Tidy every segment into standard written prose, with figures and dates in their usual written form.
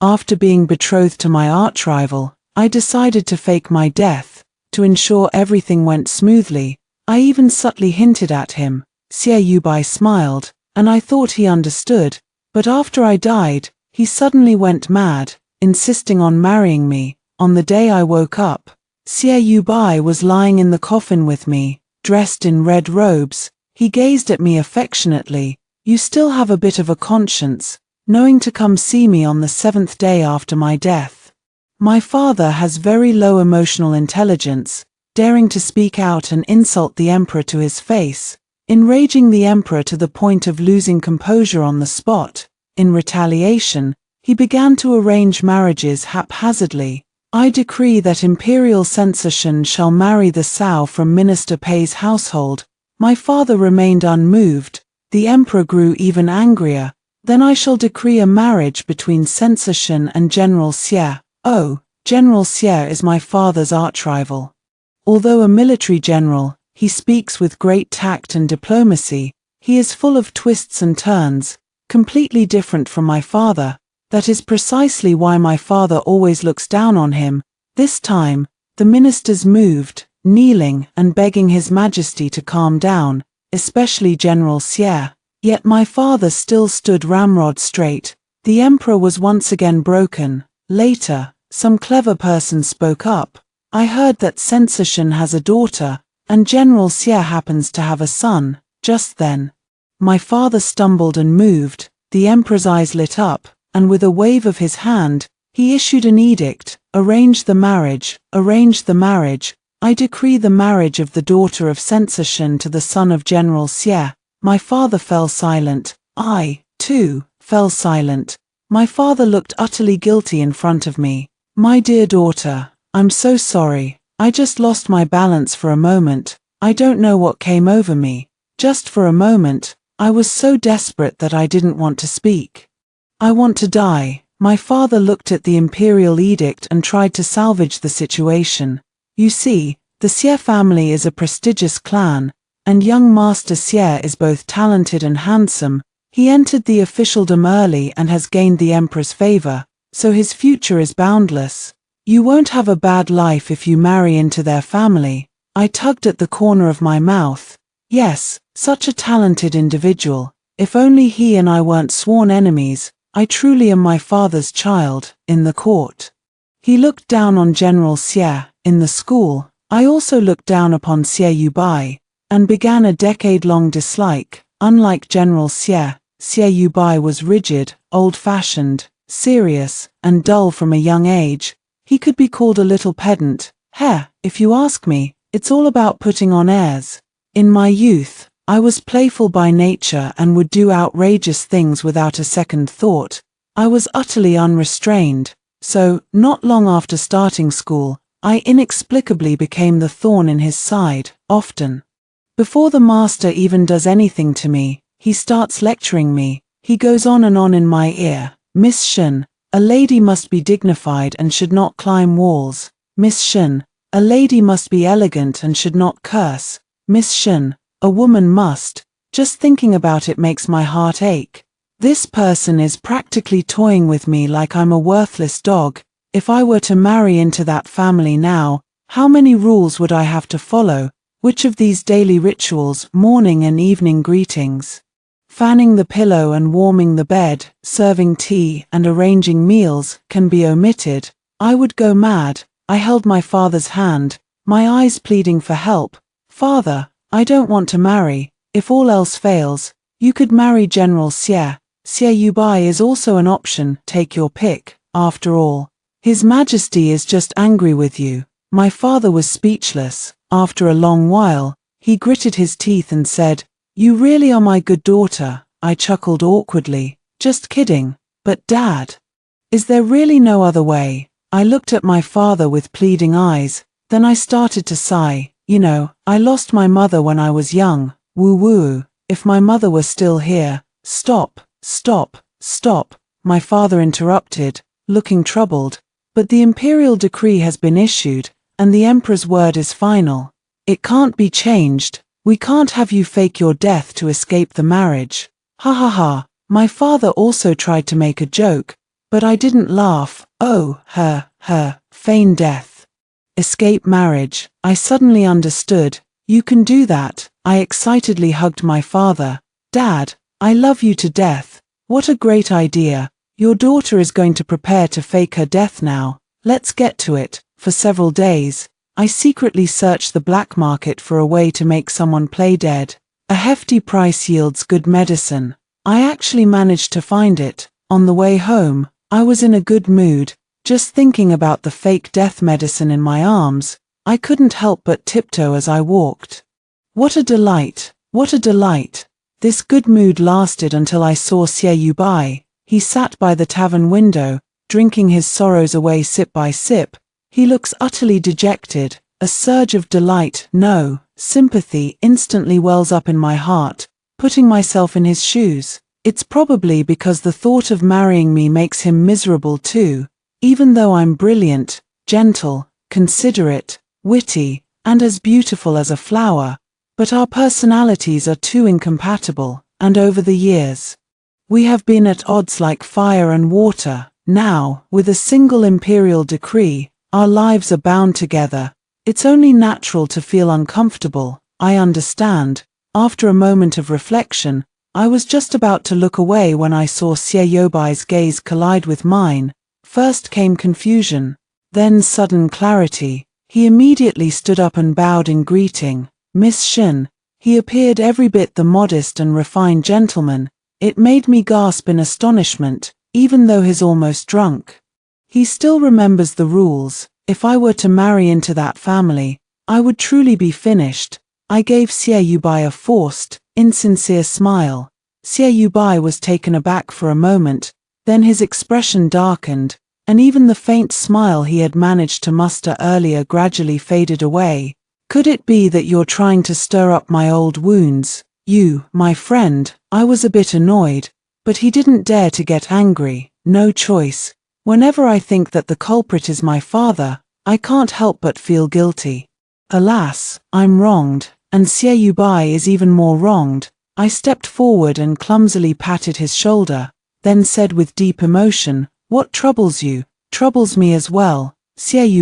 After being betrothed to my archrival, I decided to fake my death, to ensure everything went smoothly. I even subtly hinted at him. Xie Yubai smiled, and I thought he understood, but after I died, he suddenly went mad, insisting on marrying me. On the day I woke up, Xie Yubai was lying in the coffin with me, dressed in red robes. He gazed at me affectionately. You still have a bit of a conscience, knowing to come see me on the 7th day after my death. My father has very low emotional intelligence, daring to speak out and insult the emperor to his face, enraging the emperor to the point of losing composure on the spot. In retaliation, he began to arrange marriages haphazardly. I decree that Imperial Censorship shall marry the sow from Minister Pei's household. My father remained unmoved. The emperor grew even angrier. Then I shall decree a marriage between Censorship and General Xie. Oh, General Xie is my father's archrival. Although a military general, he speaks with great tact and diplomacy. He is full of twists and turns, completely different from my father. That is precisely why my father always looks down on him. This time, the ministers moved, kneeling and begging His Majesty to calm down, especially General Xie. Yet my father still stood ramrod straight. The emperor was once again broken. Later, some clever person spoke up. I heard that Censorship has a daughter, and General Xie happens to have a son. Just then, my father stumbled and moved. The emperor's eyes lit up, and with a wave of his hand, he issued an edict. Arrange the marriage, arrange the marriage. I decree the marriage of the daughter of Censorship to the son of General Xie. My father fell silent. I, too, fell silent. My father looked utterly guilty in front of me. My dear daughter, I'm so sorry. I just lost my balance for a moment. I don't know what came over me. Just for a moment, I was so desperate that I didn't want to speak. I want to die. My father looked at the imperial edict and tried to salvage the situation. You see, the Xie family is a prestigious clan, and young Master Xie is both talented and handsome. He entered the officialdom early and has gained the emperor's favor, so his future is boundless. You won't have a bad life if you marry into their family. I tugged at the corner of my mouth. Yes, such a talented individual. If only he and I weren't sworn enemies. I truly am my father's child. In the court, he looked down on General Xie. In the school, I also looked down upon Xie Yubai, and began a decade-long dislike. Unlike General Xie, Xie Yubai was rigid, old-fashioned, serious, and dull from a young age. He could be called a little pedant. If you ask me, it's all about putting on airs. In my youth, I was playful by nature and would do outrageous things without a second thought. I was utterly unrestrained. So, not long after starting school, I inexplicably became the thorn in his side. Often, before the master even does anything to me, he starts lecturing me. He goes on and on in my ear. Miss Shen, a lady must be dignified and should not climb walls. Miss Shen, a lady must be elegant and should not curse. Miss Shen, a woman must. Just thinking about it makes my heart ache. This person is practically toying with me like I'm a worthless dog. If I were to marry into that family now, how many rules would I have to follow? Which of these daily rituals, morning and evening greetings, fanning the pillow and warming the bed, serving tea and arranging meals, can be omitted? I would go mad. I held my father's hand, my eyes pleading for help. Father, I don't want to marry. If all else fails, you could marry General Xie. Xie Yubai is also an option. Take your pick. After all, His Majesty is just angry with you. My father was speechless. After a long while, he gritted his teeth and said, "You really are my good daughter." I chuckled awkwardly. Just kidding. But Dad, is there really no other way? I looked at my father with pleading eyes. Then I started to sigh. You know, I lost my mother when I was young. Woo-woo. If my mother were still here. Stop, stop, stop. My father interrupted, looking troubled. But the imperial decree has been issued, and the emperor's word is final. It can't be changed. We can't have you fake your death to escape the marriage. Ha ha ha. My father also tried to make a joke, But I didn't laugh. Oh, feign death. Escape marriage. I suddenly understood. You can do that. I excitedly hugged my father. Dad, I love you to death. What a great idea. Your daughter is going to prepare to fake her death now. Let's get to it. For several days, I secretly searched the black market for a way to make someone play dead. A hefty price yields good medicine. I actually managed to find it. On the way home, I was in a good mood. Just thinking about the fake death medicine in my arms, I couldn't help but tiptoe as I walked. What a delight! What a delight! This good mood lasted until I saw Bai. He sat by the tavern window, drinking his sorrows away sip by sip. He looks utterly dejected. A surge of delight, no, sympathy instantly wells up in my heart, putting myself in his shoes. It's probably because the thought of marrying me makes him miserable too, even though I'm brilliant, gentle, considerate, witty, and as beautiful as a flower. But our personalities are too incompatible, and over the years, we have been at odds like fire and water. Now, with a single imperial decree, our lives are bound together. It's only natural to feel uncomfortable, I understand. After a moment of reflection, I was just about to look away when I saw Bai's gaze collide with mine. First came confusion, then sudden clarity. He immediately stood up and bowed in greeting. Miss Shin. He appeared every bit the modest and refined gentleman. It made me gasp in astonishment, even though he's almost drunk. He still remembers the rules. If I were to marry into that family, I would truly be finished. I gave Bai a forced, insincere smile. Bai was taken aback for a moment, then his expression darkened, and even the faint smile he had managed to muster earlier gradually faded away. Could it be that you're trying to stir up my old wounds? You, my friend. I was a bit annoyed, but he didn't dare to get angry. No choice. Whenever I think that the culprit is my father, I can't help but feel guilty. Alas, I'm wronged, and Bai is even more wronged. I stepped forward and clumsily patted his shoulder, then said with deep emotion, "What troubles you?" "Troubles me as well,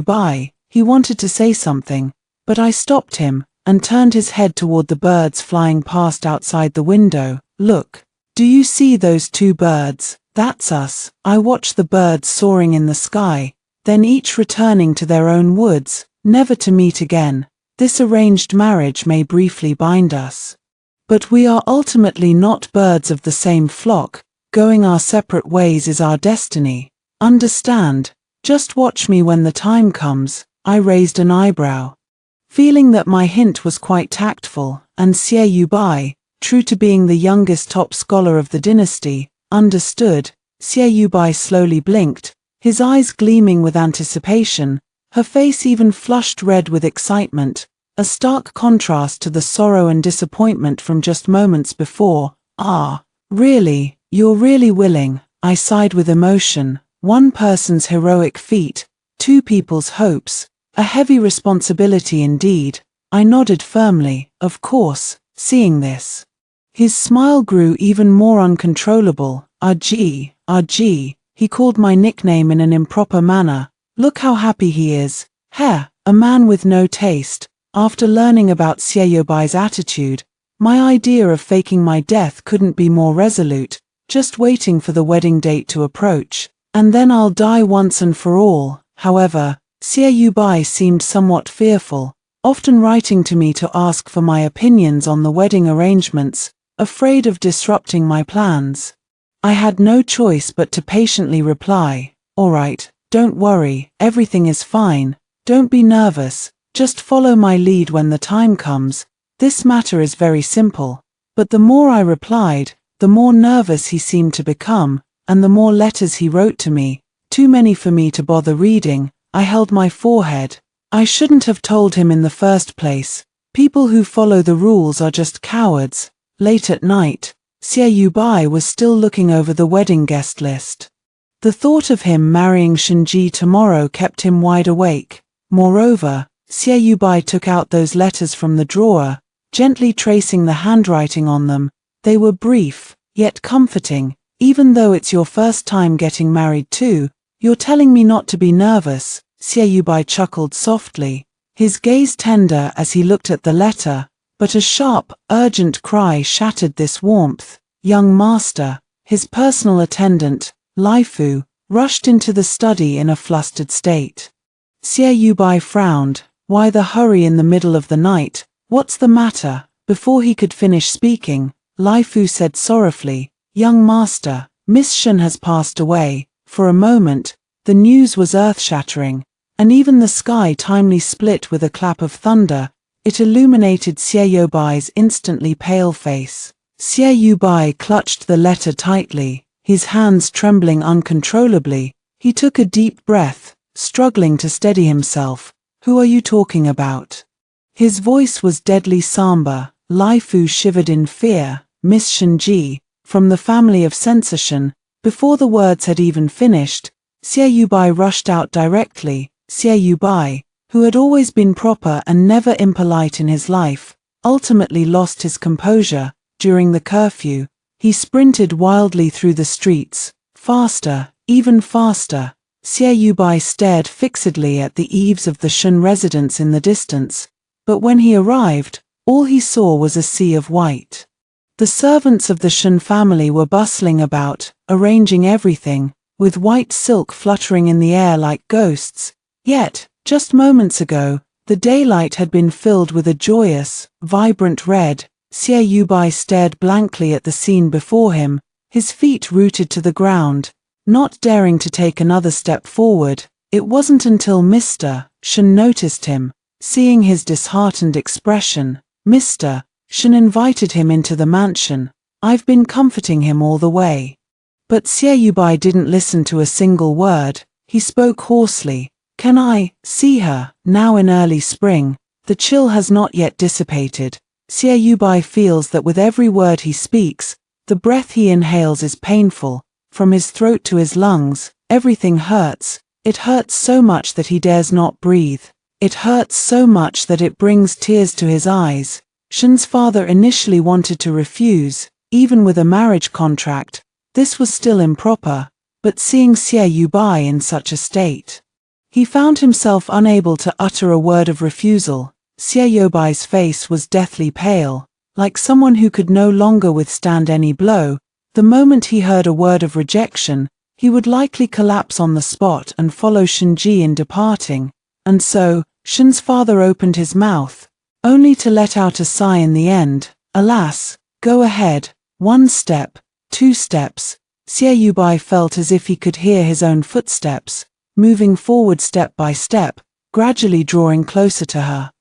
Bai." He wanted to say something, but I stopped him, and turned his head toward the birds flying past outside the window. Look. Do you see those two birds? That's us. I watched the birds soaring in the sky, then each returning to their own woods, never to meet again. This arranged marriage may briefly bind us, but we are ultimately not birds of the same flock. Going our separate ways is our destiny. Understand? Just watch me when the time comes. I raised an eyebrow, feeling that my hint was quite tactful, and Bai, true to being the youngest top scholar of the dynasty, understood. Bai slowly blinked, his eyes gleaming with anticipation, her face even flushed red with excitement, a stark contrast to the sorrow and disappointment from just moments before. "Ah, really, you're really willing," I sighed with emotion. One person's heroic feat, two people's hopes. A heavy responsibility indeed. I nodded firmly, of course, seeing this. His smile grew even more uncontrollable. RG, he called my nickname in an improper manner. Look how happy he is. A man with no taste. After learning about Bai's attitude, my idea of faking my death couldn't be more resolute, just waiting for the wedding date to approach. And then I'll die once and for all. However, Bai seemed somewhat fearful, often writing to me to ask for my opinions on the wedding arrangements, afraid of disrupting my plans. I had no choice but to patiently reply, "All right, don't worry, everything is fine, don't be nervous, just follow my lead when the time comes, this matter is very simple." But the more I replied, the more nervous he seemed to become, and the more letters he wrote to me, too many for me to bother reading. I held my forehead. I shouldn't have told him in the first place. People who follow the rules are just cowards. Late at night, Bai was still looking over the wedding guest list. The thought of him marrying Shinji tomorrow kept him wide awake. Moreover, Bai took out those letters from the drawer, gently tracing the handwriting on them. They were brief, yet comforting. Even though it's your first time getting married too, you're telling me not to be nervous." Xiaobai chuckled softly, his gaze tender as he looked at the letter, but a sharp, urgent cry shattered this warmth. Young master, his personal attendant, Laifu, rushed into the study in a flustered state. Xiaobai frowned. "Why the hurry in the middle of the night? What's the matter?" Before he could finish speaking, Laifu said sorrowfully, "Young master, Miss Shun has passed away." For a moment, the news was earth-shattering, and even the sky timely split with a clap of thunder. It illuminated Xiaobai's instantly pale face. Xiaobai clutched the letter tightly, his hands trembling uncontrollably. He took a deep breath, struggling to steady himself. "Who are you talking about?" His voice was deadly somber. Laifu shivered in fear. "Miss Shenji, from the family of censorship." Before the words had even finished, Xiaobai rushed out directly. Xiaobai, who had always been proper and never impolite in his life, ultimately lost his composure. During the curfew, he sprinted wildly through the streets. Faster, even faster. Xiaobai stared fixedly at the eaves of the Shun residence in the distance, but when he arrived, all he saw was a sea of white. The servants of the Shun family were bustling about, arranging everything, with white silk fluttering in the air like ghosts. Yet, just moments ago, the daylight had been filled with a joyous, vibrant red. Xiaobai stared blankly at the scene before him, his feet rooted to the ground, not daring to take another step forward. It wasn't until Mr. Shun noticed him. Seeing his disheartened expression, Mr. Shun invited him into the mansion. "I've been comforting him all the way." But Xiaobai didn't listen to a single word. He spoke hoarsely. "Can I see her now in early spring? The chill has not yet dissipated." Xiaobai feels that with every word he speaks, the breath he inhales is painful. From his throat to his lungs, everything hurts. It hurts so much that he dares not breathe. It hurts so much that it brings tears to his eyes. Shun's father initially wanted to refuse, even with a marriage contract. This was still improper, but seeing Xiaobai in such a state, he found himself unable to utter a word of refusal. Xiaobai's face was deathly pale, like someone who could no longer withstand any blow. The moment he heard a word of rejection, he would likely collapse on the spot and follow Shenji in departing. And so, Shun's father opened his mouth, only to let out a sigh in the end. "Alas, go ahead." 1 step, 2 steps. Xiaobai felt as if he could hear his own footsteps, moving forward step by step, gradually drawing closer to her.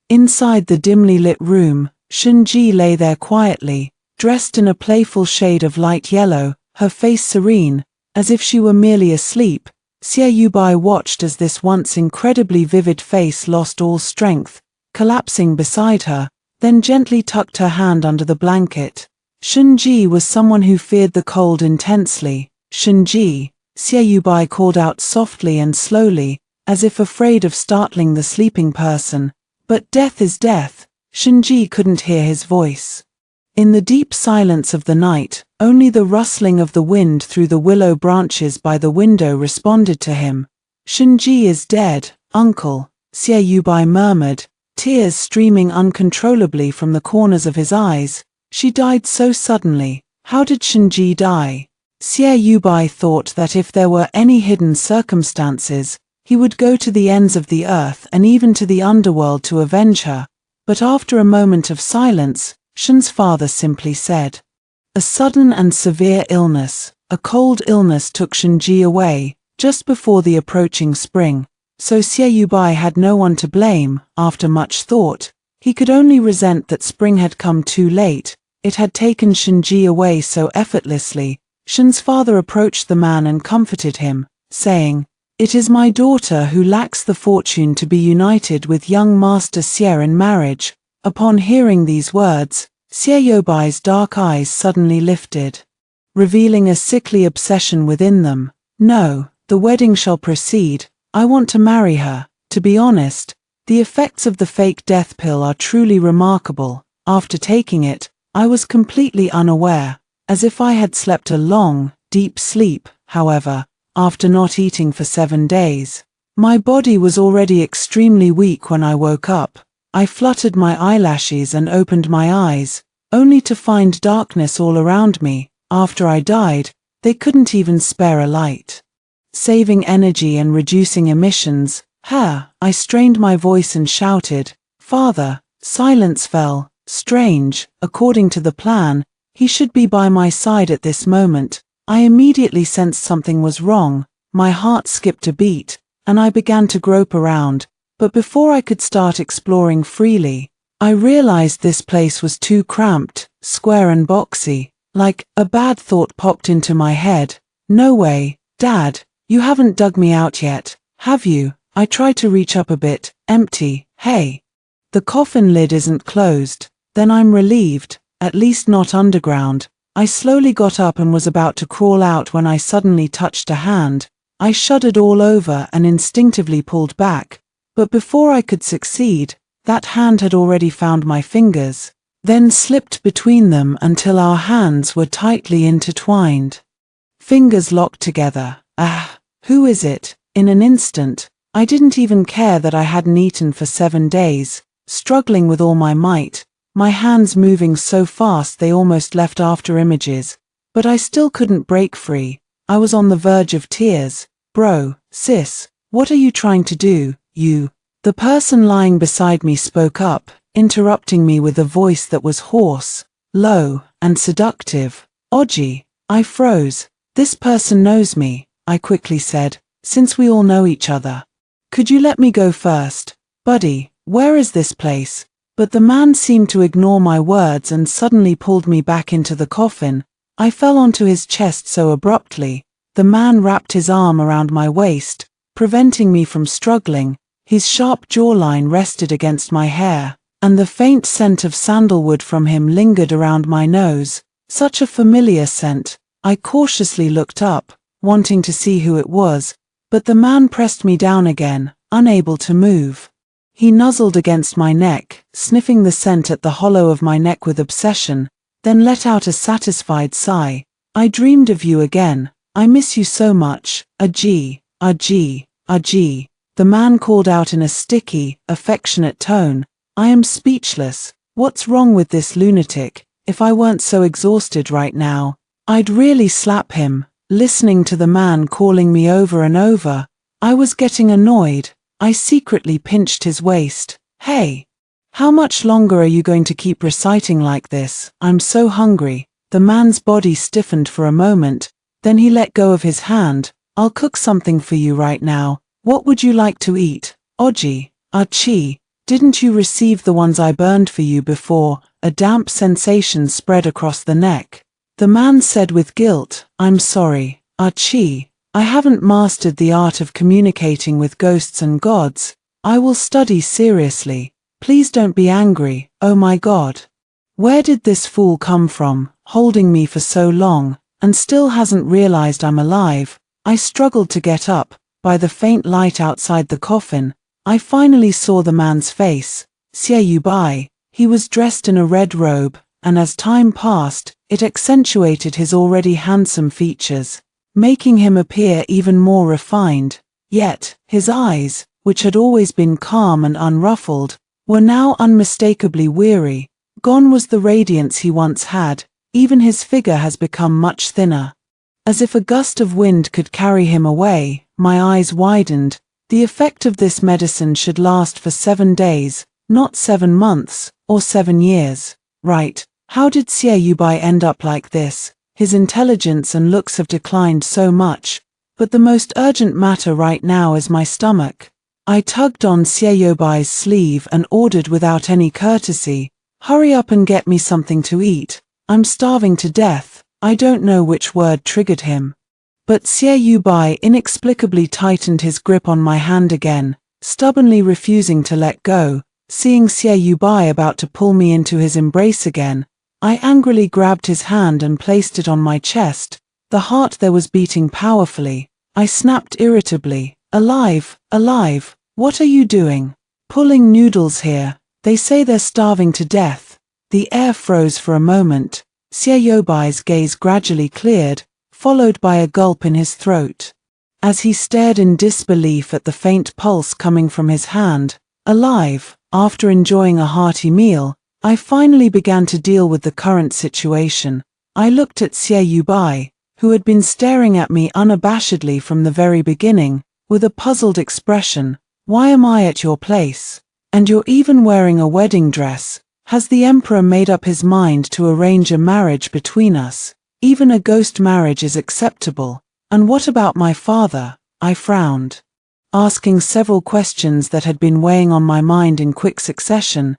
Inside the dimly lit room, Shenji lay there quietly, dressed in a playful shade of light yellow, her face serene, as if she were merely asleep. Xiaobai watched as this once incredibly vivid face lost all strength, collapsing beside her, then gently tucked her hand under the blanket. Shenji was someone who feared the cold intensely. "Shenji," Xiaobai called out softly and slowly, as if afraid of startling the sleeping person. But death is death. Shenji couldn't hear his voice. In the deep silence of the night, only the rustling of the wind through the willow branches by the window responded to him. "Shenji is dead, uncle," Xiaobai murmured, tears streaming uncontrollably from the corners of his eyes. "She died so suddenly. How did Shenji die?" Xiaobai thought that if there were any hidden circumstances, he would go to the ends of the earth and even to the underworld to avenge her. But after a moment of silence, Shun's father simply said, "A sudden and severe illness, a cold illness took Shenji away, just before the approaching spring." So Xiaobai had no one to blame. After much thought, he could only resent that spring had come too late. It had taken Shenji away so effortlessly. Shun's father approached the man and comforted him, saying, "It is my daughter who lacks the fortune to be united with young Master Xie in marriage." Upon hearing these words, Xiaobai's dark eyes suddenly lifted, revealing a sickly obsession within them. "No, the wedding shall proceed. I want to marry her." To be honest, the effects of the fake death pill are truly remarkable. After taking it, I was completely unaware, as if I had slept a long, deep sleep, however, after not eating for 7 days. My body was already extremely weak when I woke up. I fluttered my eyelashes and opened my eyes, only to find darkness all around me. After I died, they couldn't even spare a light. Saving energy and reducing emissions, I strained my voice and shouted, "Father!" Silence fell. Strange, according to the plan, he should be by my side at this moment. I immediately sensed something was wrong. My heart skipped a beat, and I began to grope around, but before I could start exploring freely, I realized this place was too cramped, square and boxy. Like, a bad thought popped into my head. No way, Dad, you haven't dug me out yet, have you? I tried to reach up a bit. Empty. Hey. The coffin lid isn't closed. Then I'm relieved, at least not underground. I slowly got up and was about to crawl out when I suddenly touched a hand. I shuddered all over and instinctively pulled back, but before I could succeed, that hand had already found my fingers, then slipped between them until our hands were tightly intertwined. Fingers locked together. Who is it? In an instant, I didn't even care that I hadn't eaten for 7 days, struggling with all my might, my hands moving so fast they almost left after images, but I still couldn't break free. I was on the verge of tears. Bro, sis, what are you trying to do, you? The person lying beside me spoke up, interrupting me with a voice that was hoarse, low, and seductive. Oji. I froze. This person knows me, I quickly said, since we all know each other. Could you let me go first? Buddy, where is this place? But the man seemed to ignore my words and suddenly pulled me back into the coffin. I fell onto his chest so abruptly. The man wrapped his arm around my waist, preventing me from struggling. His sharp jawline rested against my hair, and the faint scent of sandalwood from him lingered around my nose. Such a familiar scent. I cautiously looked up, wanting to see who it was, but the man pressed me down again, unable to move. He nuzzled against my neck, sniffing the scent at the hollow of my neck with obsession, then let out a satisfied sigh. I dreamed of you again. I miss you so much. Aji, Aji, Aji. The man called out in a sticky, affectionate tone. I am speechless. What's wrong with this lunatic? If I weren't so exhausted right now, I'd really slap him. Listening to the man calling me over and over, I was getting annoyed. I secretly pinched his waist. Hey, how much longer are you going to keep reciting like this? I'm so hungry. The man's body stiffened for a moment, then he let go of his hand. I'll cook something for you right now. What would you like to eat? Oji, Achi, didn't you receive the ones I burned for you before? A damp sensation spread across the neck. The man said with guilt, I'm sorry, Achi. I haven't mastered the art of communicating with ghosts and gods. I will study seriously. Please don't be angry. Oh my God. Where did this fool come from, holding me for so long, and still hasn't realized I'm alive? I struggled to get up. By the faint light outside the coffin, I finally saw the man's face. Bai. He was dressed in a red robe, and as time passed, it accentuated his already handsome features, making him appear even more refined. Yet, his eyes, which had always been calm and unruffled, were now unmistakably weary. Gone was the radiance he once had. Even his figure has become much thinner. As if a gust of wind could carry him away, my eyes widened. The effect of this medicine should last for 7 days, not 7 months, or 7 years. Right, how did Bai end up like this? His intelligence and looks have declined so much, but the most urgent matter right now is my stomach. I tugged on Bai's sleeve and ordered without any courtesy, hurry up and get me something to eat. I'm starving to death. I don't know which word triggered him. But Bai inexplicably tightened his grip on my hand again, stubbornly refusing to let go. Seeing Bai about to pull me into his embrace again, I angrily grabbed his hand and placed it on my chest. The heart there was beating powerfully. I snapped irritably. Alive, alive, what are you doing? Pulling noodles here. They say they're starving to death. The air froze for a moment. Bai's gaze gradually cleared, followed by a gulp in his throat. As he stared in disbelief at the faint pulse coming from his hand, alive, after enjoying a hearty meal, I finally began to deal with the current situation. I looked at Bai, who had been staring at me unabashedly from the very beginning, with a puzzled expression. Why am I at your place? And you're even wearing a wedding dress. Has the emperor made up his mind to arrange a marriage between us? Even a ghost marriage is acceptable. And what about my father? I frowned. Asking several questions that had been weighing on my mind in quick succession,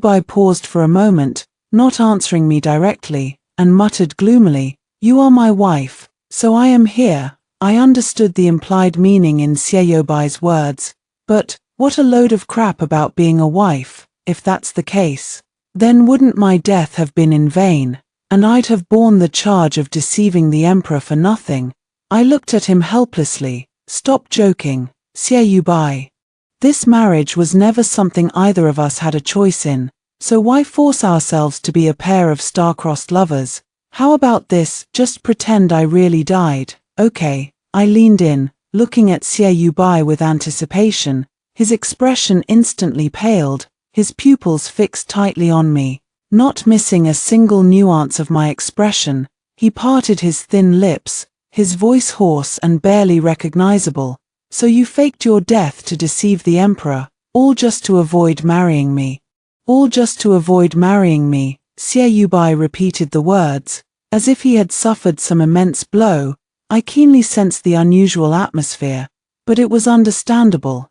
Bai paused for a moment, not answering me directly, and muttered gloomily, "You are my wife, so I am here." I understood the implied meaning in Bai's words, but what a load of crap about being a wife. If that's the case, then wouldn't my death have been in vain, and I'd have borne the charge of deceiving the emperor for nothing? I looked at him helplessly. Stop joking, Bai. This marriage was never something either of us had a choice in, so why force ourselves to be a pair of star-crossed lovers? How about this, just pretend I really died, okay? I leaned in, looking at Bai with anticipation. His expression instantly paled, his pupils fixed tightly on me. Not missing a single nuance of my expression, he parted his thin lips, his voice hoarse and barely recognizable. So you faked your death to deceive the emperor, all just to avoid marrying me. All just to avoid marrying me, Bai repeated the words, as if he had suffered some immense blow. I keenly sensed the unusual atmosphere, but it was understandable.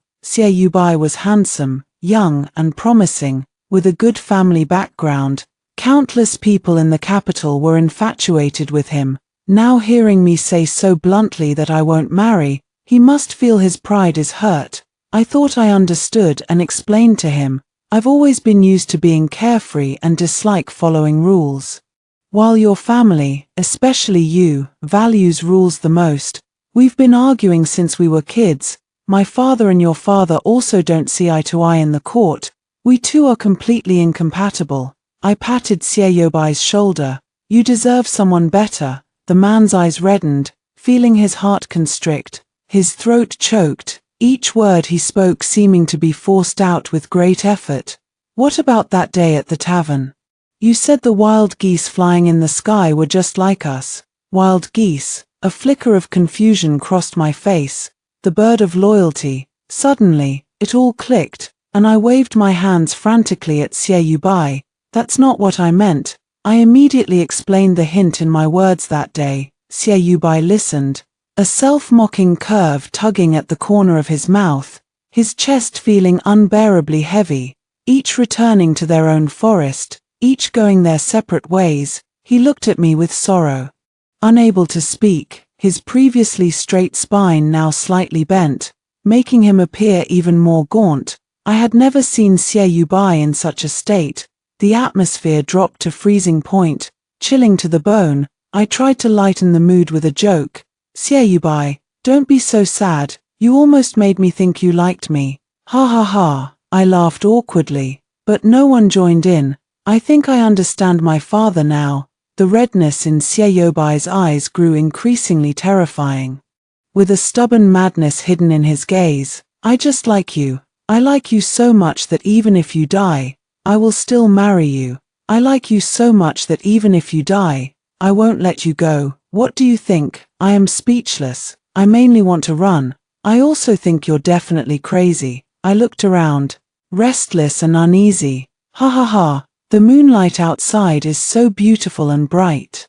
Bai was handsome, young and promising, with a good family background. Countless people in the capital were infatuated with him. Now hearing me say so bluntly that I won't marry, he must feel his pride is hurt. I thought I understood and explained to him, I've always been used to being carefree and dislike following rules. While your family, especially you, values rules the most. We've been arguing since we were kids. My father and your father also don't see eye to eye in the court. We two are completely incompatible. I patted Bai's shoulder. You deserve someone better. The man's eyes reddened, feeling his heart constrict, his throat choked, each word he spoke seeming to be forced out with great effort. What about that day at the tavern? You said the wild geese flying in the sky were just like us. Wild geese? A flicker of confusion crossed my face. The bird of loyalty. Suddenly, it all clicked, and I waved my hands frantically at Bai. That's not what I meant. I immediately explained the hint in my words that day. Bai listened, a self-mocking curve tugging at the corner of his mouth, his chest feeling unbearably heavy, each returning to their own forest, each going their separate ways. He looked at me with sorrow. Unable to speak, his previously straight spine now slightly bent, making him appear even more gaunt. I had never seen Bai in such a state. The atmosphere dropped to freezing point, chilling to the bone. I tried to lighten the mood with a joke. Bai, don't be so sad, you almost made me think you liked me. Ha ha ha, I laughed awkwardly, but no one joined in. I think I understand my father now. The redness in Bai's eyes grew increasingly terrifying. With a stubborn madness hidden in his gaze, I just like you. I like you so much that even if you die, I will still marry you. I like you so much that even if you die, I won't let you go. What do you think? I am speechless. I mainly want to run. I also think you're definitely crazy. I looked around, restless and uneasy. Ha ha ha, the moonlight outside is so beautiful and bright.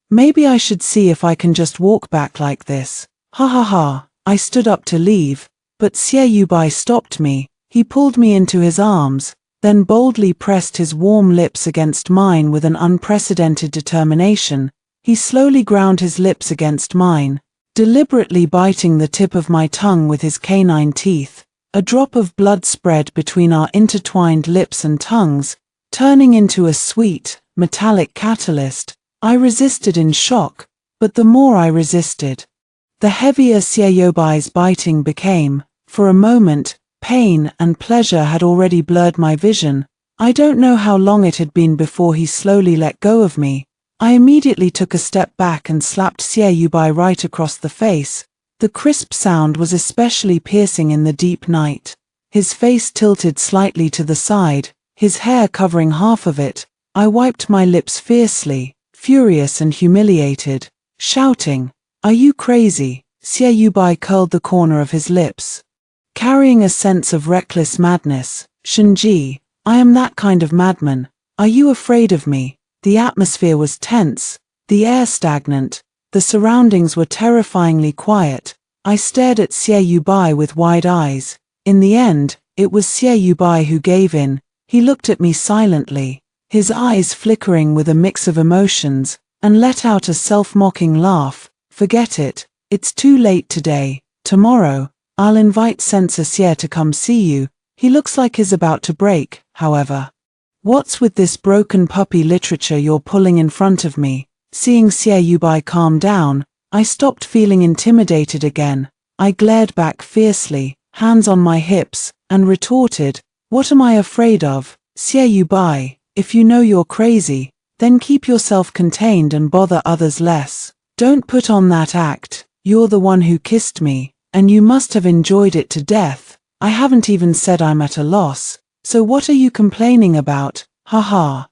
Maybe I should see if I can just walk back like this. Ha ha ha, I stood up to leave, but Bai stopped me. He pulled me into his arms, then boldly pressed his warm lips against mine with an unprecedented determination. He slowly ground his lips against mine, deliberately biting the tip of my tongue with his canine teeth. A drop of blood spread between our intertwined lips and tongues, turning into a sweet, metallic catalyst. I resisted in shock, but the more I resisted, the heavier Bai's biting became. For a moment, pain and pleasure had already blurred my vision. I don't know how long it had been before he slowly let go of me, I immediately took a step back and slapped Xie Yubai right across the face. The crisp sound was especially piercing in the deep night. His face tilted slightly to the side, his hair covering half of it. I wiped my lips fiercely, furious and humiliated, shouting, "Are you crazy?" Xie Yubai curled the corner of his lips, carrying a sense of reckless madness. "Shenji, I am that kind of madman. Are you afraid of me?" The atmosphere was tense, the air stagnant, the surroundings were terrifyingly quiet. I stared at Xie Yubai with wide eyes. In the end, it was Xie Yubai who gave in. He looked at me silently, his eyes flickering with a mix of emotions, and let out a self-mocking laugh. "Forget it. It's too late today. Tomorrow, I'll invite Sensei Xie to come see you. He looks like he's about to break, however. What's with this broken puppy literature you're pulling in front of me?" Seeing Xie Yubai calm down, I stopped feeling intimidated again. I glared back fiercely, hands on my hips, and retorted, "What am I afraid of? Xie Yubai, if you know you're crazy, then keep yourself contained and bother others less. Don't put on that act. You're the one who kissed me, and you must have enjoyed it to death. I haven't even said I'm at a loss, so what are you complaining about? Haha."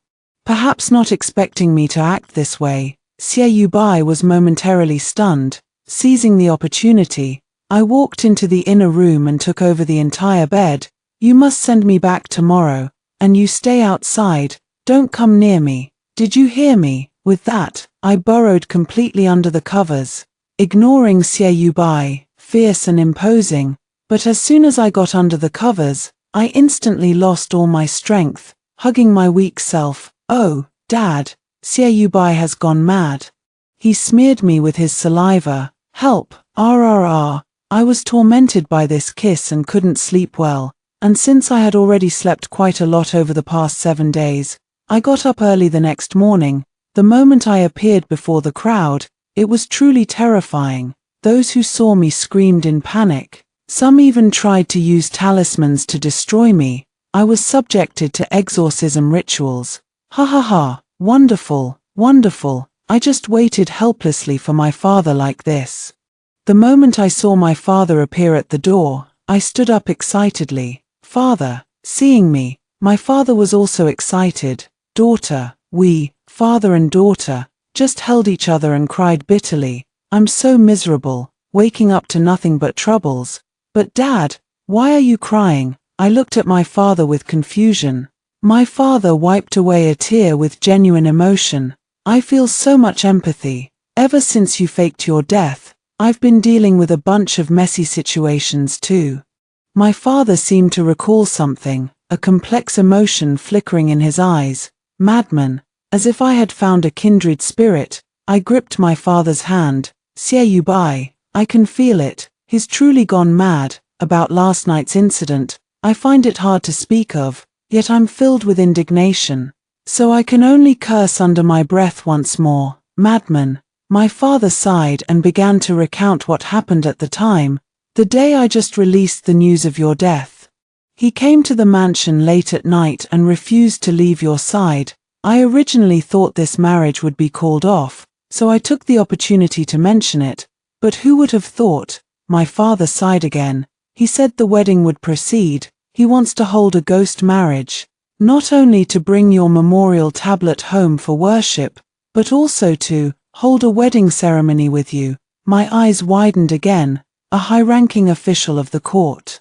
Perhaps not expecting me to act this way, Xie Yubai was momentarily stunned. Seizing the opportunity, I walked into the inner room and took over the entire bed. "You must send me back tomorrow, and you stay outside, don't come near me. Did you hear me?" With that, I burrowed completely under the covers, ignoring Xie Yubai, fierce and imposing. But as soon as I got under the covers, I instantly lost all my strength, hugging my weak self. "Oh, Dad, Xie Yubai has gone mad. He smeared me with his saliva. Help, RRR. I was tormented by this kiss and couldn't sleep well, and since I had already slept quite a lot over the past 7 days, I got up early the next morning. The moment I appeared before the crowd, it was truly terrifying. Those who saw me screamed in panic. Some even tried to use talismans to destroy me. I was subjected to exorcism rituals. Ha ha ha, wonderful, wonderful. I just waited helplessly for my father like this. The moment I saw my father appear at the door, I stood up excitedly. Father, seeing me, my father was also excited. Daughter, we, father and daughter, just held each other and cried bitterly. I'm so miserable, waking up to nothing but troubles. But Dad, why are you crying? I looked at my father with confusion. My father wiped away a tear with genuine emotion. I feel so much empathy. Ever since you faked your death, I've been dealing with a bunch of messy situations too. My father seemed to recall something, a complex emotion flickering in his eyes. Madman, as if I had found a kindred spirit. I gripped my father's hand. Xie Yubai, I can feel it. He's truly gone mad. About last night's incident, I find it hard to speak of, yet I'm filled with indignation. So I can only curse under my breath once more. Madman. My father sighed and began to recount what happened at the time, the day I just released the news of your death. He came to the mansion late at night and refused to leave your side. I originally thought this marriage would be called off, so I took the opportunity to mention it. But who would have thought? My father sighed again. He said the wedding would proceed. He wants to hold a ghost marriage, not only to bring your memorial tablet home for worship, but also to hold a wedding ceremony with you. My eyes widened again. A high-ranking official of the court.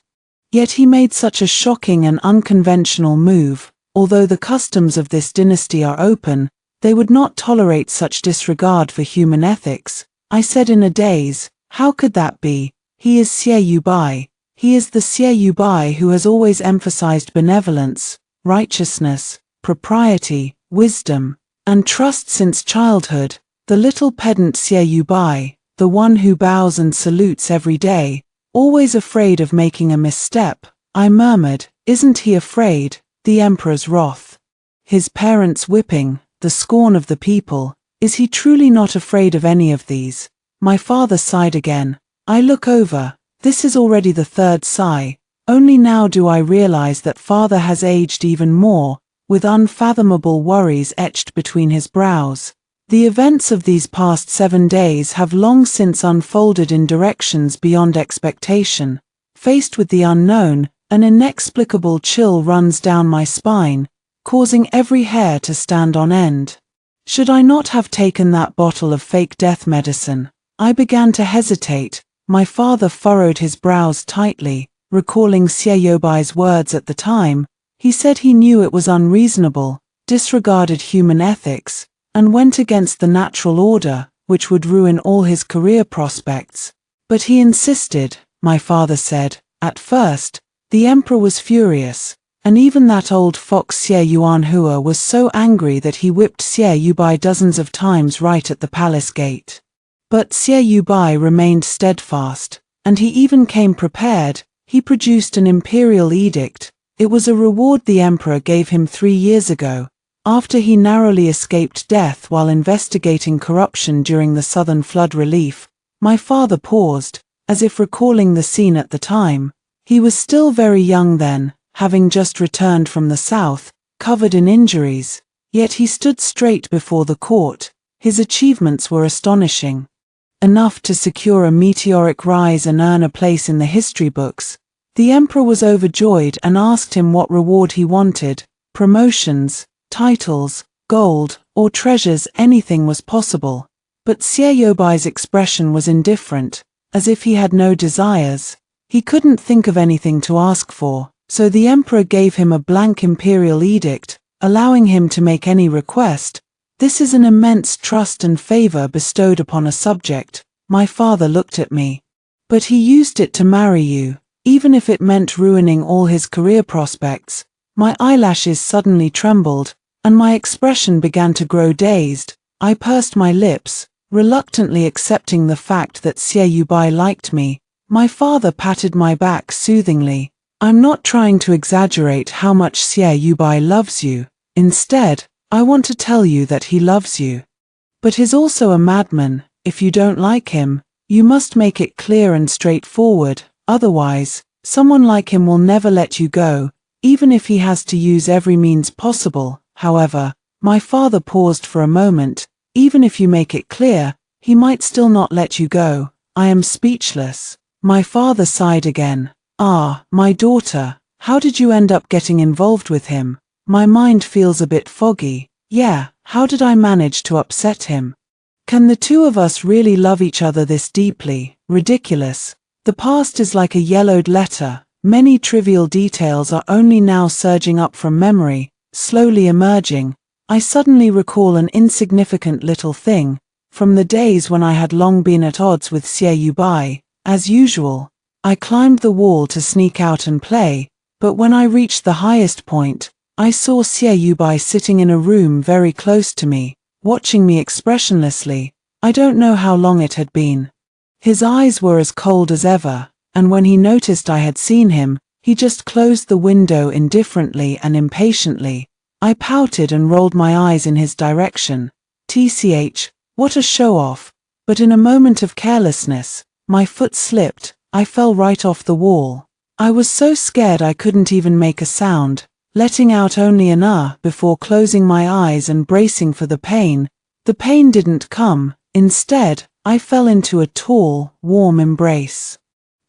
Yet he made such a shocking and unconventional move. Although the customs of this dynasty are open, they would not tolerate such disregard for human ethics. I said in a daze, how could that be? He is Xie Yubai. He is the Xie Yubai who has always emphasized benevolence, righteousness, propriety, wisdom, and trust since childhood. The little pedant Xie Yubai, the one who bows and salutes every day, always afraid of making a misstep. I murmured, isn't he afraid? The emperor's wrath, his parents' whipping, the scorn of the people. Is he truly not afraid of any of these? My father sighed again. I look over. This is already the third sigh. Only now do I realize that father has aged even more, with unfathomable worries etched between his brows. The events of these past 7 days have long since unfolded in directions beyond expectation. Faced with the unknown, an inexplicable chill runs down my spine, causing every hair to stand on end. Should I not have taken that bottle of fake death medicine? I began to hesitate. My father furrowed his brows tightly, recalling Xiaobai's words at the time. He said he knew it was unreasonable, disregarded human ethics, and went against the natural order, which would ruin all his career prospects. But he insisted, my father said. At first, the emperor was furious, and even that old fox Xie Yuanhua was so angry that he whipped Xie Yubai dozens of times right at the palace gate. But Xie Yubai remained steadfast, and he even came prepared. He produced an imperial edict. It was a reward the emperor gave him 3 years ago, after he narrowly escaped death while investigating corruption during the Southern Flood relief. My father paused, as if recalling the scene at the time. He was still very young then, having just returned from the south, covered in injuries, yet he stood straight before the court. His achievements were astonishing. Enough to secure a meteoric rise and earn a place in the history books. The emperor was overjoyed and asked him what reward he wanted. Promotions, titles, gold, or treasures. Anything was possible. But Xiaobai's expression was indifferent, as if he had no desires. He couldn't think of anything to ask for, so the emperor gave him a blank imperial edict, allowing him to make any request. This is an immense trust and favor bestowed upon a subject. My father looked at me. But he used it to marry you, even if it meant ruining all his career prospects. My eyelashes suddenly trembled, and my expression began to grow dazed. I pursed my lips, reluctantly accepting the fact that Xiaobai liked me. My father patted my back soothingly. I'm not trying to exaggerate how much Xiaobai loves you. Instead, I want to tell you that he loves you. But he's also a madman. If you don't like him, you must make it clear and straightforward. Otherwise, someone like him will never let you go, even if he has to use every means possible. However, my father paused for a moment. Even if you make it clear, he might still not let you go. I am speechless. My father sighed again. Ah, my daughter, how did you end up getting involved with him? My mind feels a bit foggy. Yeah, how did I manage to upset him? Can the two of us really love each other this deeply? Ridiculous. The past is like a yellowed letter. Many trivial details are only now surging up from memory, slowly emerging. I suddenly recall an insignificant little thing, from the days when I had long been at odds with Xiaobai. As usual, I climbed the wall to sneak out and play, but when I reached the highest point, I saw Xiaobai sitting in a room very close to me, watching me expressionlessly. I don't know how long it had been. His eyes were as cold as ever, and when he noticed I had seen him, he just closed the window indifferently and impatiently. I pouted and rolled my eyes in his direction. TCH, what a show-off. But in a moment of carelessness, my foot slipped. I fell right off the wall. I was so scared I couldn't even make a sound, letting out only an before closing my eyes and bracing for the pain. The pain didn't come. Instead, I fell into a tall, warm embrace.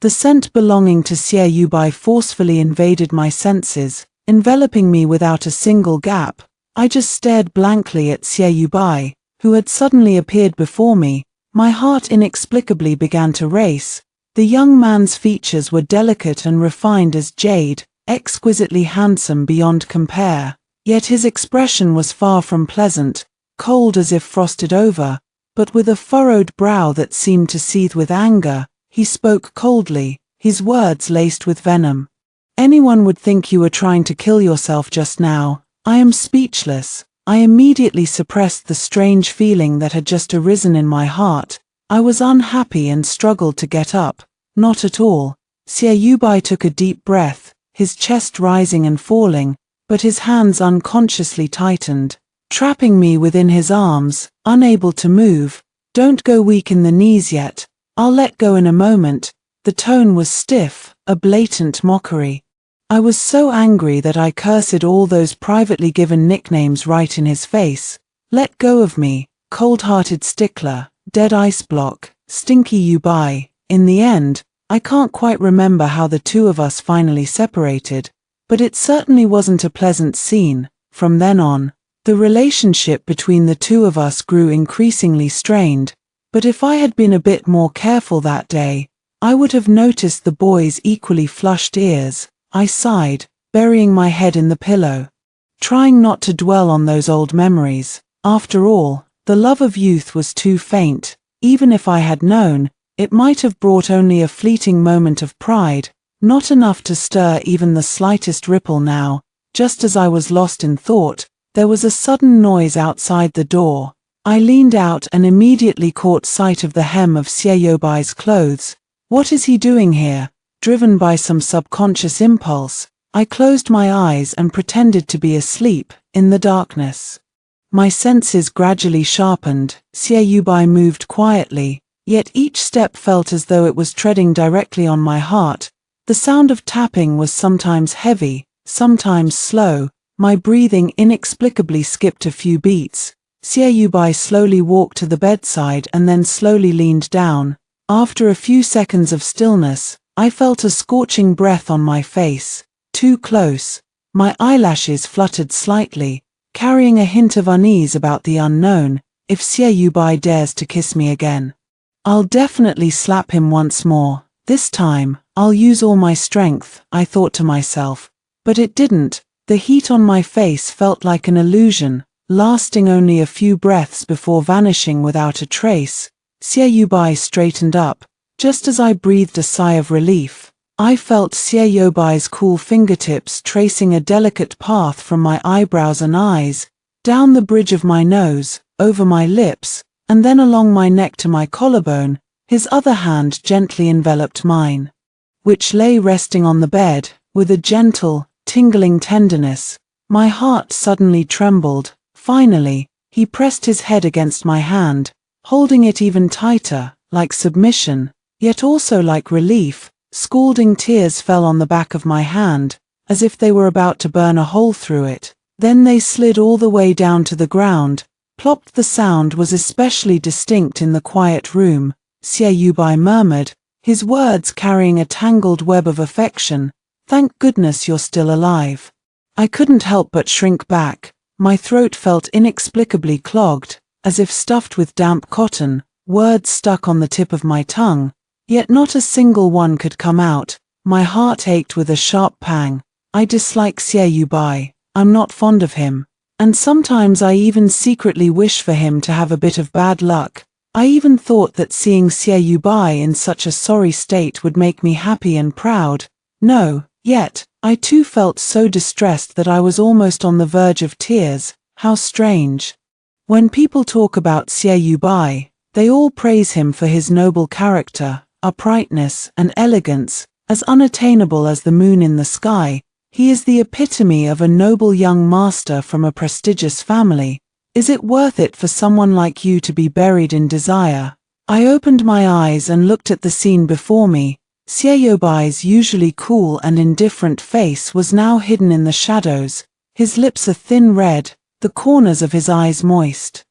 The scent belonging to Xiaobai forcefully invaded my senses, enveloping me without a single gap. I just stared blankly at Xiaobai, who had suddenly appeared before me. My heart inexplicably began to race. The young man's features were delicate and refined as jade, exquisitely handsome beyond compare. Yet his expression was far from pleasant, cold as if frosted over, but with a furrowed brow that seemed to seethe with anger. He spoke coldly, his words laced with venom. Anyone would think you were trying to kill yourself just now. I am speechless. I immediately suppressed the strange feeling that had just arisen in my heart. I was unhappy and struggled to get up. Not at all. Xiaobai took a deep breath, his chest rising and falling, but his hands unconsciously tightened, trapping me within his arms, unable to move. Don't go weak in the knees yet. I'll let go in a moment. The tone was stiff, a blatant mockery. I was so angry that I cursed all those privately given nicknames right in his face. Let go of me. cold-hearted stickler, dead ice block, stinky you-bai. In the end, I can't quite remember how the two of us finally separated, but it certainly wasn't a pleasant scene. From then on, the relationship between the two of us grew increasingly strained, but if I had been a bit more careful that day, I would have noticed the boy's equally flushed ears. I sighed, burying my head in the pillow, trying not to dwell on those old memories. After all, the love of youth was too faint. Even if I had known, it might have brought only a fleeting moment of pride, not enough to stir even the slightest ripple now. Just as I was lost in thought, there was a sudden noise outside the door. I leaned out and immediately caught sight of the hem of Xiaobai's clothes. What is he doing here? Driven by some subconscious impulse, I closed my eyes and pretended to be asleep. In the darkness, my senses gradually sharpened. Xiaobai moved quietly, yet each step felt as though it was treading directly on my heart. The sound of tapping was sometimes heavy, sometimes slow. My breathing inexplicably skipped a few beats. Xiaobai slowly walked to the bedside and then slowly leaned down. After a few seconds of stillness, I felt a scorching breath on my face. Too close. My eyelashes fluttered slightly, carrying a hint of unease about the unknown. If Xiaobai dares to kiss me again, I'll definitely slap him once more. This time, I'll use all my strength, I thought to myself. But it didn't. The heat on my face felt like an illusion, lasting only a few breaths before vanishing without a trace. Xiaobai straightened up. Just as I breathed a sigh of relief, I felt Xiaobai's cool fingertips tracing a delicate path from my eyebrows and eyes, down the bridge of my nose, over my lips, and then along my neck to my collarbone. His other hand gently enveloped mine, which lay resting on the bed, with a gentle, tingling tenderness. My heart suddenly trembled. Finally, he pressed his head against my hand, holding it even tighter, like submission, yet also like relief. Scalding tears fell on the back of my hand, as if they were about to burn a hole through it. Then they slid all the way down to the ground. Plop! The sound was especially distinct in the quiet room. Xiaobai murmured, his words carrying a tangled web of affection. Thank goodness you're still alive. I couldn't help but shrink back. My throat felt inexplicably clogged, as if stuffed with damp cotton. Words stuck on the tip of my tongue, yet not a single one could come out. My heart ached with a sharp pang. I dislike Xiaobai. I'm not fond of him. And sometimes I even secretly wish for him to have a bit of bad luck. I even thought that seeing Xiaobai in such a sorry state would make me happy and proud. No, yet, I too felt so distressed that I was almost on the verge of tears. How strange. When people talk about Xiaobai, they all praise him for his noble character, uprightness, and elegance. As unattainable as the moon in the sky, he is the epitome of a noble young master from a prestigious family. Is it worth it for someone like you to be buried in desire? I opened my eyes and looked at the scene before me. Xiaobai's usually cool and indifferent face was now hidden in the shadows, his lips a thin red, the corners of his eyes moist.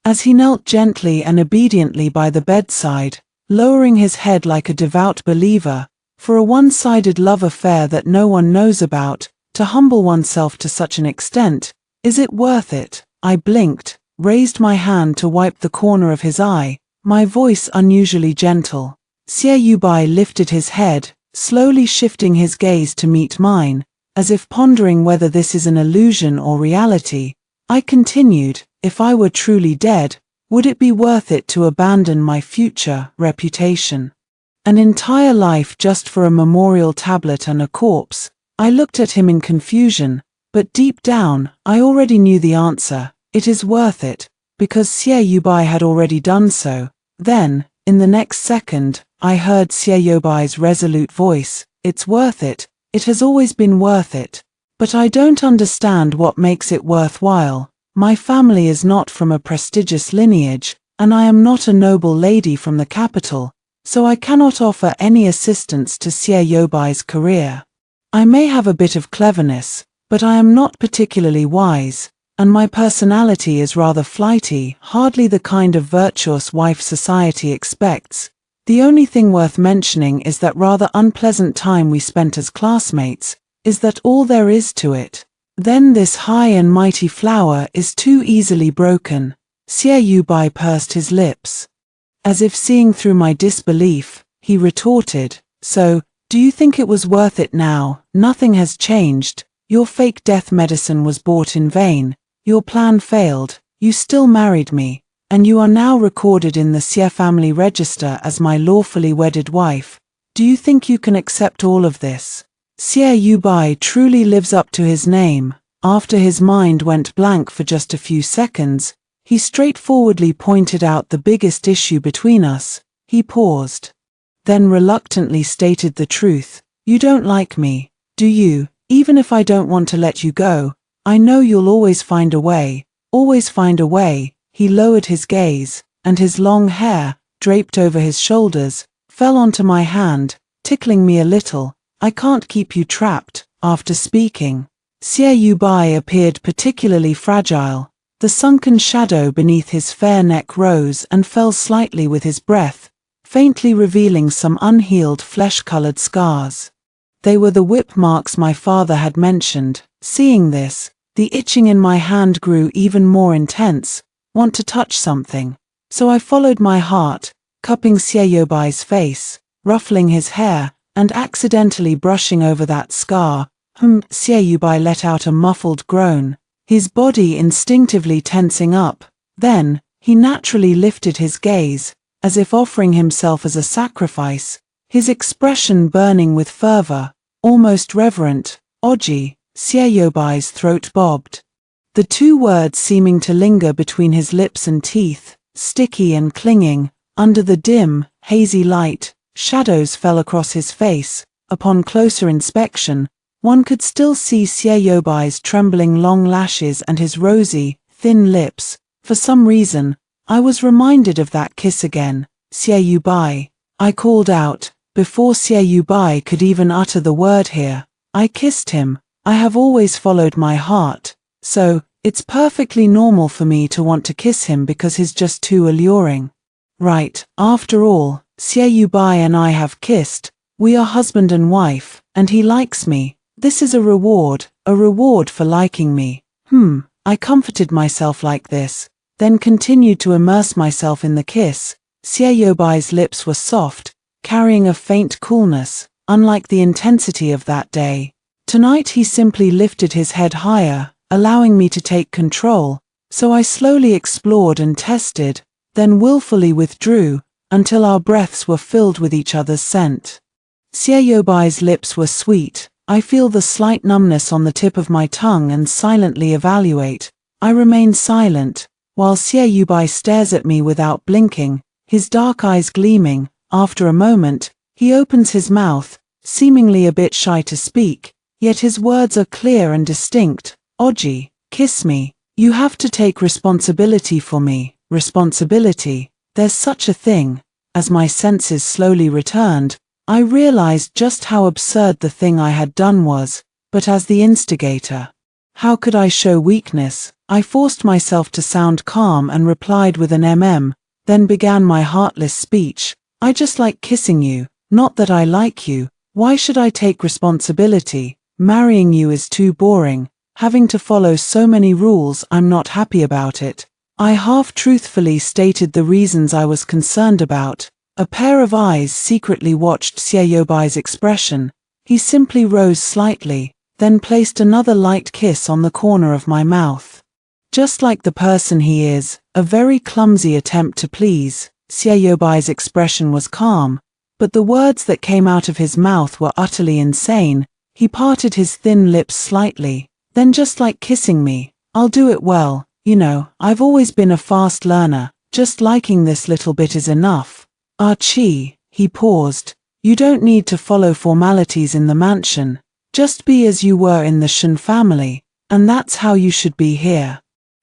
As he knelt gently and obediently by the bedside, lowering his head like a devout believer, for a one-sided love affair that no one knows about, to humble oneself to such an extent, is it worth it? I blinked, raised my hand to wipe the corner of his eye, my voice unusually gentle. Xiaobai lifted his head, slowly shifting his gaze to meet mine, as if pondering whether this is an illusion or reality. I continued, if I were truly dead, would it be worth it to abandon my future reputation? An entire life just for a memorial tablet and a corpse? I looked at him in confusion, but deep down, I already knew the answer. It is worth it, because Xiaobai had already done so. Then, in the next second, I heard Xiaobai's resolute voice. It's worth it. It has always been worth it. But I don't understand what makes it worthwhile. My family is not from a prestigious lineage, and I am not a noble lady from the capital, so I cannot offer any assistance to Xiaobai's career. I may have a bit of cleverness, but I am not particularly wise, and my personality is rather flighty, hardly the kind of virtuous wife society expects. The only thing worth mentioning is that rather unpleasant time we spent as classmates. Is that all there is to it? Then this high and mighty flower is too easily broken. Xie Yubai pursed his lips. As if seeing through my disbelief, he retorted, "So, do you think it was worth it now? Nothing has changed. Your fake death medicine was bought in vain. Your plan failed. You still married me, and you are now recorded in the Xie family register as my lawfully wedded wife. Do you think you can accept all of this?" Xie Yubai truly lives up to his name. After his mind went blank for just a few seconds, he straightforwardly pointed out the biggest issue between us. He paused, then reluctantly stated the truth. "You don't like me, do you? Even if I don't want to let you go, I know you'll always find a way, always find a way." He lowered his gaze, and his long hair, draped over his shoulders, fell onto my hand, tickling me a little. "I can't keep you trapped." After speaking, Xie Yubai appeared particularly fragile. The sunken shadow beneath his fair neck rose and fell slightly with his breath, faintly revealing some unhealed flesh-colored scars. They were the whip marks my father had mentioned. Seeing this, the itching in my hand grew even more intense. Want to touch something? So I followed my heart, cupping Xie Yubai's face, ruffling his hair, and accidentally brushing over that scar. Xie Yubai let out a muffled groan, his body instinctively tensing up. Then, he naturally lifted his gaze, as if offering himself as a sacrifice, his expression burning with fervor, almost reverent. "Oji." Xie Yubai's throat bobbed, the two words seeming to linger between his lips and teeth, sticky and clinging. Under the dim, hazy light, shadows fell across his face. Upon closer inspection, one could still see Xie Yubai's trembling long lashes and his rosy, thin lips. For some reason, I was reminded of that kiss again. "Xie Yubai," I called out, before Xie Yubai could even utter the word here. I kissed him. I have always followed my heart, so it's perfectly normal for me to want to kiss him because he's just too alluring. Right, after all, Xie Yubai and I have kissed. We are husband and wife, and he likes me. This is a reward for liking me. I comforted myself like this, then continued to immerse myself in the kiss. Xie Yubai's lips were soft, carrying a faint coolness, unlike the intensity of that day. Tonight he simply lifted his head higher, allowing me to take control, so I slowly explored and tested, then willfully withdrew, until our breaths were filled with each other's scent. Xie Yubai's lips were sweet. I feel the slight numbness on the tip of my tongue and silently evaluate. I remain silent, while Xie Yubai stares at me without blinking, his dark eyes gleaming. After a moment, he opens his mouth, seemingly a bit shy to speak, yet his words are clear and distinct. "Oji, kiss me. You have to take responsibility for me." Responsibility? There's such a thing. As my senses slowly returned, I realized just how absurd the thing I had done was, but as the instigator, how could I show weakness? I forced myself to sound calm and replied with an then began my heartless speech. "I just like kissing you, not that I like you. Why should I take responsibility? Marrying you is too boring. Having to follow so many rules, I'm not happy about it." I half-truthfully stated the reasons I was concerned about. A pair of eyes secretly watched Xie Yubai's expression. He simply rose slightly, then placed another light kiss on the corner of my mouth. Just like the person he is, a very clumsy attempt to please. Xie Yubai's expression was calm, but the words that came out of his mouth were utterly insane. He parted his thin lips slightly. "Then just like kissing me, I'll do it well. You know, I've always been a fast learner. Just liking this little bit is enough." "Archie," he paused, "you don't need to follow formalities in the mansion. Just be as you were in the Shen family, and that's how you should be here.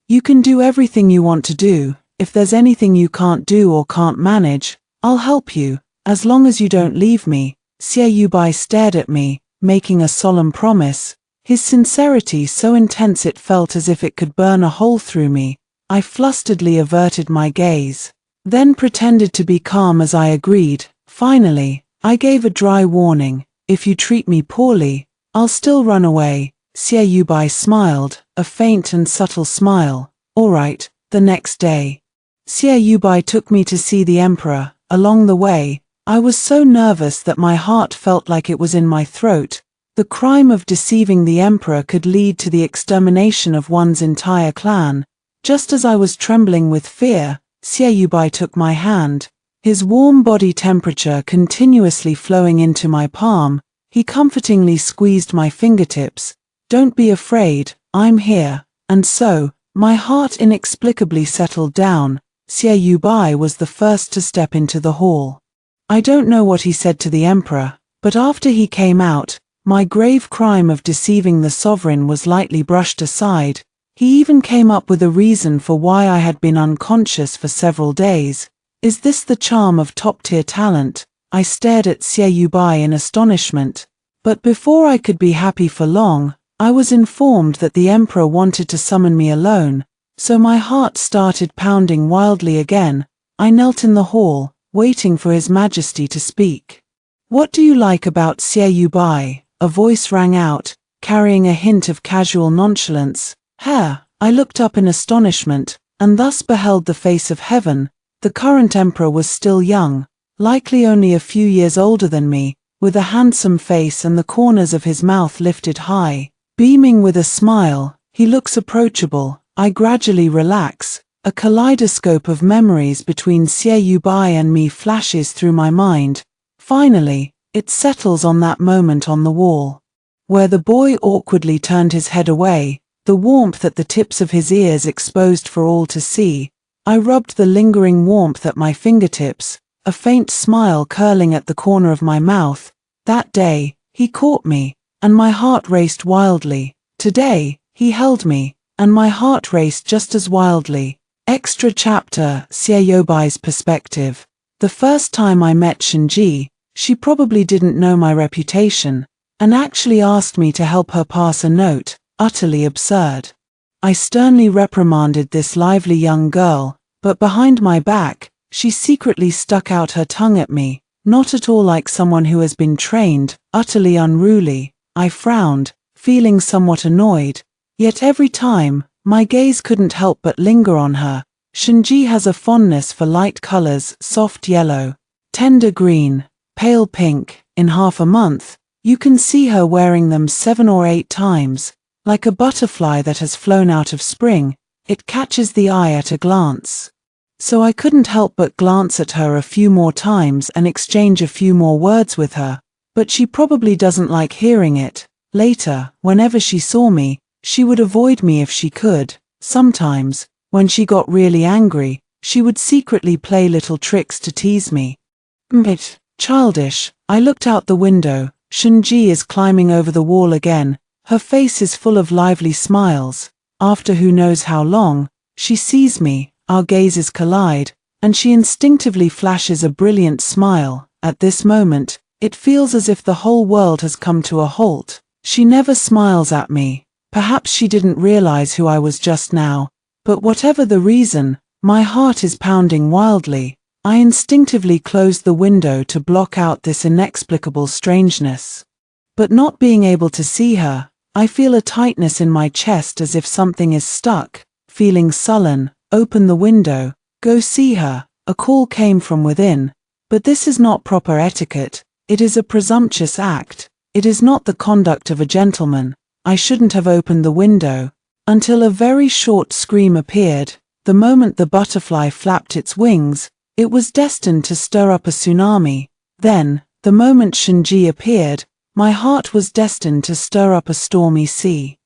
You can do everything you want to do. If there's anything you can't do or can't manage, I'll help you, as long as you don't leave me." Xie Yubai stared at me, making a solemn promise. his sincerity so intense it felt as if it could burn a hole through me. I flusteredly averted my gaze, then pretended to be calm as I agreed. Finally, I gave a dry warning, "If you treat me poorly, I'll still run away." Xie Yubai smiled, a faint and subtle smile. "All right." The next day, Xie Yubai took me to see the emperor. Along the way, I was so nervous that my heart felt like it was in my throat. The crime of deceiving the emperor could lead to the extermination of one's entire clan. Just as I was trembling with fear, Xie Yubai took my hand, his warm body temperature continuously flowing into my palm. He comfortingly squeezed my fingertips. "Don't be afraid, I'm here." And so, my heart inexplicably settled down. Xie Yubai was the first to step into the hall. I don't know what he said to the emperor, but after he came out, my grave crime of deceiving the sovereign was lightly brushed aside. He even came up with a reason for why I had been unconscious for several days. Is this the charm of top-tier talent? I stared at Xie Yubai in astonishment. But before I could be happy for long, I was informed that the emperor wanted to summon me alone, so my heart started pounding wildly again. I knelt in the hall, waiting for His Majesty to speak. "What do you like about Xie Yubai?" a voice rang out, carrying a hint of casual nonchalance. "Hair." I looked up in astonishment, and thus beheld the face of heaven. The current emperor was still young, likely only a few years older than me, with a handsome face and the corners of his mouth lifted high. Beaming with a smile, he looks approachable. I gradually relax. A kaleidoscope of memories between Xie Yubai and me flashes through my mind. Finally, it settles on that moment on the wall, where the boy awkwardly turned his head away, the warmth at the tips of his ears exposed for all to see. I rubbed the lingering warmth at my fingertips, a faint smile curling at the corner of my mouth. That day, he caught me, and my heart raced wildly. Today, he held me, and my heart raced just as wildly. Extra chapter: Xie Yubai's perspective. The first time I met Shinji, she probably didn't know my reputation, and actually asked me to help her pass a note. Utterly absurd. I sternly reprimanded this lively young girl, but behind my back, she secretly stuck out her tongue at me, not at all like someone who has been trained, utterly unruly. I frowned, feeling somewhat annoyed, yet every time, my gaze couldn't help but linger on her. Shinji has a fondness for light colors: soft yellow, tender green, pale pink. In half a month, you can see her wearing them 7 or 8 times. Like a butterfly that has flown out of spring, it catches the eye at a glance. So I couldn't help but glance at her a few more times and exchange a few more words with her, but she probably doesn't like hearing it. Later, whenever she saw me, she would avoid me if she could. Sometimes, when she got really angry, she would secretly play little tricks to tease me. Bit childish. I looked out the window. Shinji is climbing over the wall again. Her face is full of lively smiles. After who knows how long, she sees me, our gazes collide, and she instinctively flashes a brilliant smile. At this moment, it feels as if the whole world has come to a halt. She never smiles at me. Perhaps she didn't realize who I was just now, but whatever the reason, my heart is pounding wildly. I instinctively closed the window to block out this inexplicable strangeness. But not being able to see her, I feel a tightness in my chest as if something is stuck. Feeling sullen, open the window. "Go see her." A call came from within. But this is not proper etiquette. It is a presumptuous act. It is not the conduct of a gentleman. I shouldn't have opened the window. Until a very short scream appeared. The moment the butterfly flapped its wings, it was destined to stir up a tsunami. Then, the moment Shinji appeared, my heart was destined to stir up a stormy sea.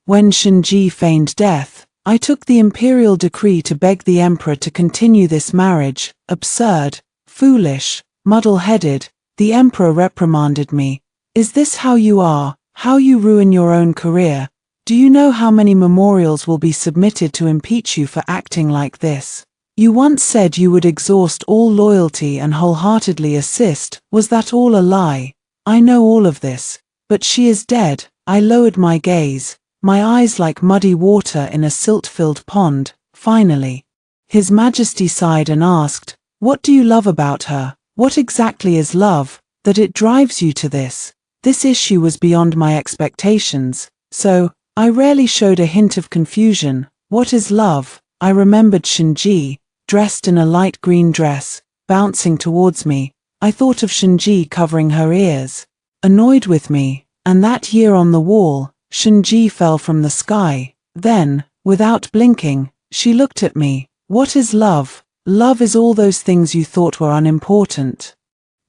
When Shinji feigned death, I took the imperial decree to beg the emperor to continue this marriage. Absurd, foolish, muddle-headed. The emperor reprimanded me. "Is this how you are? How you ruin your own career? Do you know how many memorials will be submitted to impeach you for acting like this? You once said you would exhaust all loyalty and wholeheartedly assist. Was that all a lie? I know all of this, but she is dead. I lowered my gaze, my eyes like muddy water in a silt-filled pond. Finally, His Majesty sighed and asked, "What do you love about her? What exactly is love, that it drives you to this?" This issue was beyond my expectations, so I rarely showed a hint of confusion. What is love? I remembered Shinji, dressed in a light green dress, bouncing towards me. I thought of Shinji covering her ears, annoyed with me, and that year on the wall, Shinji fell from the sky. Then, without blinking, she looked at me. What is love? Love is all those things you thought were unimportant,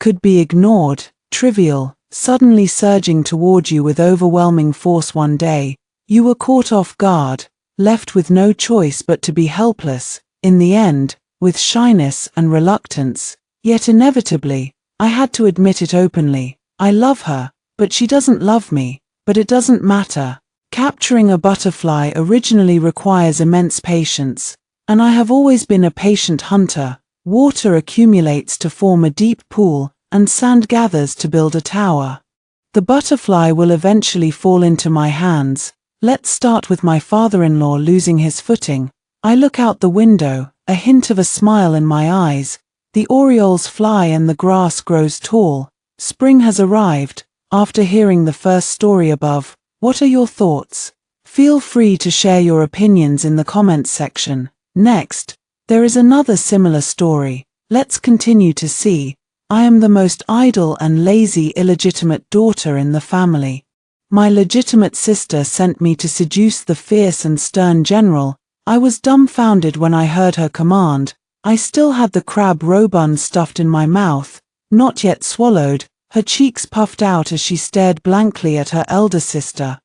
could be ignored, trivial, suddenly surging toward you with overwhelming force one day. You were caught off guard, left with no choice but to be helpless, in the end, with shyness and reluctance. Yet inevitably, I had to admit it openly. I love her, but she doesn't love me. But it doesn't matter. Capturing a butterfly originally requires immense patience, and I have always been a patient hunter. Water accumulates to form a deep pool, and sand gathers to build a tower. The butterfly will eventually fall into my hands. Let's start with my father-in-law losing his footing. I look out the window, a hint of a smile in my eyes. The orioles fly and the grass grows tall. Spring has arrived. After hearing the first story above, what are your thoughts? Feel free to share your opinions in the comments section. Next, there is another similar story. Let's continue to see. I am the most idle and lazy illegitimate daughter in the family. My legitimate sister sent me to seduce the fierce and stern general. I was dumbfounded when I heard her command. I still had the crab roe bun stuffed in my mouth, not yet swallowed, her cheeks puffed out as she stared blankly at her elder sister.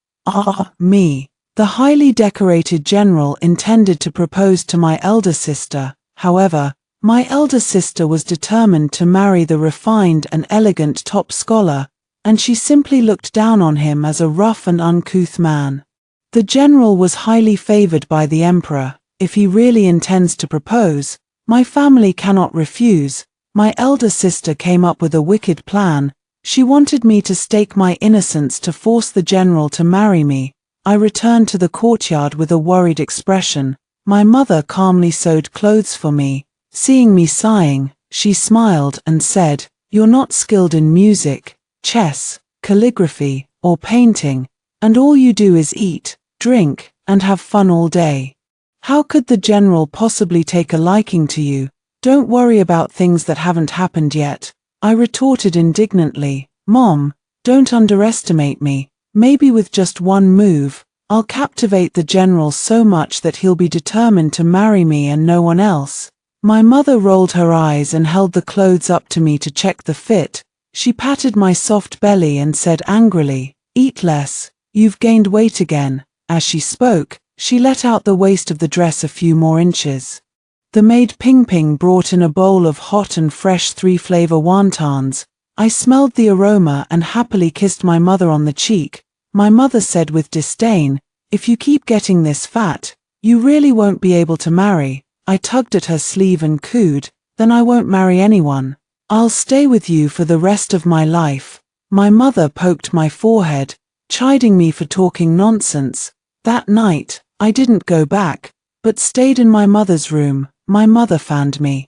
Me. The highly decorated general intended to propose to my elder sister. However, my elder sister was determined to marry the refined and elegant top scholar, and she simply looked down on him as a rough and uncouth man. The general was highly favored by the emperor. If he really intends to propose, my family cannot refuse. My elder sister came up with a wicked plan. She wanted me to stake my innocence to force the general to marry me. I returned to the courtyard with a worried expression. My mother calmly sewed clothes for me. Seeing me sighing, she smiled and said, "You're not skilled in music, chess, calligraphy, or painting, and all you do is eat, drink, and have fun all day. How could the general possibly take a liking to you? Don't worry about things that haven't happened yet." I retorted indignantly, "Mom, don't underestimate me. Maybe with just one move, I'll captivate the general so much that he'll be determined to marry me and no one else." My mother rolled her eyes and held the clothes up to me to check the fit. She patted my soft belly and said angrily, "Eat less, you've gained weight again." As she spoke, she let out the waist of the dress a few more inches. The maid Ping Ping brought in a bowl of hot and fresh 3-flavor wontons. I smelled the aroma and happily kissed my mother on the cheek. My mother said with disdain, "If you keep getting this fat, you really won't be able to marry." I tugged at her sleeve and cooed, "Then I won't marry anyone. I'll stay with you for the rest of my life." My mother poked my forehead, chiding me for talking nonsense. That night, I didn't go back, but stayed in my mother's room. My mother fanned me,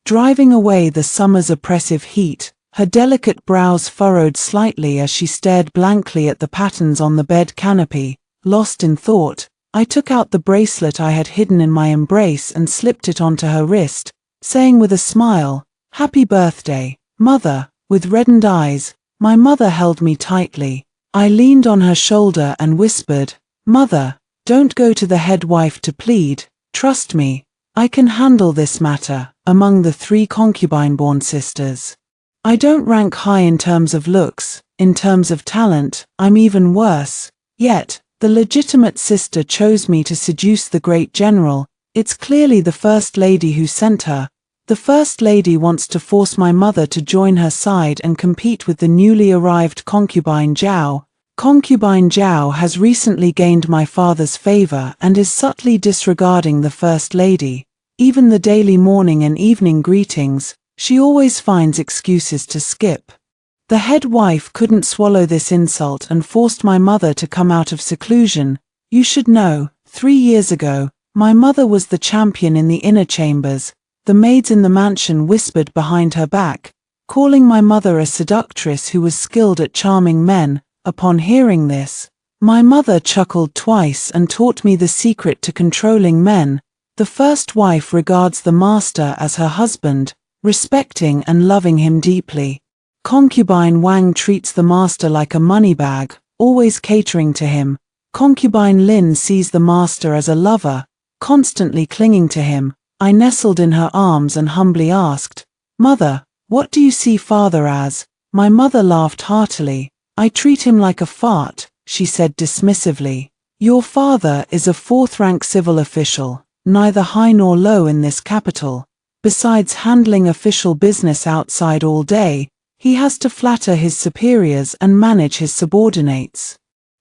driving away the summer's oppressive heat. Her delicate brows furrowed slightly as she stared blankly at the patterns on the bed canopy. Lost in thought, I took out the bracelet I had hidden in my embrace and slipped it onto her wrist, saying with a smile, "Happy birthday, Mother." With reddened eyes, my mother held me tightly. I leaned on her shoulder and whispered, "Mother, don't go to the head wife to plead. Trust me, I can handle this matter." Among the 3 concubine-born sisters, I don't rank high in terms of looks. In terms of talent, I'm even worse. Yet, the legitimate sister chose me to seduce the great general. It's clearly the First Lady who sent her. The First Lady wants to force my mother to join her side and compete with the newly arrived concubine Zhao. Concubine Zhao has recently gained my father's favor and is subtly disregarding the First Lady. Even the daily morning and evening greetings, she always finds excuses to skip. The head wife couldn't swallow this insult and forced my mother to come out of seclusion. You should know, 3 years ago, my mother was the champion in the inner chambers. The maids in the mansion whispered behind her back, calling my mother a seductress who was skilled at charming men. Upon hearing this, my mother chuckled twice and taught me the secret to controlling men. The first wife regards the master as her husband, respecting and loving him deeply. Concubine Wang treats the master like a money bag, always catering to him. Concubine Lin sees the master as a lover, constantly clinging to him. I nestled in her arms and humbly asked, "Mother, what do you see father as?" My mother laughed heartily. "I treat him like a fart," she said dismissively. "Your father is a fourth-rank civil official, neither high nor low in this capital. Besides handling official business outside all day, he has to flatter his superiors and manage his subordinates.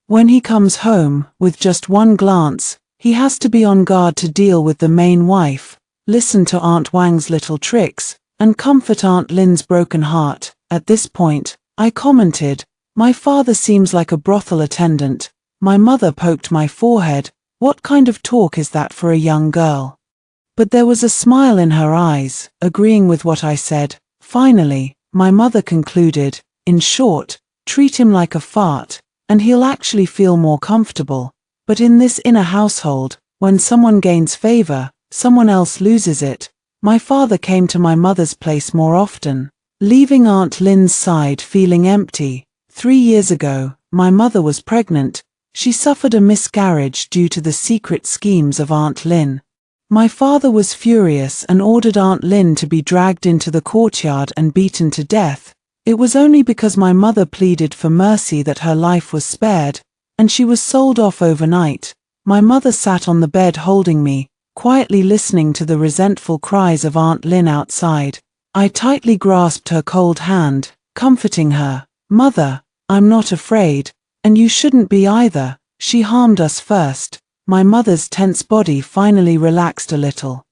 When he comes home, with just one glance, he has to be on guard to deal with the main wife, listen to Aunt Wang's little tricks, and comfort Aunt Lin's broken heart." At this point, I commented, "My father seems like a brothel attendant." My mother poked my forehead. "What kind of talk is that for a young girl?" But there was a smile in her eyes, agreeing with what I said. Finally, my mother concluded, "In short, treat him like a fart, and he'll actually feel more comfortable." But in this inner household, when someone gains favor, someone else loses it. My father came to my mother's place more often, leaving Aunt Lin's side feeling empty. 3 years ago, my mother was pregnant. She suffered a miscarriage due to the secret schemes of Aunt Lin. My father was furious and ordered Aunt Lin to be dragged into the courtyard and beaten to death. It was only because my mother pleaded for mercy that her life was spared, and she was sold off overnight. My mother sat on the bed holding me, quietly listening to the resentful cries of Aunt Lin outside. I tightly grasped her cold hand, comforting her. "Mother, I'm not afraid, and you shouldn't be either. She harmed us first." My mother's tense body finally relaxed a little.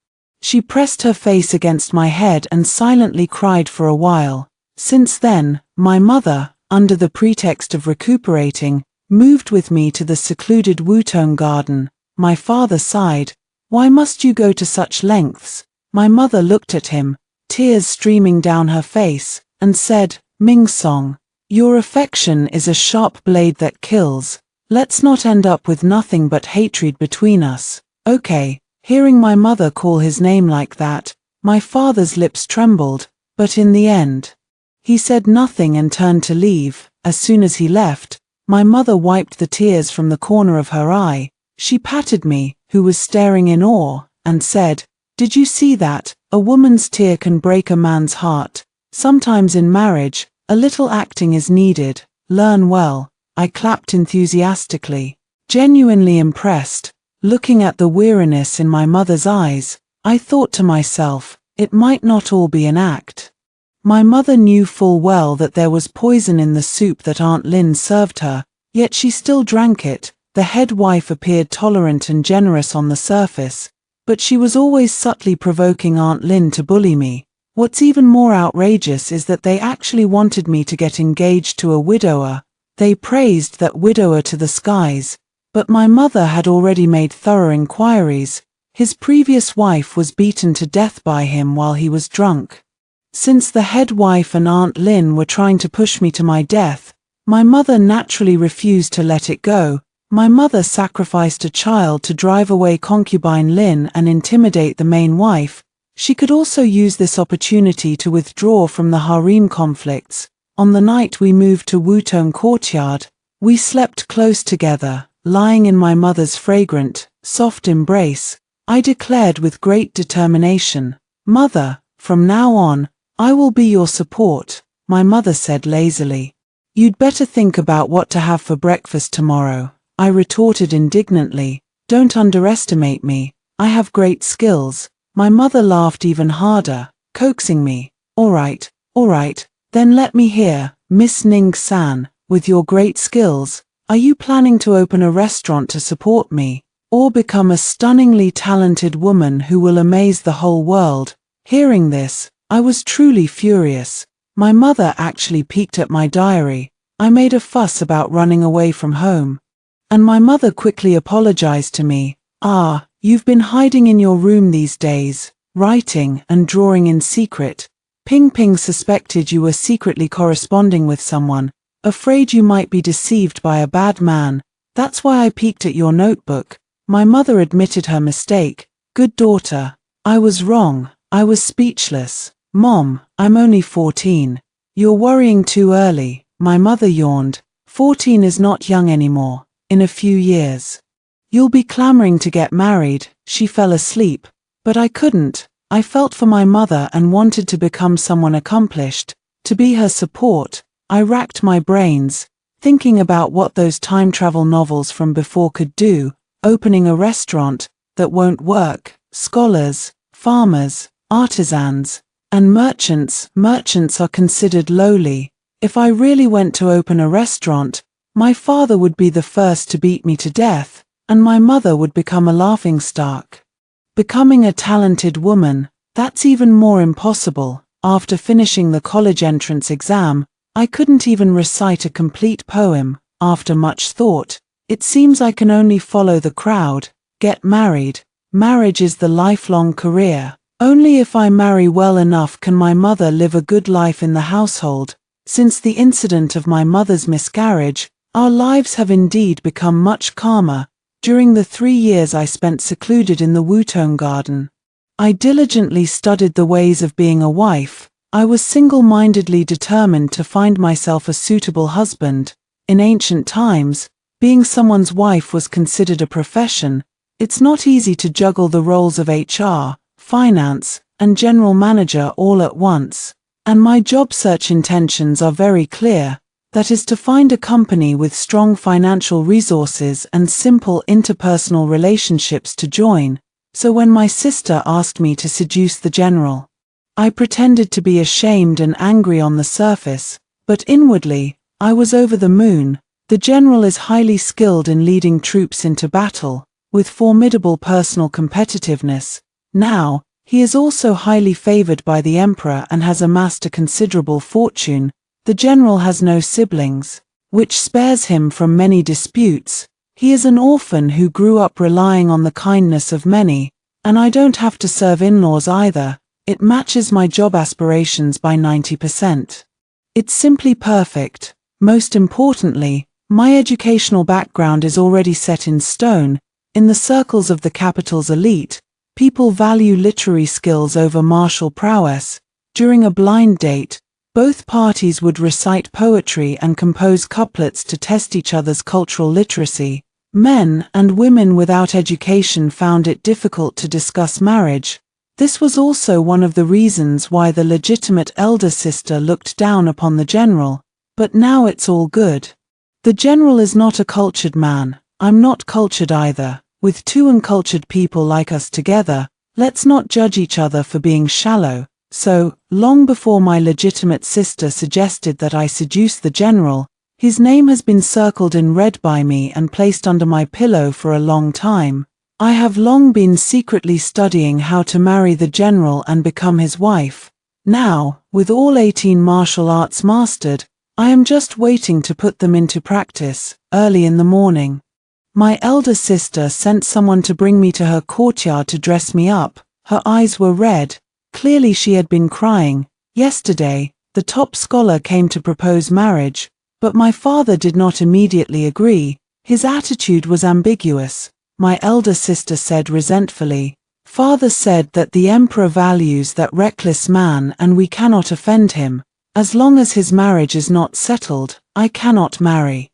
She pressed her face against my head and silently cried for a while. Since then, my mother, under the pretext of recuperating, moved with me to the secluded Wutong garden. My father sighed. "Why must you go to such lengths?" My mother looked at him, tears streaming down her face, and said, "Ming Song, your affection is a sharp blade that kills. Let's not end up with nothing but hatred between us." Okay. Hearing my mother call his name like that, my father's lips trembled, but in the end, he said nothing and turned to leave. As soon as he left, my mother wiped the tears from the corner of her eye. She patted me, who was staring in awe, and said, "Did you see that? A woman's tear can break a man's heart. Sometimes in marriage, a little acting is needed. Learn well." I clapped enthusiastically, genuinely impressed. Looking at the weariness in my mother's eyes, I thought to myself, it might not all be an act. My mother knew full well that there was poison in the soup that Aunt Lin served her, yet she still drank it. The head wife appeared tolerant and generous on the surface, but she was always subtly provoking Aunt Lin to bully me. What's even more outrageous is that they actually wanted me to get engaged to a widower. They praised that widower to the skies, but my mother had already made thorough inquiries. His previous wife was beaten to death by him while he was drunk. Since the head wife and Aunt Lin were trying to push me to my death, my mother naturally refused to let it go. My mother sacrificed a child to drive away concubine Lin and intimidate the main wife. She could also use this opportunity to withdraw from the harem conflicts. On the night we moved to Wutong courtyard, we slept close together, lying in my mother's fragrant, soft embrace. I declared with great determination, "Mother, from now on, I will be your support." My mother said lazily, "You'd better think about what to have for breakfast tomorrow." I retorted indignantly, "Don't underestimate me. I have great skills." My mother laughed even harder, coaxing me, all right, then let me hear, Miss Ning-san, with your great skills, are you planning to open a restaurant to support me, or become a stunningly talented woman who will amaze the whole world?" Hearing this, I was truly furious. My mother actually peeked at my diary. I made a fuss about running away from home. And my mother quickly apologized to me. "Ah, you've been hiding in your room these days, writing and drawing in secret. Ping Ping suspected you were secretly corresponding with someone, afraid you might be deceived by a bad man. That's why I peeked at your notebook." My mother admitted her mistake. "Good daughter. I was wrong." I was speechless. "Mom, I'm only 14. You're worrying too early." My mother yawned. 14 is not young anymore. In a few years, you'll be clamoring to get married. She fell asleep. But I couldn't. I felt for my mother and wanted to become someone accomplished, to be her support. I racked my brains, thinking about what those time travel novels from before could do. Opening a restaurant that won't work. Scholars, farmers, artisans, and merchants. Merchants are considered lowly. If I really went to open a restaurant, my father would be the first to beat me to death, and my mother would become a laughingstock. Becoming a talented woman, that's even more impossible. After finishing the college entrance exam, I couldn't even recite a complete poem. After much thought, it seems I can only follow the crowd. Get married. Marriage is the lifelong career. Only if I marry well enough can my mother live a good life in the household. Since the incident of my mother's miscarriage, our lives have indeed become much calmer. During the 3 years I spent secluded in the Wutong garden, I diligently studied the ways of being a wife. I was single-mindedly determined to find myself a suitable husband. In ancient times, being someone's wife was considered a profession. It's not easy to juggle the roles of HR, finance, and general manager all at once. And my job search intentions are very clear. That is to find a company with strong financial resources and simple interpersonal relationships to join. So when my sister asked me to seduce the general, I pretended to be ashamed and angry on the surface, but inwardly, I was over the moon. The general is highly skilled in leading troops into battle, with formidable personal competitiveness. Now, he is also highly favored by the emperor and has amassed a considerable fortune. The general has no siblings, which spares him from many disputes. He is an orphan who grew up relying on the kindness of many, and I don't have to serve in-laws either. It matches my job aspirations by 90%. It's simply perfect. Most importantly, my educational background is already set in stone. In the circles of the capital's elite, people value literary skills over martial prowess. During a blind date, both parties would recite poetry and compose couplets to test each other's cultural literacy. Men and women without education found it difficult to discuss marriage. This was also one of the reasons why the legitimate elder sister looked down upon the general. But now it's all good. The general is not a cultured man. I'm not cultured either. With two uncultured people like us together, let's not judge each other for being shallow. So, long before my legitimate sister suggested that I seduce the general, his name has been circled in red by me and placed under my pillow for a long time. I have long been secretly studying how to marry the general and become his wife. Now, with all 18 martial arts mastered, I am just waiting to put them into practice. Early in the morning, my elder sister sent someone to bring me to her courtyard to dress me up. Her eyes were red. Clearly she had been crying. Yesterday, the top scholar came to propose marriage, but my father did not immediately agree. His attitude was ambiguous. My elder sister said resentfully, "Father said that the emperor values that reckless man and we cannot offend him. As long as his marriage is not settled, I cannot marry."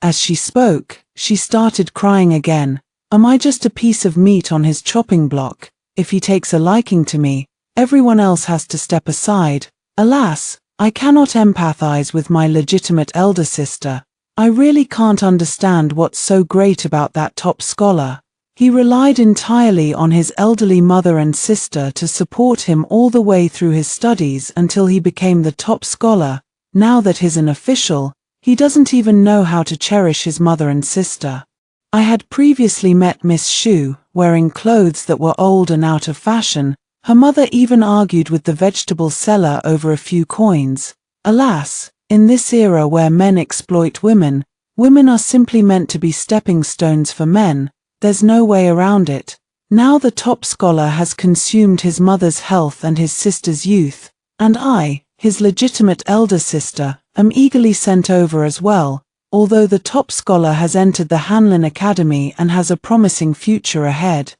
As she spoke, she started crying again. Am I just a piece of meat on his chopping block? If he takes a liking to me, everyone else has to step aside. Alas, I cannot empathize with my legitimate elder sister. I really can't understand what's so great about that top scholar. He relied entirely on his elderly mother and sister to support him all the way through his studies until he became the top scholar. Now that he's an official, he doesn't even know how to cherish his mother and sister. I had previously met Miss Xu, wearing clothes that were old and out of fashion. Her mother even argued with the vegetable seller over a few coins. Alas, in this era where men exploit women, women are simply meant to be stepping stones for men. There's no way around it. Now the top scholar has consumed his mother's health and his sister's youth, and I, his legitimate elder sister, am eagerly sent over as well, although the top scholar has entered the Hanlin Academy and has a promising future ahead.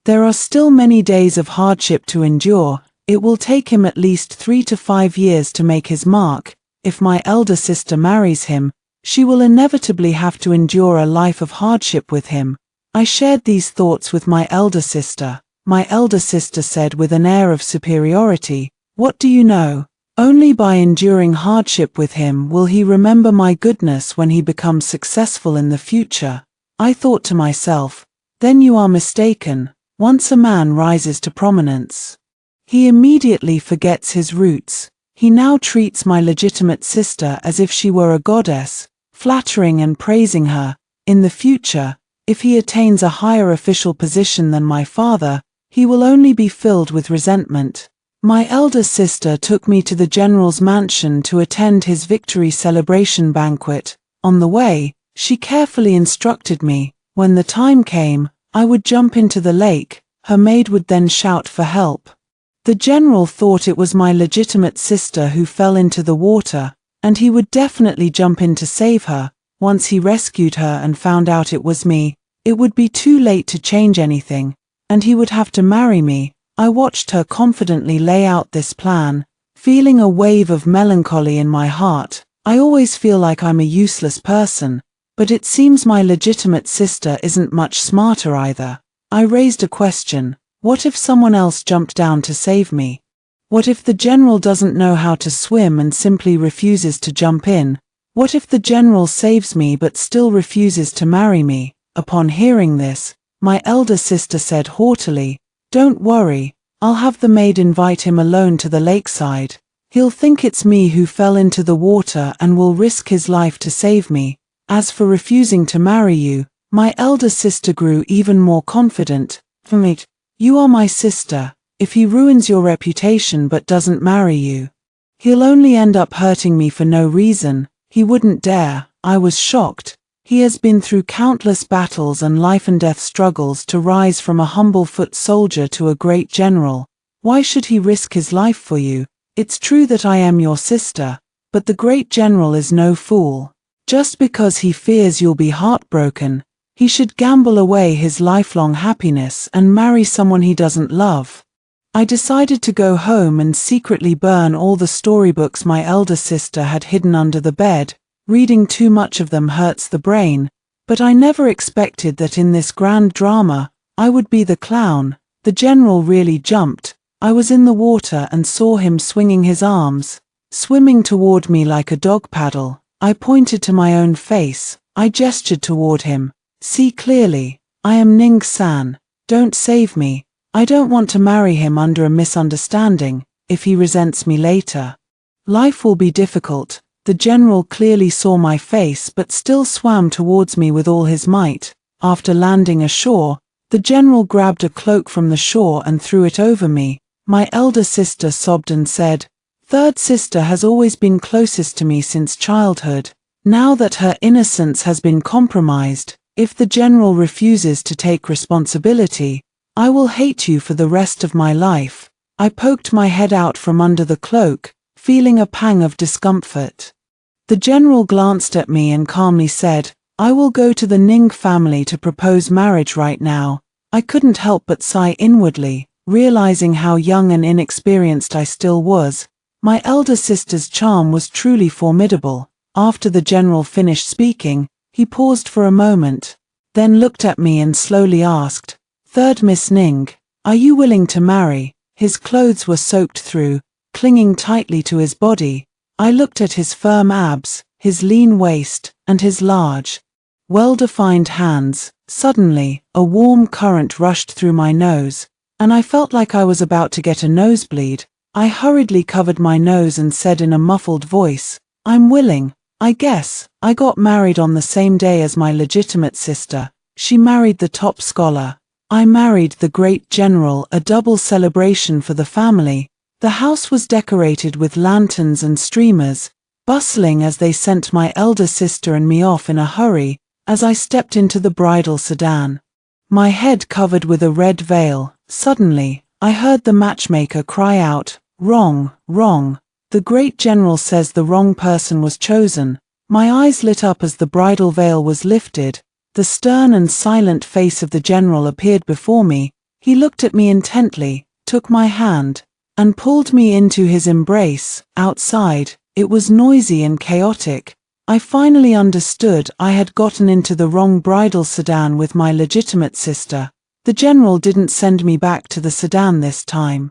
There are still many days of hardship to endure. It will take him at least 3 to 5 years to make his mark. If my elder sister marries him, she will inevitably have to endure a life of hardship with him. I shared these thoughts with my elder sister. My elder sister said with an air of superiority, "What do you know? Only by enduring hardship with him will he remember my goodness when he becomes successful in the future." I thought to myself, then you are mistaken. Once a man rises to prominence, he immediately forgets his roots. He now treats my legitimate sister as if she were a goddess, flattering and praising her. In the future, if he attains a higher official position than my father, he will only be filled with resentment. My elder sister took me to the general's mansion to attend his victory celebration banquet. On the way, she carefully instructed me, when the time came, I would jump into the lake. Her maid would then shout for help. The general thought it was my legitimate sister who fell into the water, and he would definitely jump in to save her. Once he rescued her and found out it was me, it would be too late to change anything, and he would have to marry me. I watched her confidently lay out this plan, feeling a wave of melancholy in my heart. I always feel like I'm a useless person, but it seems my legitimate sister isn't much smarter either. I raised a question. What if someone else jumped down to save me? What if the general doesn't know how to swim and simply refuses to jump in? What if the general saves me but still refuses to marry me? Upon hearing this, my elder sister said haughtily, "Don't worry, I'll have the maid invite him alone to the lakeside. He'll think it's me who fell into the water and will risk his life to save me. As for refusing to marry you," my elder sister grew even more confident. "Mate, you are my sister. If he ruins your reputation but doesn't marry you, he'll only end up hurting me for no reason. He wouldn't dare." I was shocked. He has been through countless battles and life and death struggles to rise from a humble foot soldier to a great general. Why should he risk his life for you? It's true that I am your sister, but the great general is no fool. Just because he fears you'll be heartbroken, he should gamble away his lifelong happiness and marry someone he doesn't love. I decided to go home and secretly burn all the storybooks my elder sister had hidden under the bed. Reading too much of them hurts the brain, but I never expected that in this grand drama, I would be the clown. The general really jumped. I was in the water and saw him swinging his arms, swimming toward me like a dog paddle. I pointed to my own face. I gestured toward him. "See clearly, I am Ning-san. Don't save me. I don't want to marry him under a misunderstanding. If he resents me later, life will be difficult." The general clearly saw my face but still swam towards me with all his might. After landing ashore, the general grabbed a cloak from the shore and threw it over me. My elder sister sobbed and said, "Third sister has always been closest to me since childhood. Now that her innocence has been compromised, if the general refuses to take responsibility, I will hate you for the rest of my life." I poked my head out from under the cloak, feeling a pang of discomfort. The general glanced at me and calmly said, "I will go to the Ning family to propose marriage right now." I couldn't help but sigh inwardly, realizing how young and inexperienced I still was. My elder sister's charm was truly formidable. After the general finished speaking, he paused for a moment, then looked at me and slowly asked, "Third Miss Ning, are you willing to marry?" His clothes were soaked through, clinging tightly to his body. I looked at his firm abs, his lean waist, and his large, well-defined hands. Suddenly, a warm current rushed through my nose, and I felt like I was about to get a nosebleed. I hurriedly covered my nose and said in a muffled voice, "I'm willing. I guess." I got married on the same day as my legitimate sister. She married the top scholar. I married the great general, a double celebration for the family. The house was decorated with lanterns and streamers, bustling as they sent my elder sister and me off in a hurry as I stepped into the bridal sedan. My head covered with a red veil. Suddenly, I heard the matchmaker cry out, "Wrong, wrong. The great general says the wrong person was chosen." My eyes lit up as the bridal veil was lifted. The stern and silent face of the general appeared before me. He looked at me intently, took my hand, and pulled me into his embrace. Outside, it was noisy and chaotic. I finally understood I had gotten into the wrong bridal sedan with my legitimate sister. The general didn't send me back to the sedan this time.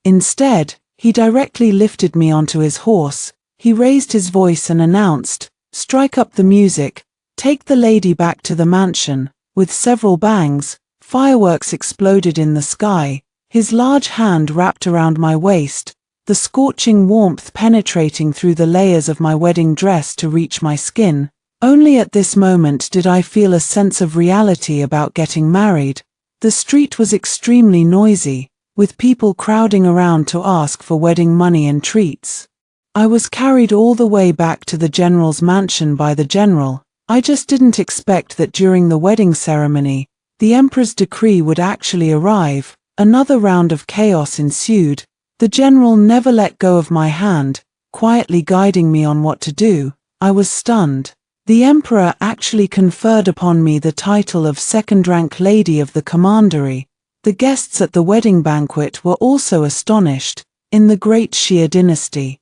Instead, he directly lifted me onto his horse. He raised his voice and announced, "Strike up the music, take the lady back to the mansion." With several bangs, fireworks exploded in the sky. His large hand wrapped around my waist, the scorching warmth penetrating through the layers of my wedding dress to reach my skin. Only at this moment did I feel a sense of reality about getting married. The street was extremely noisy, with people crowding around to ask for wedding money and treats. I was carried all the way back to the general's mansion by the general. I just didn't expect that during the wedding ceremony, the emperor's decree would actually arrive. Another round of chaos ensued. The general never let go of my hand, quietly guiding me on what to do. I was stunned. The emperor actually conferred upon me the title of second-rank lady of the commandery. The guests at the wedding banquet were also astonished. In the great Xia dynasty,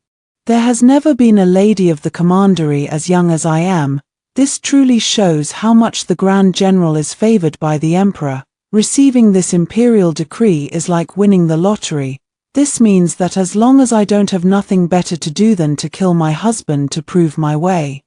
there has never been a lady of the commandery as young as I am. This truly shows how much the Grand General is favored by the emperor. Receiving this imperial decree is like winning the lottery. This means that as long as I don't have nothing better to do than to kill my husband to prove my way,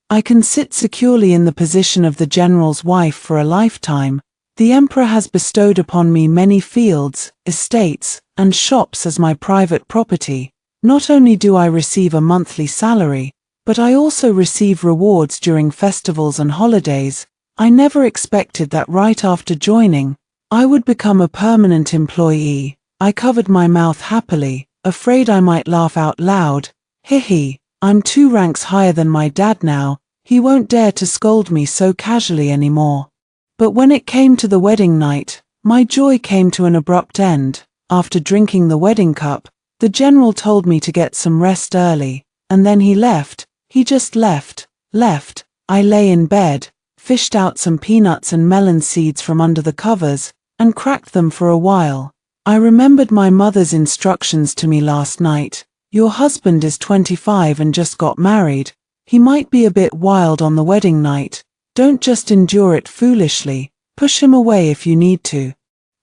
I can sit securely in the position of the general's wife for a lifetime. The emperor has bestowed upon me many fields, estates, and shops as my private property. Not only do I receive a monthly salary, but I also receive rewards during festivals and holidays. I never expected that right after joining, I would become a permanent employee. I covered my mouth happily, afraid I might laugh out loud. Hihi, I'm 2 ranks higher than my dad now. He won't dare to scold me so casually anymore. But when it came to the wedding night, my joy came to an abrupt end. After drinking the wedding cup, the general told me to get some rest early, and then he left. He just left. I lay in bed, fished out some peanuts and melon seeds from under the covers, and cracked them for a while. I remembered my mother's instructions to me last night. Your husband is 25 and just got married. He might be a bit wild on the wedding night. Don't just endure it foolishly. Push him away if you need to.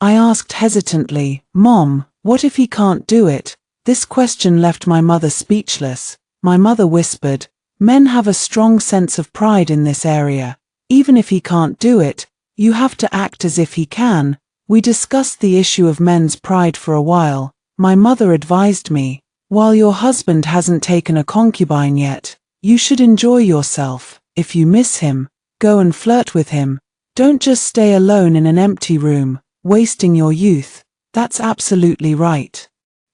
I asked hesitantly, "Mom, what if he can't do it?" This question left my mother speechless. My mother whispered, "Men have a strong sense of pride in this area. Even if he can't do it, you have to act as if he can." We discussed the issue of men's pride for a while. My mother advised me, "While your husband hasn't taken a concubine yet, you should enjoy yourself. If you miss him, go and flirt with him. Don't just stay alone in an empty room, wasting your youth." That's absolutely right.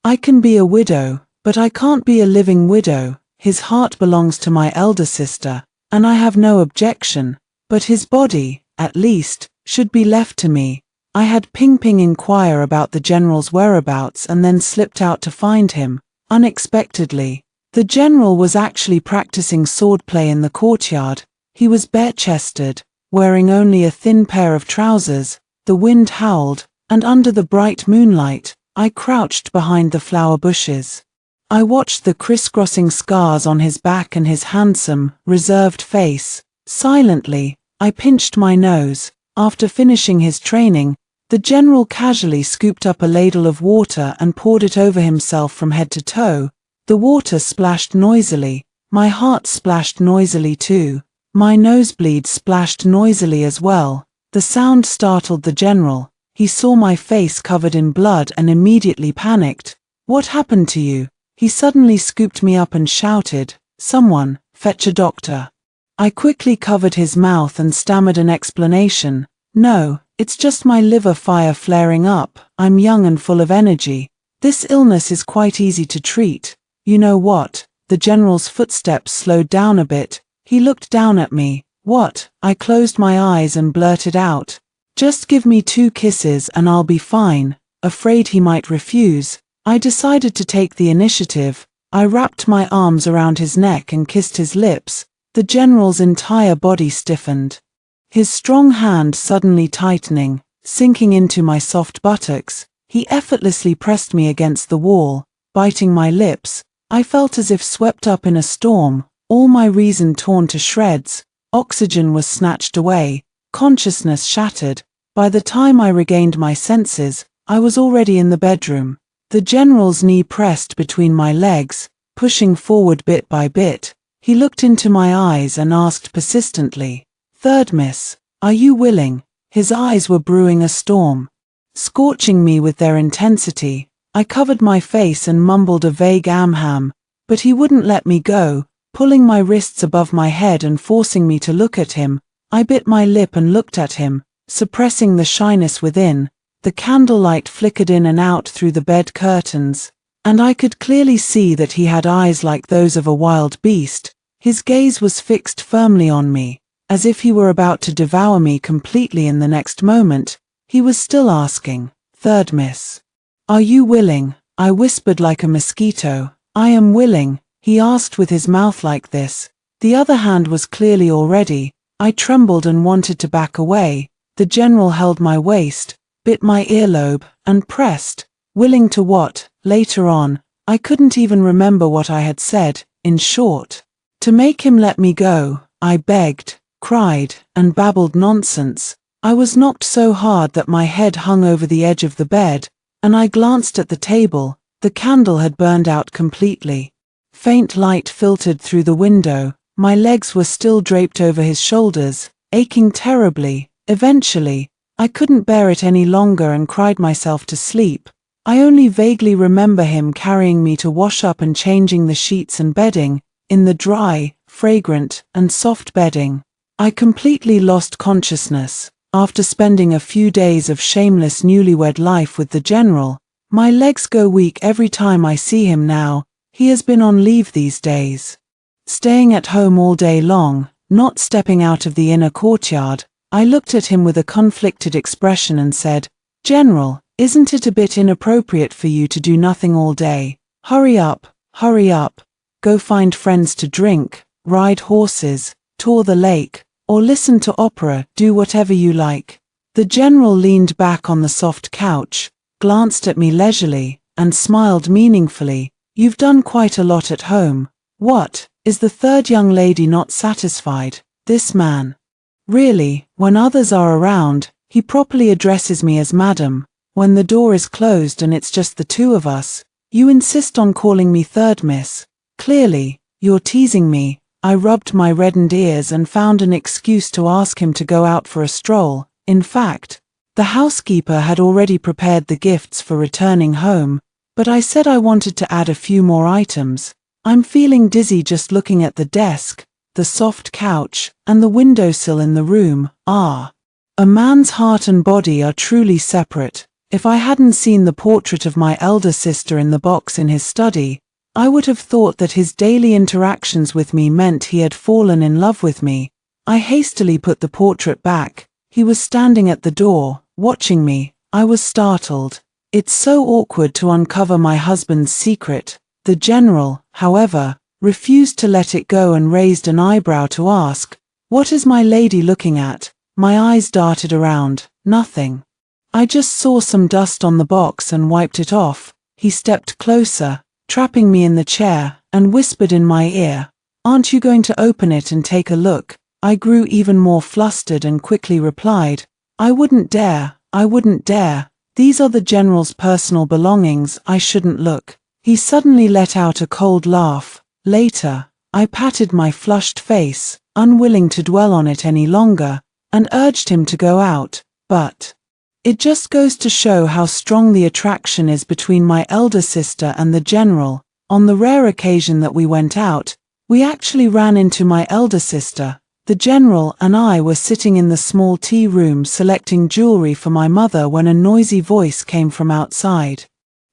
I can be a widow, but I can't be a living widow. His heart belongs to my elder sister, and I have no objection, but his body, at least, should be left to me. I had Ping Ping inquire about the general's whereabouts and then slipped out to find him, unexpectedly. The general was actually practicing swordplay in the courtyard. He was bare-chested, wearing only a thin pair of trousers. The wind howled, and under the bright moonlight, I crouched behind the flower bushes. I watched the crisscrossing scars on his back and his handsome, reserved face. Silently, I pinched my nose. After finishing his training, the general casually scooped up a ladle of water and poured it over himself from head to toe. The water splashed noisily. My heart splashed noisily too. My nosebleed splashed noisily as well. The sound startled the general. He saw my face covered in blood and immediately panicked. "What happened to you?" He suddenly scooped me up and shouted, "Someone, fetch a doctor." I quickly covered his mouth and stammered an explanation. "No, it's just my liver fire flaring up. I'm young and full of energy." This illness is quite easy to treat. You know what? The general's footsteps slowed down a bit. He looked down at me. What? I closed my eyes and blurted out. Just give me 2 kisses and I'll be fine. Afraid he might refuse, I decided to take the initiative. I wrapped my arms around his neck and kissed his lips. The general's entire body stiffened. His strong hand suddenly tightening, sinking into my soft buttocks. He effortlessly pressed me against the wall, biting my lips. I felt as if swept up in a storm, all my reason torn to shreds. Oxygen was snatched away, consciousness shattered. By the time I regained my senses, I was already in the bedroom. The general's knee pressed between my legs, pushing forward bit by bit. He looked into my eyes and asked persistently, "Third miss, are you willing?" His eyes were brewing a storm, scorching me with their intensity. I covered my face and mumbled a vague "am-ham," but he wouldn't let me go, pulling my wrists above my head and forcing me to look at him. I bit my lip and looked at him, suppressing the shyness within. The candlelight flickered in and out through the bed curtains, and I could clearly see that he had eyes like those of a wild beast. His gaze was fixed firmly on me, as if he were about to devour me completely in the next moment. He was still asking, "Third miss, are you willing?" I whispered like a mosquito, "I am willing." He asked with his mouth like this. The other hand was clearly already. I trembled and wanted to back away. The general held my waist, bit my earlobe, and pressed. Willing to what? Later on, I couldn't even remember what I had said. In short, to make him let me go. I begged, cried, and babbled nonsense. I was knocked so hard that my head hung over the edge of the bed, and I glanced at the table. The candle had burned out completely. Faint light filtered through the window. My legs were still draped over his shoulders, aching terribly. Eventually, I couldn't bear it any longer and cried myself to sleep. I only vaguely remember him carrying me to wash up and changing the sheets and bedding, in the dry, fragrant, and soft bedding. I completely lost consciousness. After spending a few days of shameless newlywed life with the general, my legs go weak every time I see him now. He has been on leave these days, staying at home all day long, not stepping out of the inner courtyard. I looked at him with a conflicted expression and said, "General, isn't it a bit inappropriate for you to do nothing all day? Hurry up, go find friends to drink, ride horses, tour the lake, or listen to opera, do whatever you like." The general leaned back on the soft couch, glanced at me leisurely, and smiled meaningfully. "You've done quite a lot at home. What, is the third young lady not satisfied?" This man. Really, when others are around, he properly addresses me as madam. When the door is closed and it's just the two of us, you insist on calling me third miss. Clearly, you're teasing me. I rubbed my reddened ears and found an excuse to ask him to go out for a stroll. In fact, the housekeeper had already prepared the gifts for returning home, but I said I wanted to add a few more items. I'm feeling dizzy just looking at the desk, the soft couch, and the windowsill in the room. A man's heart and body are truly separate. If I hadn't seen the portrait of my elder sister in the box in his study, I would have thought that his daily interactions with me meant he had fallen in love with me. I hastily put the portrait back. He was standing at the door, watching me. I was startled. It's so awkward to uncover my husband's secret. The general, however, refused to let it go and raised an eyebrow to ask, "What is my lady looking at?" My eyes darted around. Nothing. I just saw some dust on the box and wiped it off. He stepped closer, trapping me in the chair, and whispered in my ear, "Aren't you going to open it and take a look?" I grew even more flustered and quickly replied, I wouldn't dare. These are the general's personal belongings, I shouldn't look." He suddenly let out a cold laugh. Later, I patted my flushed face, unwilling to dwell on it any longer, and urged him to go out. But it just goes to show how strong the attraction is between my elder sister and the general. On the rare occasion that we went out, we actually ran into my elder sister. The general and I were sitting in the small tea room selecting jewelry for my mother when a noisy voice came from outside.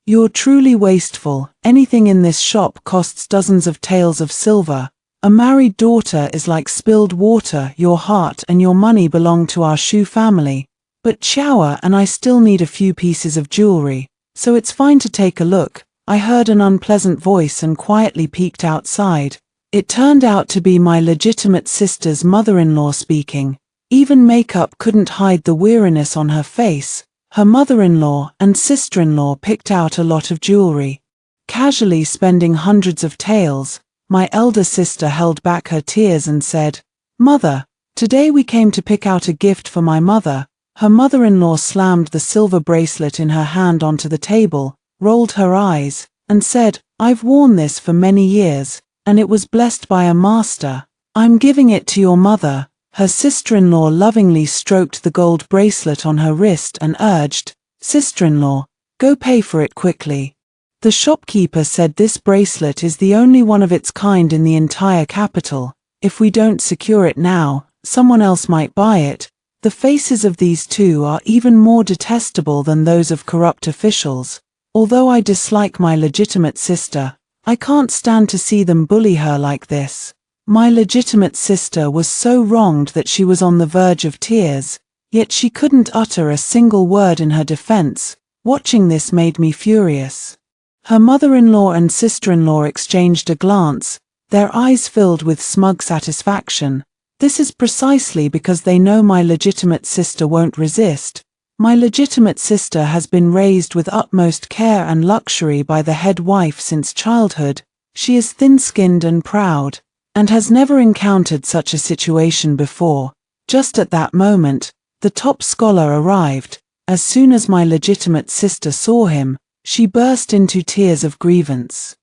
You're truly wasteful. Anything in this shop costs dozens of taels of silver. A married daughter is like spilled water. Your heart and your money belong to our Shu family. But Xiaoa and I still need a few pieces of jewelry, so it's fine to take a look. I heard an unpleasant voice and quietly peeked outside. It turned out to be my legitimate sister's mother-in-law speaking. Even makeup couldn't hide the weariness on her face. Her mother-in-law and sister-in-law picked out a lot of jewelry, casually spending hundreds of taels. My elder sister held back her tears and said, "Mother, today we came to pick out a gift for my mother." Her mother-in-law slammed the silver bracelet in her hand onto the table, rolled her eyes, and said, "I've worn this for many years, and it was blessed by a master. I'm giving it to your mother." Her sister-in-law lovingly stroked the gold bracelet on her wrist and urged, "Sister-in-law, go pay for it quickly." The shopkeeper said this bracelet is the only one of its kind in the entire capital. If we don't secure it now, someone else might buy it. The faces of these two are even more detestable than those of corrupt officials. Although I dislike my legitimate sister, I can't stand to see them bully her like this. My legitimate sister was so wronged that she was on the verge of tears, yet she couldn't utter a single word in her defense. Watching this made me furious. Her mother-in-law and sister-in-law exchanged a glance, their eyes filled with smug satisfaction. This is precisely because they know my legitimate sister won't resist. My legitimate sister has been raised with utmost care and luxury by the head wife since childhood. She is thin-skinned and proud, and has never encountered such a situation before. Just at that moment, the top scholar arrived. As soon as my legitimate sister saw him, she burst into tears of grievance.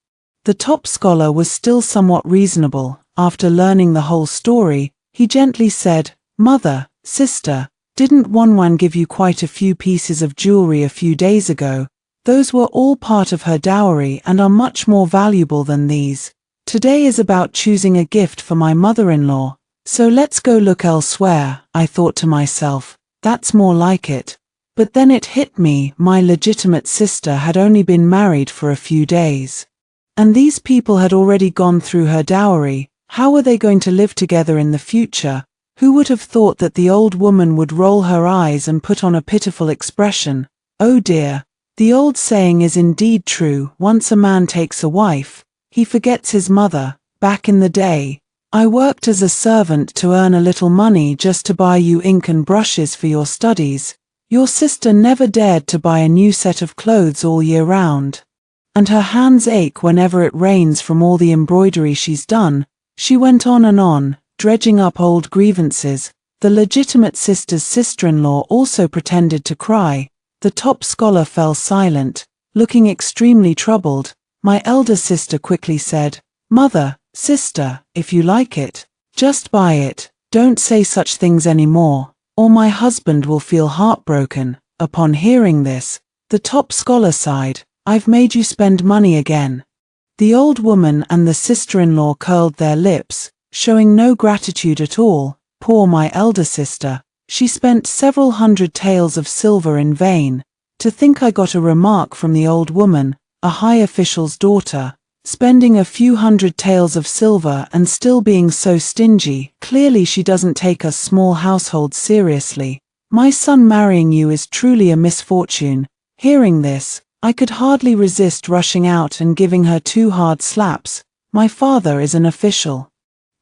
The top scholar was still somewhat reasonable. After learning the whole story, he gently said, "Mother, sister, didn't Wanwan give you quite a few pieces of jewelry a few days ago? Those were all part of her dowry and are much more valuable than these. Today is about choosing a gift for my mother-in-law, so let's go look elsewhere." I thought to myself, that's more like it. But then it hit me, my legitimate sister had only been married for a few days. And these people had already gone through her dowry. How were they going to live together in the future? Who would have thought that the old woman would roll her eyes and put on a pitiful expression? Oh dear, the old saying is indeed true, once a man takes a wife, he forgets his mother. Back in the day, I worked as a servant to earn a little money just to buy you ink and brushes for your studies. Your sister never dared to buy a new set of clothes all year round. And her hands ache whenever it rains from all the embroidery she's done. She went on, dredging up old grievances. The legitimate sister's sister-in-law also pretended to cry. The top scholar fell silent, looking extremely troubled. My elder sister quickly said, "Mother, sister, if you like it, just buy it. Don't say such things anymore, or my husband will feel heartbroken." Upon hearing this, the top scholar sighed, "I've made you spend money again." The old woman and the sister-in-law curled their lips, showing no gratitude at all. Poor my elder sister, she spent several hundred taels of silver in vain. To think I got a remark from the old woman, a high official's daughter, spending a few hundred taels of silver and still being so stingy. Clearly she doesn't take us small households seriously. My son marrying you is truly a misfortune. Hearing this, I could hardly resist rushing out and giving her 2 hard slaps. My father is an official.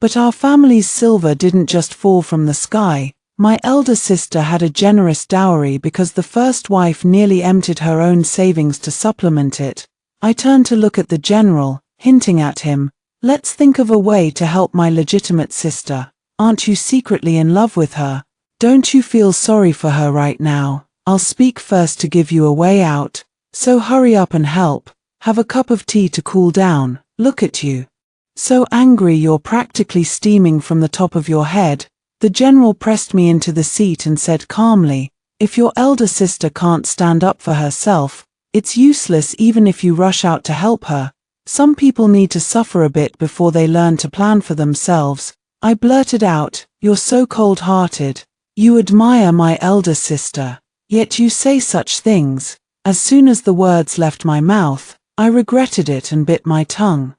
But our family's silver didn't just fall from the sky. My elder sister had a generous dowry because the first wife nearly emptied her own savings to supplement it. I turned to look at the general, hinting at him, "Let's think of a way to help my legitimate sister. Aren't you secretly in love with her? Don't you feel sorry for her right now? I'll speak first to give you a way out. So hurry up and help. Have a cup of tea to cool down. Look at you. So angry you're practically steaming from the top of your head." The general pressed me into the seat and said calmly, "If your elder sister can't stand up for herself, it's useless even if you rush out to help her. Some people need to suffer a bit before they learn to plan for themselves." I blurted out, "You're so cold-hearted. You admire my elder sister, yet you say such things. As soon as the words left my mouth, I regretted it and bit my tongue.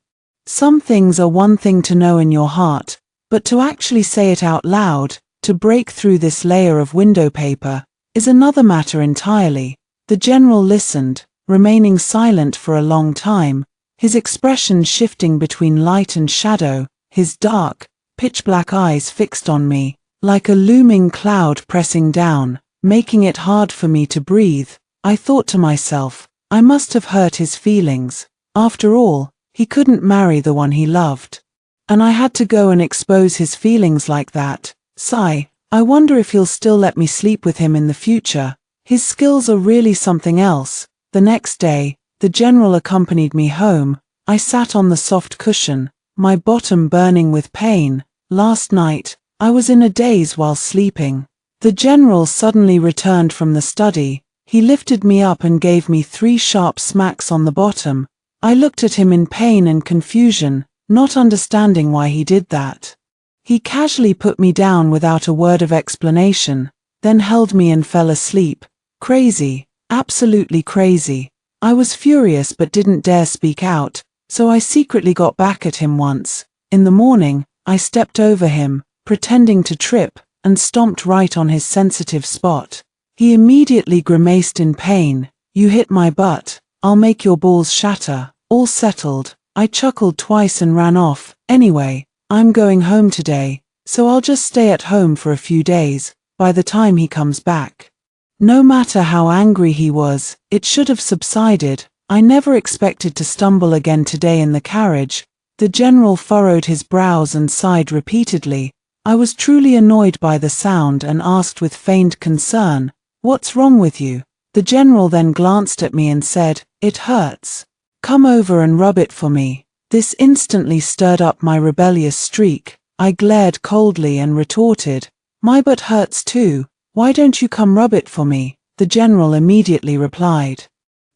Some things are one thing to know in your heart, but to actually say it out loud, to break through this layer of window paper, is another matter entirely. The general listened, remaining silent for a long time, his expression shifting between light and shadow, his dark, pitch-black eyes fixed on me, like a looming cloud pressing down, making it hard for me to breathe. I thought to myself, I must have hurt his feelings. After all, he couldn't marry the one he loved. And I had to go and expose his feelings like that. Sigh, I wonder if he'll still let me sleep with him in the future. His skills are really something else. The next day, the general accompanied me home. I sat on the soft cushion, my bottom burning with pain. Last night, I was in a daze while sleeping. The general suddenly returned from the study. He lifted me up and gave me 3 sharp smacks on the bottom. I looked at him in pain and confusion, not understanding why he did that. He casually put me down without a word of explanation, then held me and fell asleep. Crazy, absolutely crazy. I was furious but didn't dare speak out, so I secretly got back at him once. In the morning, I stepped over him, pretending to trip, and stomped right on his sensitive spot. He immediately grimaced in pain. You hit my butt, I'll make your balls shatter. All settled. I chuckled twice and ran off. Anyway, I'm going home today, so I'll just stay at home for a few days, by the time he comes back. No matter how angry he was, it should have subsided. I never expected to stumble again today in the carriage. The general furrowed his brows and sighed repeatedly. I was truly annoyed by the sound and asked with feigned concern, "What's wrong with you?" The general then glanced at me and said, "It hurts. Come over and rub it for me." This instantly stirred up my rebellious streak. I glared coldly and retorted, "My butt hurts too. Why don't you come rub it for me?" The general immediately replied,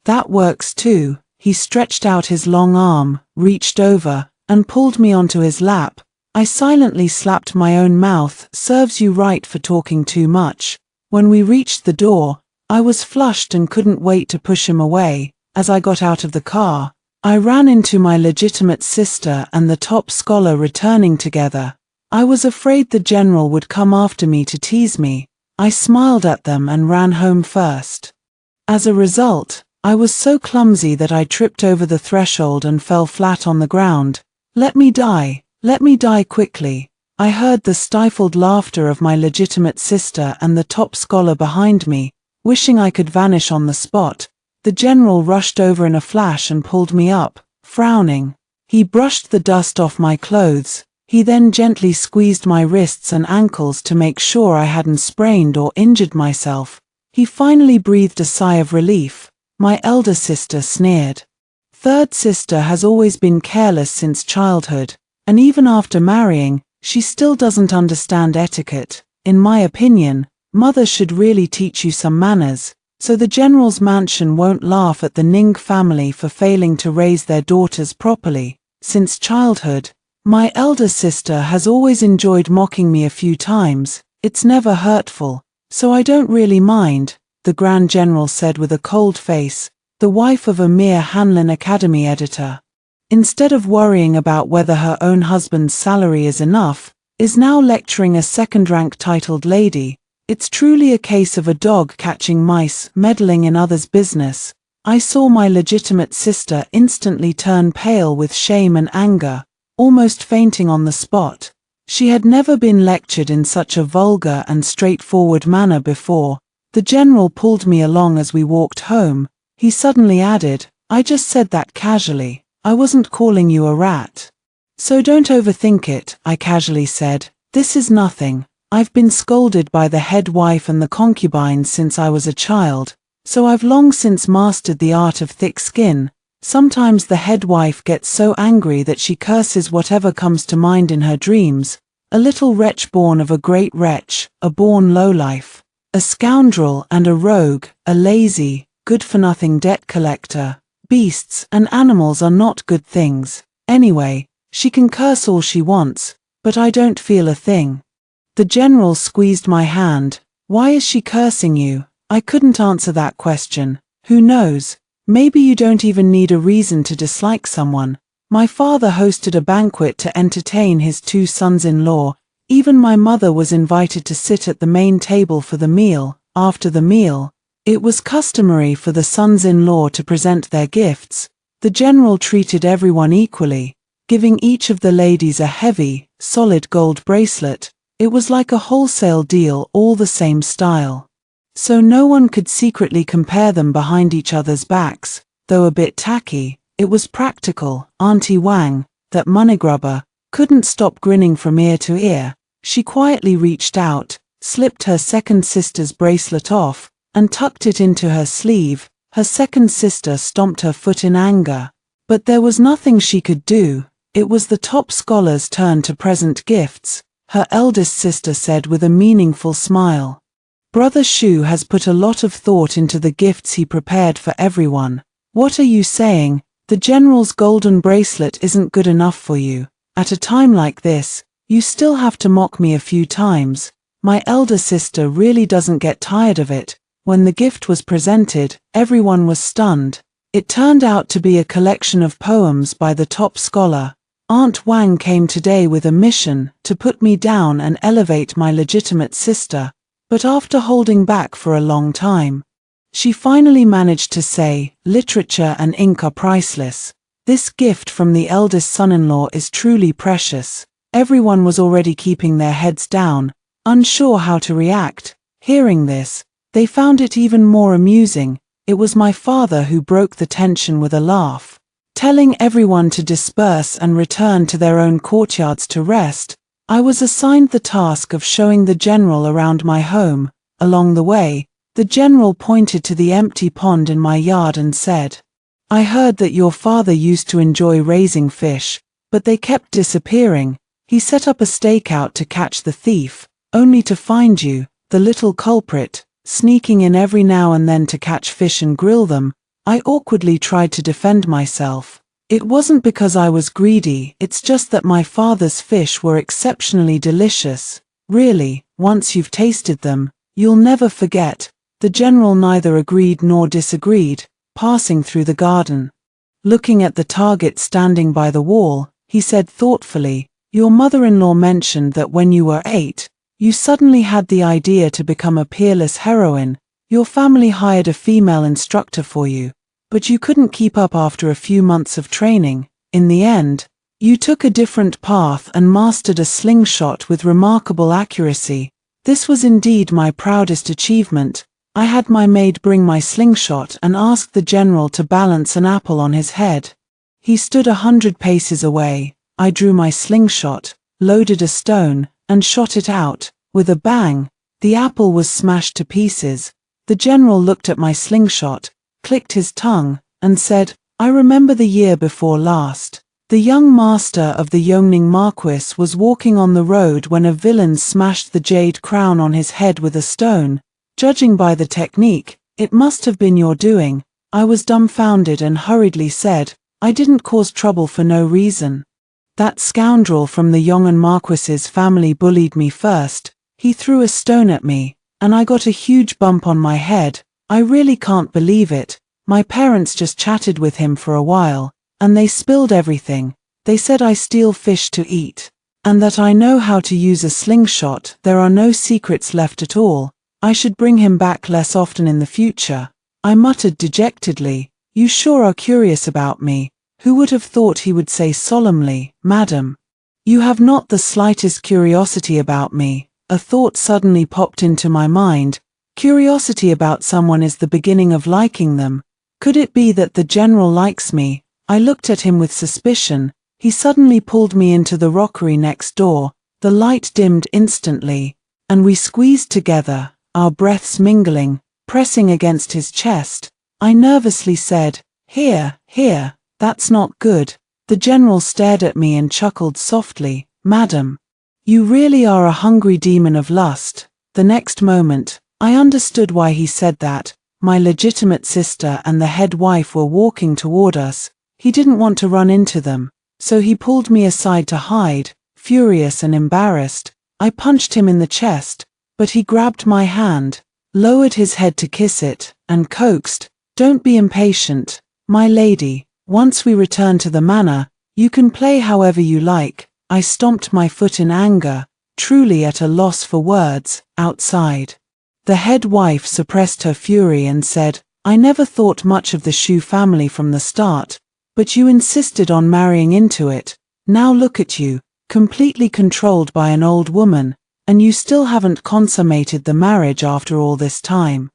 "That works too." He stretched out his long arm, reached over, and pulled me onto his lap. I silently slapped my own mouth. Serves you right for talking too much. When we reached the door, I was flushed and couldn't wait to push him away. As I got out of the car, I ran into my legitimate sister and the top scholar returning together. I was afraid the general would come after me to tease me. I smiled at them and ran home first. As a result, I was so clumsy that I tripped over the threshold and fell flat on the ground. Let me die quickly. I heard the stifled laughter of my legitimate sister and the top scholar behind me. Wishing I could vanish on the spot, the general rushed over in a flash and pulled me up, frowning. He brushed the dust off my clothes. He then gently squeezed my wrists and ankles to make sure I hadn't sprained or injured myself. He finally breathed a sigh of relief. My elder sister sneered. Third sister has always been careless since childhood, and even after marrying, she still doesn't understand etiquette. In my opinion, mother should really teach you some manners, so the general's mansion won't laugh at the Ning family for failing to raise their daughters properly. Since childhood, my elder sister has always enjoyed mocking me a few times. It's never hurtful, so I don't really mind, the Grand General said with a cold face, the wife of a mere Hanlin Academy editor. Instead of worrying about whether her own husband's salary is enough, is now lecturing a second-rank titled lady. It's truly a case of a dog catching mice, meddling in others' business. I saw my legitimate sister instantly turn pale with shame and anger, almost fainting on the spot. She had never been lectured in such a vulgar and straightforward manner before. The general pulled me along as we walked home. He suddenly added, "I just said that casually. I wasn't calling you a rat. So don't overthink it," I casually said. "This is nothing. I've been scolded by the head wife and the concubines since I was a child, so I've long since mastered the art of thick skin. Sometimes the head wife gets so angry that she curses whatever comes to mind in her dreams. A little wretch born of a great wretch, a born lowlife, a scoundrel and a rogue, a lazy, good-for-nothing debt collector. Beasts and animals are not good things. Anyway, she can curse all she wants, but I don't feel a thing." The general squeezed my hand. "Why is she cursing you?" I couldn't answer that question. Who knows? Maybe you don't even need a reason to dislike someone. My father hosted a banquet to entertain his two sons-in-law. Even my mother was invited to sit at the main table for the meal. After the meal, it was customary for the sons-in-law to present their gifts. The general treated everyone equally, giving each of the ladies a heavy, solid gold bracelet. It was like a wholesale deal, all the same style. So no one could secretly compare them behind each other's backs. Though a bit tacky, it was practical. Auntie Wang, that moneygrubber, couldn't stop grinning from ear to ear. She quietly reached out, slipped her second sister's bracelet off, and tucked it into her sleeve. Her second sister stomped her foot in anger. But there was nothing she could do. It was the top scholar's turn to present gifts, her eldest sister said with a meaningful smile. Brother Shu has put a lot of thought into the gifts he prepared for everyone. What are you saying? The general's golden bracelet isn't good enough for you. At a time like this, you still have to mock me a few times. My elder sister really doesn't get tired of it. When the gift was presented, everyone was stunned. It turned out to be a collection of poems by the top scholar. Aunt Wang came today with a mission to put me down and elevate my legitimate sister. But after holding back for a long time, she finally managed to say, "Literature and ink are priceless. This gift from the eldest son-in-law is truly precious." Everyone was already keeping their heads down, unsure how to react. Hearing this, they found it even more amusing. It was my father who broke the tension with a laugh, telling everyone to disperse and return to their own courtyards to rest. I was assigned the task of showing the general around my home. Along the way, the general pointed to the empty pond in my yard and said, "I heard that your father used to enjoy raising fish, but they kept disappearing. He set up a stakeout to catch the thief, only to find you, the little culprit, sneaking in every now and then to catch fish and grill them." I awkwardly tried to defend myself. It wasn't because I was greedy, it's just that my father's fish were exceptionally delicious. Really, once you've tasted them, you'll never forget. The general neither agreed nor disagreed, passing through the garden. Looking at the target standing by the wall, he said thoughtfully, "Your mother-in-law mentioned that when you were 8, you suddenly had the idea to become a peerless heroine. Your family hired a female instructor for you, but you couldn't keep up after a few months of training. In the end, you took a different path and mastered a slingshot with remarkable accuracy. This was indeed my proudest achievement. I had my maid bring my slingshot and asked the general to balance an apple on his head. He stood 100 paces away. I drew my slingshot, loaded a stone, and shot it out. With a bang, the apple was smashed to pieces. The general looked at my slingshot, clicked his tongue, and said, "I remember the year before last. The young master of the Yongning Marquis was walking on the road when a villain smashed the jade crown on his head with a stone. Judging by the technique, it must have been your doing." I was dumbfounded and hurriedly said, "I didn't cause trouble for no reason. That scoundrel from the Yongnan Marquis's family bullied me first. He threw a stone at me, and I got a huge bump on my head. I really can't believe it. My parents just chatted with him for a while, and they spilled everything. They said I steal fish to eat, and that I know how to use a slingshot. There are no secrets left at all. I should bring him back less often in the future." I muttered dejectedly, "You sure are curious about me." Who would have thought he would say solemnly, "Madam, you have not the slightest curiosity about me." A thought suddenly popped into my mind. Curiosity about someone is the beginning of liking them. Could it be that the general likes me? I looked at him with suspicion. He suddenly pulled me into the rockery next door. The light dimmed instantly, and we squeezed together, our breaths mingling, pressing against his chest. I nervously said, "Here, here, that's not good." The general stared at me and chuckled softly, "Madam, you really are a hungry demon of lust." The next moment, I understood why he said that. My legitimate sister and the head wife were walking toward us. He didn't want to run into them, so he pulled me aside to hide. Furious and embarrassed, I punched him in the chest, but he grabbed my hand, lowered his head to kiss it, and coaxed, Don't be impatient, my lady. Once we return to the manor, you can play however you like. I stomped my foot in anger, truly at a loss for words. Outside, the head wife suppressed her fury and said, I never thought much of the Shu family from the start, but you insisted on marrying into it. Now look at you, completely controlled by an old woman, and you still haven't consummated the marriage after all this time.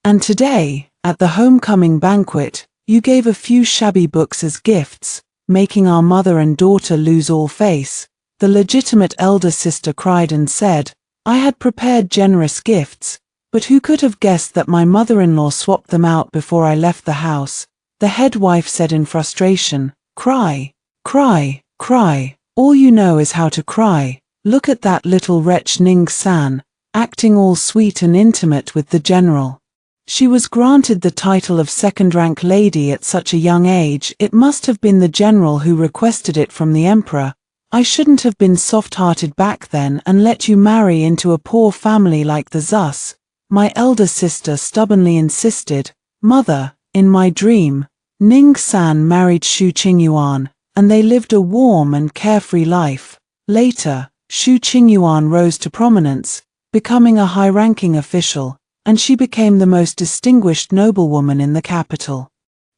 And today, at the homecoming banquet, you gave a few shabby books as gifts, making our mother and daughter lose all face. The legitimate elder sister cried and said, I had prepared generous gifts, but who could have guessed that my mother-in-law swapped them out before I left the house? The head wife said in frustration, Cry, cry, cry. All you know is how to cry. Look at that little wretch Ning-san, acting all sweet and intimate with the general. She was granted the title of second-rank lady at such a young age. It must have been the general who requested it from the emperor. I shouldn't have been soft-hearted back then and let you marry into a poor family like the Zus. My elder sister stubbornly insisted. Mother, in my dream, Ning-san married Shu Qingyuan, and they lived a warm and carefree life. Later, Shu Qingyuan rose to prominence, becoming a high-ranking official, and she became the most distinguished noblewoman in the capital.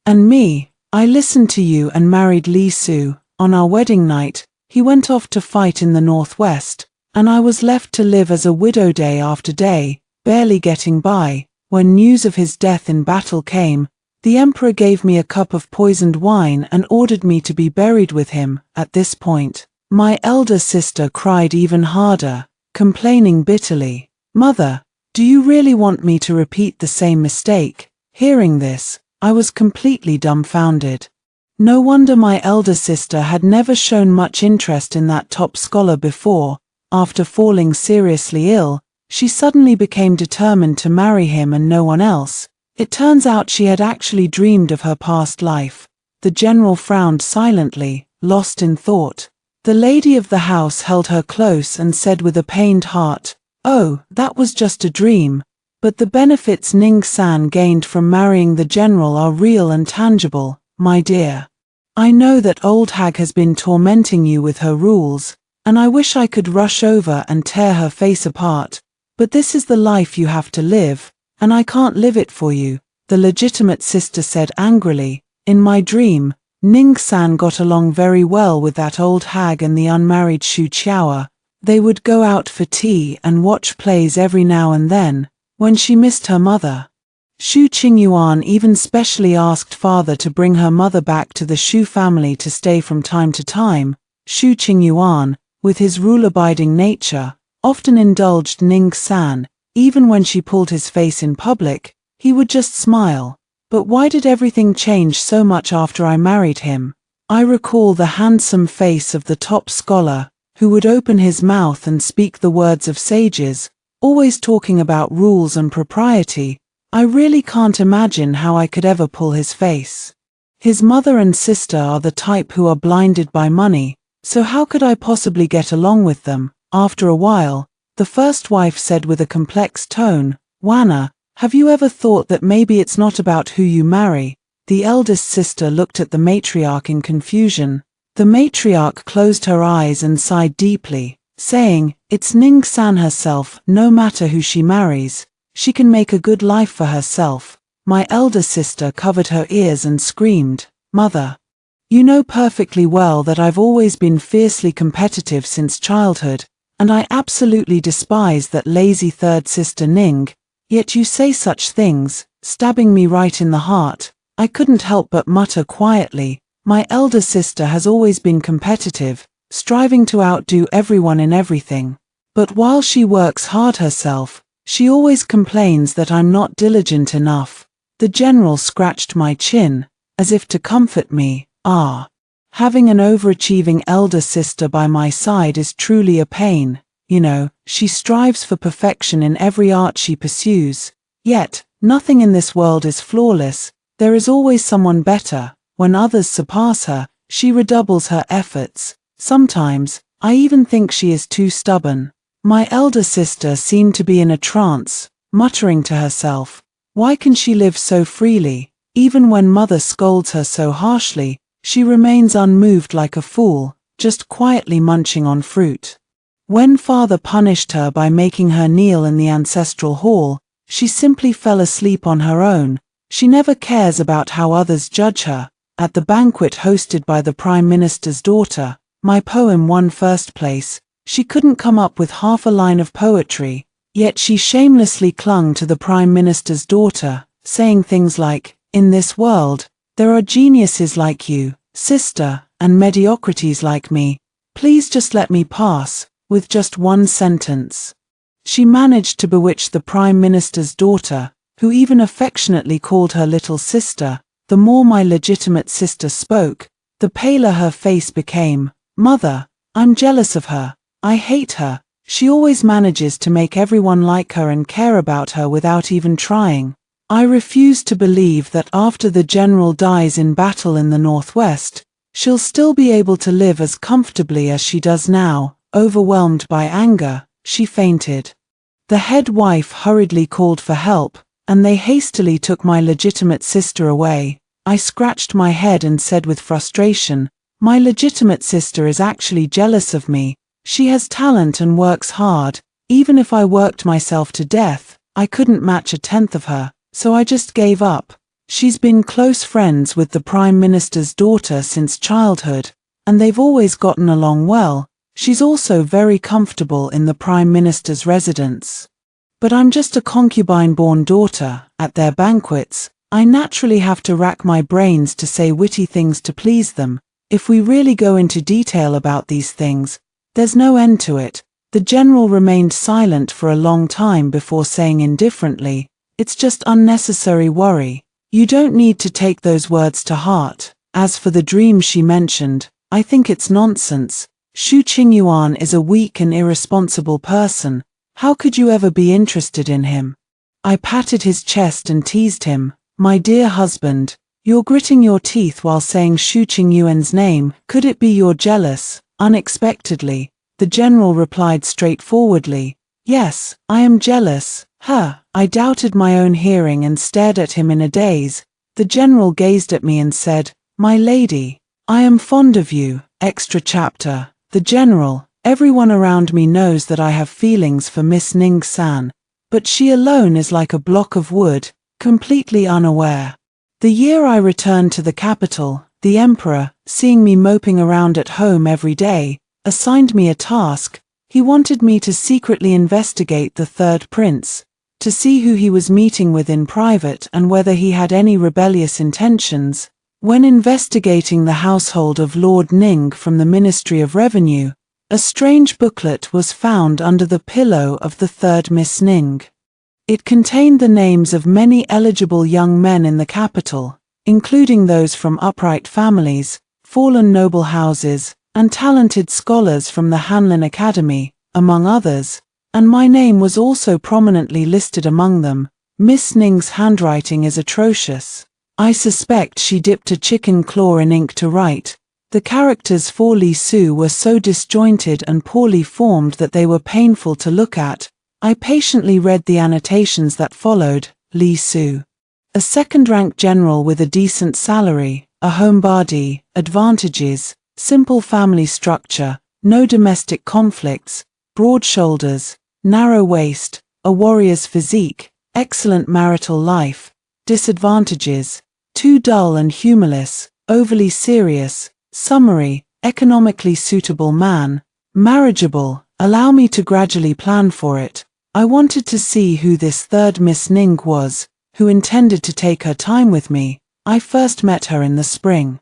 And me, I listened to you and married Li Su. On our wedding night, he went off to fight in the northwest, and I was left to live as a widow day after day, barely getting by. When news of his death in battle came, the emperor gave me a cup of poisoned wine and ordered me to be buried with him. At this point, my elder sister cried even harder, complaining bitterly, Mother, do you really want me to repeat the same mistake? Hearing this, I was completely dumbfounded. No wonder my elder sister had never shown much interest in that top scholar before. After falling seriously ill, she suddenly became determined to marry him and no one else. It turns out she had actually dreamed of her past life. The general frowned silently, lost in thought. The lady of the house held her close and said with a pained heart, Oh, that was just a dream. But the benefits Ning-san gained from marrying the general are real and tangible, my dear. I know that old hag has been tormenting you with her rules, and I wish I could rush over and tear her face apart. But this is the life you have to live, and I can't live it for you, the legitimate sister said angrily. In my dream, Ning-san got along very well with that old hag and the unmarried Shu Qiaoa. They would go out for tea and watch plays every now and then, when she missed her mother. Shu Qingyuan even specially asked father to bring her mother back to the Shu family to stay from time to time. Shu Qingyuan, with his rule-abiding nature, often indulged Ning-san. Even when she pulled his face in public, he would just smile. But why did everything change so much after I married him? I recall the handsome face of the top scholar, who would open his mouth and speak the words of sages, always talking about rules and propriety. I really can't imagine how I could ever pull his face. His mother and sister are the type who are blinded by money, so how could I possibly get along with them? After a while, the first wife said with a complex tone, Wana, have you ever thought that maybe it's not about who you marry? The eldest sister looked at the matriarch in confusion. The matriarch closed her eyes and sighed deeply, saying, It's Ning-san herself. No matter who she marries, she can make a good life for herself. My elder sister covered her ears and screamed, Mother, you know perfectly well that I've always been fiercely competitive since childhood, and I absolutely despise that lazy third sister Ning, yet you say such things, stabbing me right in the heart. I couldn't help but mutter quietly, my elder sister has always been competitive, striving to outdo everyone in everything. But while she works hard herself, she always complains that I'm not diligent enough. The general scratched my chin, as if to comfort me. Having an overachieving elder sister by my side is truly a pain. You know, she strives for perfection in every art she pursues. Yet, nothing in this world is flawless. There is always someone better. When others surpass her, she redoubles her efforts. Sometimes, I even think she is too stubborn. My elder sister seemed to be in a trance, muttering to herself, why can she live so freely? Even when mother scolds her so harshly, she remains unmoved like a fool, just quietly munching on fruit. When father punished her by making her kneel in the ancestral hall, she simply fell asleep on her own. She never cares about how others judge her. At the banquet hosted by the Prime Minister's daughter, my poem won first place. She couldn't come up with half a line of poetry, yet she shamelessly clung to the Prime Minister's daughter, saying things like, "In this world, there are geniuses like you, sister, and mediocrities like me. Please just let me pass," with just one sentence. She managed to bewitch the Prime Minister's daughter, who even affectionately called her little sister. The more my legitimate sister spoke, the paler her face became. "Mother, I'm jealous of her. I hate her. She always manages to make everyone like her and care about her without even trying. I refuse to believe that after the general dies in battle in the Northwest, she'll still be able to live as comfortably as she does now." Overwhelmed by anger, she fainted. The head wife hurriedly called for help, and they hastily took my legitimate sister away. I scratched my head and said with frustration, "My legitimate sister is actually jealous of me. She has talent and works hard. Even if I worked myself to death, I couldn't match a tenth of her, so I just gave up." She's been close friends with the Prime Minister's daughter since childhood, and they've always gotten along well. She's also very comfortable in the Prime Minister's residence. But I'm just a concubine-born daughter. At their banquets, I naturally have to rack my brains to say witty things to please them. If we really go into detail about these things, there's no end to it. The general remained silent for a long time before saying indifferently, "It's just unnecessary worry. You don't need to take those words to heart. As for the dream she mentioned, I think it's nonsense. Xu Qingyuan is a weak and irresponsible person. How could you ever be interested in him?" I patted his chest and teased him. "My dear husband, you're gritting your teeth while saying Xu Qingyuan's name. Could it be you're jealous?" Unexpectedly, the general replied straightforwardly, "Yes, I am jealous." I doubted my own hearing and stared at him in a daze. The general gazed at me and said, "My lady, I am fond of you." Extra chapter. The general, everyone around me knows that I have feelings for Miss Ning-san, but she alone is like a block of wood, completely unaware. The year I returned to the capital, the emperor, seeing me moping around at home every day, assigned me a task. He wanted me to secretly investigate the third prince, to see who he was meeting with in private and whether he had any rebellious intentions. When investigating the household of Lord Ning from the Ministry of Revenue, a strange booklet was found under the pillow of the third Miss Ning. It contained the names of many eligible young men in the capital, including those from upright families, fallen noble houses, and talented scholars from the Hanlin Academy, among others, and my name was also prominently listed among them. Miss Ning's handwriting is atrocious. I suspect she dipped a chicken claw in ink to write. The characters for Li Su were so disjointed and poorly formed that they were painful to look at. I patiently read the annotations that followed. Li Su, a second-rank general with a decent salary, a home body, advantages, simple family structure, no domestic conflicts, broad shoulders, narrow waist, a warrior's physique, excellent marital life. Disadvantages: too dull and humorless, overly serious. Summary: economically suitable man, marriageable, allow me to gradually plan for it. I wanted to see who this third Miss Ning was, who intended to take her time with me. I first met her in the spring.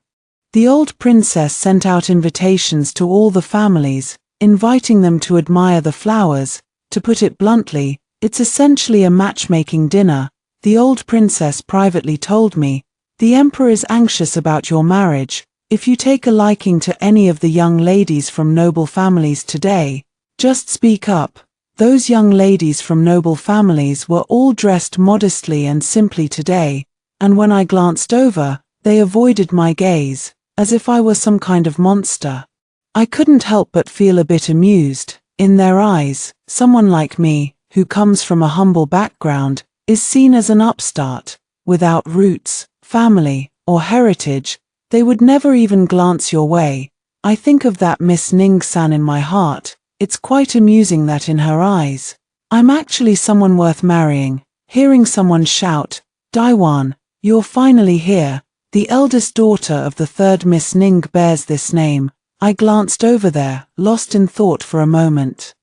The old princess sent out invitations to all the families, inviting them to admire the flowers. To put it bluntly, it's essentially a matchmaking dinner. The old princess privately told me, "The emperor is anxious about your marriage. If you take a liking to any of the young ladies from noble families today, just speak up." Those young ladies from noble families were all dressed modestly and simply today, and when I glanced over, they avoided my gaze, as if I were some kind of monster. I couldn't help but feel a bit amused. In their eyes, someone like me, who comes from a humble background, is seen as an upstart, without roots. family, or heritage, they would never even glance your way. I think of that Miss Ning-san in my heart. It's quite amusing that in her eyes, I'm actually someone worth marrying. Hearing someone shout, "Daiwan, you're finally here." The eldest daughter of the third Miss Ning bears this name. I glanced over there, lost in thought for a moment.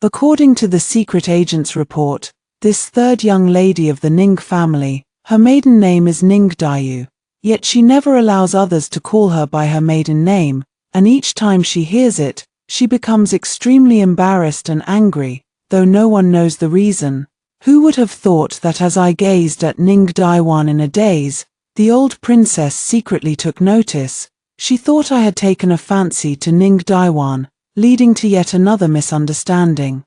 According to the secret agent's report, this third young lady of the Ning family, her maiden name is Ning Dayu. Yet she never allows others to call her by her maiden name, and each time she hears it, she becomes extremely embarrassed and angry, though no one knows the reason. Who would have thought that as I gazed at Ning Daiwan in a daze, the old princess secretly took notice. She thought I had taken a fancy to Ning Daiwan, leading to yet another misunderstanding.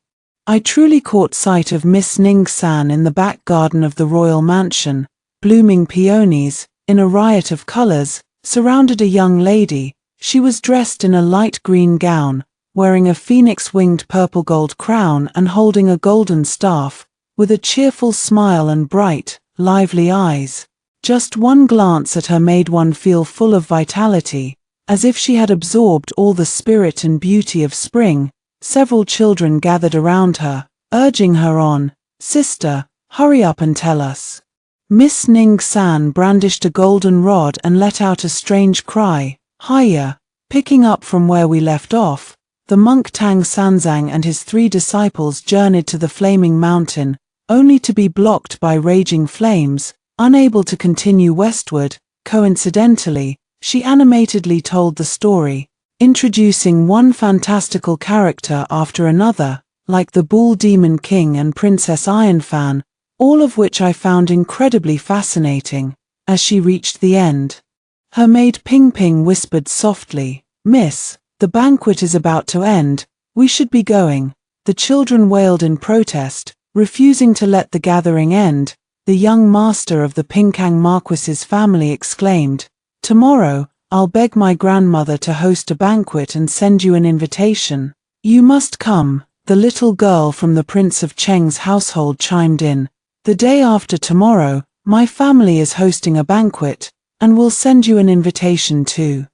I truly caught sight of Miss Ning-san in the back garden of the royal mansion, blooming peonies, in a riot of colors, surrounded a young lady. She was dressed in a light green gown, wearing a phoenix-winged purple-gold crown and holding a golden staff, with a cheerful smile and bright, lively eyes. Just one glance at her made one feel full of vitality, as if she had absorbed all the spirit and beauty of spring. Several children gathered around her, urging her on. "Sister, hurry up and tell us." Miss Ning-san brandished a golden rod and let out a strange cry, "Hiya!" Picking up from where we left off, the monk Tang Sanzang and his 3 disciples journeyed to the flaming mountain, only to be blocked by raging flames. Unable to continue westward, coincidentally, she animatedly told the story, introducing one fantastical character after another, like the Bull Demon King and Princess Ironfan, all of which I found incredibly fascinating. As she reached the end, her maid Ping Ping whispered softly, "Miss, the banquet is about to end, we should be going." The children wailed in protest, refusing to let the gathering end. The young master of the Pinkang Marquis's family exclaimed, "Tomorrow, I'll beg my grandmother to host a banquet and send you an invitation. You must come." The little girl from the Prince of Cheng's household chimed in, "The day after tomorrow, my family is hosting a banquet, and will send you an invitation too."